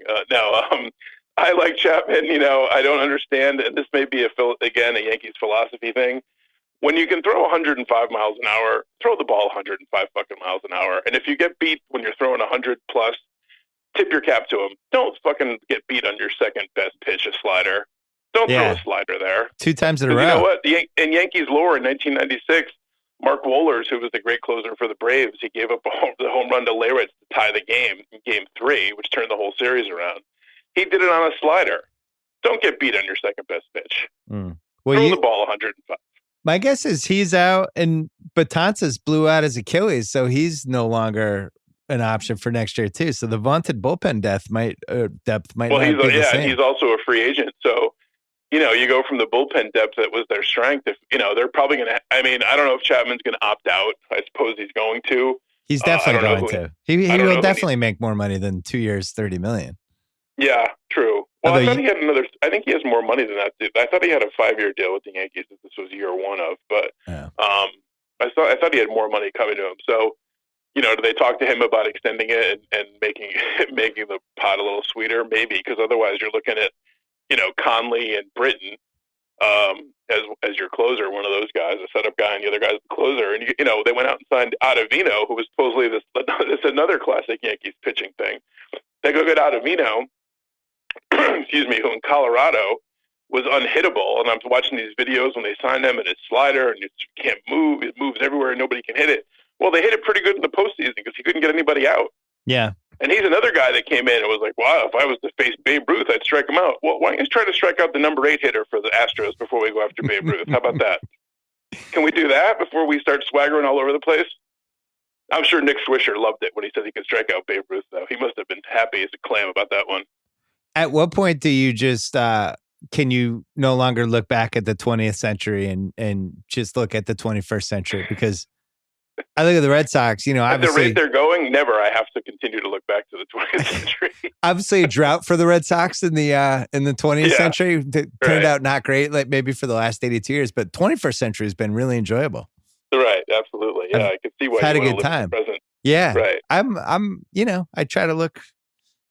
Speaker 5: I like Chapman. I don't understand, and this may be a Yankees philosophy thing. When you can throw 105 miles an hour, throw the ball 105 fucking miles an hour. And if you get beat when you're throwing 100 plus, tip your cap to him. Don't fucking get beat on your second best pitch, a slider. Don't throw a slider there.
Speaker 1: 2 times in a row.
Speaker 5: You know what? In Yankees lore in 1996, Mark Wohlers, who was the great closer for the Braves, he gave up the home run to Leyritz to tie the game in Game 3, which turned the whole series around. He did it on a slider. Don't get beat on your second best pitch.
Speaker 1: Well,
Speaker 5: throw the ball 105.
Speaker 1: My guess is he's out, and Betances blew out his Achilles, so he's no longer an option for next year too. So the vaunted bullpen depth might not be the same.
Speaker 5: He's also a free agent. So, you go from the bullpen depth that was their strength. If they're probably going to. I mean, I don't know if Chapman's going to opt out. I suppose he's going to.
Speaker 1: He's definitely going to. He will definitely make more money than 2 years, $30 million.
Speaker 5: Yeah, true. Well, I thought he had another. I think he has more money than that. I thought he had a 5-year deal with the Yankees. That this was year one of, but I thought he had more money coming to him. So, do they talk to him about extending it and making the pot a little sweeter? Maybe, because otherwise you're looking at Conley and Britton as your closer, one of those guys, a setup guy, and the other guy's the closer. And they went out and signed Ottavino, who was supposedly this another classic Yankees pitching thing. They go get Ottavino. Excuse me, who in Colorado was unhittable. And I'm watching these videos when they signed him, and his slider, and it can't move. It moves everywhere, and nobody can hit it. Well, they hit it pretty good in the postseason because he couldn't get anybody out.
Speaker 1: Yeah.
Speaker 5: And he's another guy that came in and was like, wow, if I was to face Babe Ruth, I'd strike him out. Well, why don't you try to strike out the number 8 hitter for the Astros before we go after Babe Ruth? How about that? Can we do that before we start swaggering all over the place? I'm sure Nick Swisher loved it when he said he could strike out Babe Ruth, though. He must have been happy as a clam about that one. At
Speaker 1: what point do you just can you no longer look back at the 20th century and just look at the 21st century? Because I look at the Red Sox,
Speaker 5: at the rate they're going, never. I have to continue to look back to the 20th century.
Speaker 1: Obviously, a drought for the Red Sox in the 20th century turned out not great, like maybe for the last 82 years, but 21st century has been really enjoyable.
Speaker 5: Right, absolutely. Yeah, I can see why you
Speaker 1: had a
Speaker 5: want
Speaker 1: good
Speaker 5: to live in
Speaker 1: time.
Speaker 5: the present.
Speaker 1: Yeah,
Speaker 5: right.
Speaker 1: I'm I try to look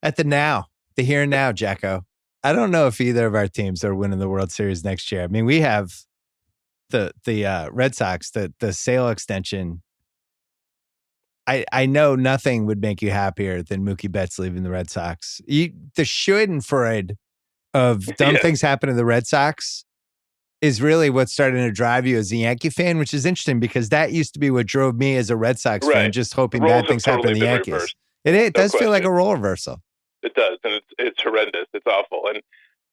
Speaker 1: at the now, the here and now, JackO. I don't know if either of our teams are winning the World Series next year. I mean, we have the Red Sox, the Sale extension. I know nothing would make you happier than Mookie Betts leaving the Red Sox. The schadenfreude of dumb things happen to the Red Sox is really what's starting to drive you as a Yankee fan, which is interesting because that used to be what drove me as a Red Sox fan, just hoping bad things happen to the Yankees. Reversed. It does feel like a role reversal.
Speaker 5: It does, and it's horrendous. It's awful,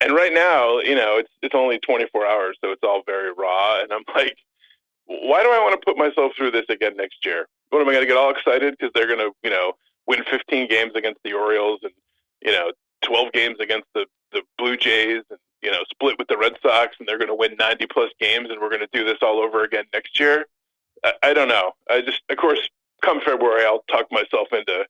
Speaker 5: and right now, it's only 24 hours, so it's all very raw. And I'm like, why do I want to put myself through this again next year? What am I going to get all excited because they're going to, win 15 games against the Orioles and 12 games against the Blue Jays and split with the Red Sox and they're going to win 90 plus games and we're going to do this all over again next year? I don't know. Of course, come February, I'll talk myself into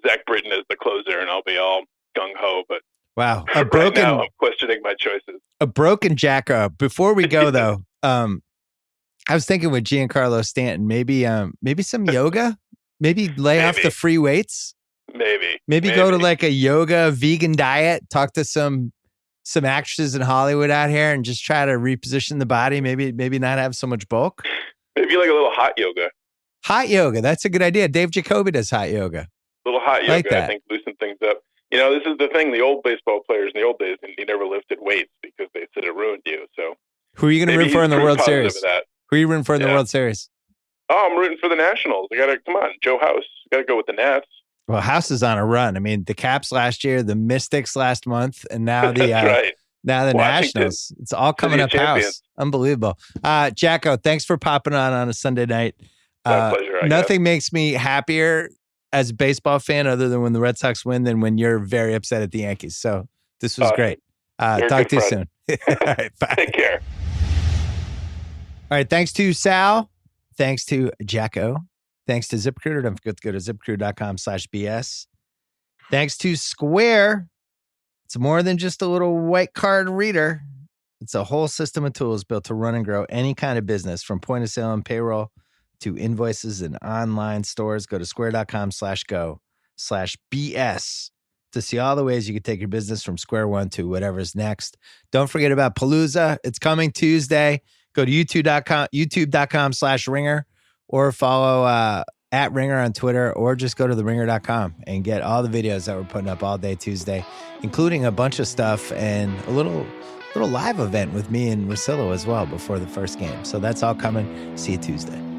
Speaker 5: Zach Britton as the closer and I'll be all gung ho. But
Speaker 1: wow,
Speaker 5: right now I'm questioning my choices.
Speaker 1: A broken JackO. Before we go though, I was thinking with Giancarlo Stanton, maybe some yoga, maybe lay off the free weights. Maybe go to like a yoga vegan diet, talk to some actresses in Hollywood out here and just try to reposition the body. Maybe not have so much bulk.
Speaker 5: Maybe like a little hot yoga.
Speaker 1: Hot yoga. That's a good idea. Dave Jacoby does hot yoga.
Speaker 5: A little hot yoga,
Speaker 1: like that.
Speaker 5: I think, loosen things up. This is the thing. The old baseball players in the old days, they never lifted weights because they said it ruined you. So
Speaker 1: who are you going to root for in the World Series? Who are you rooting for in the World Series?
Speaker 5: Oh, I'm rooting for the Nationals. Come on, Joe House. Got to go with the Nats.
Speaker 1: Well, House is on a run. I mean, the Caps last year, the Mystics last month, and now the now the Nationals. It's all coming up House. Unbelievable. JackO, thanks for popping on a Sunday night.
Speaker 5: My pleasure.
Speaker 1: Nothing makes me happier as a baseball fan other than when the Red Sox win than when you're very upset at the Yankees. So this was great. Talk to you soon. All right, bye.
Speaker 5: Take care.
Speaker 1: All right, thanks to Sal. Thanks to JackO. Thanks to ZipRecruiter. Don't forget to go to ZipRecruiter.com/BS. Thanks to Square. It's more than just a little white card reader. It's a whole system of tools built to run and grow any kind of business, from point of sale and payroll to invoices and online stores. Go to square.com/go/BS to see all the ways you can take your business from square one to whatever's next. Don't forget about Palooza. It's coming Tuesday. Go to youtube.com/ringer or follow at Ringer on Twitter, or just go to theringer.com and get all the videos that we're putting up all day Tuesday, including a bunch of stuff and a little live event with me and Russillo as well before the first game. So that's all coming. See you Tuesday.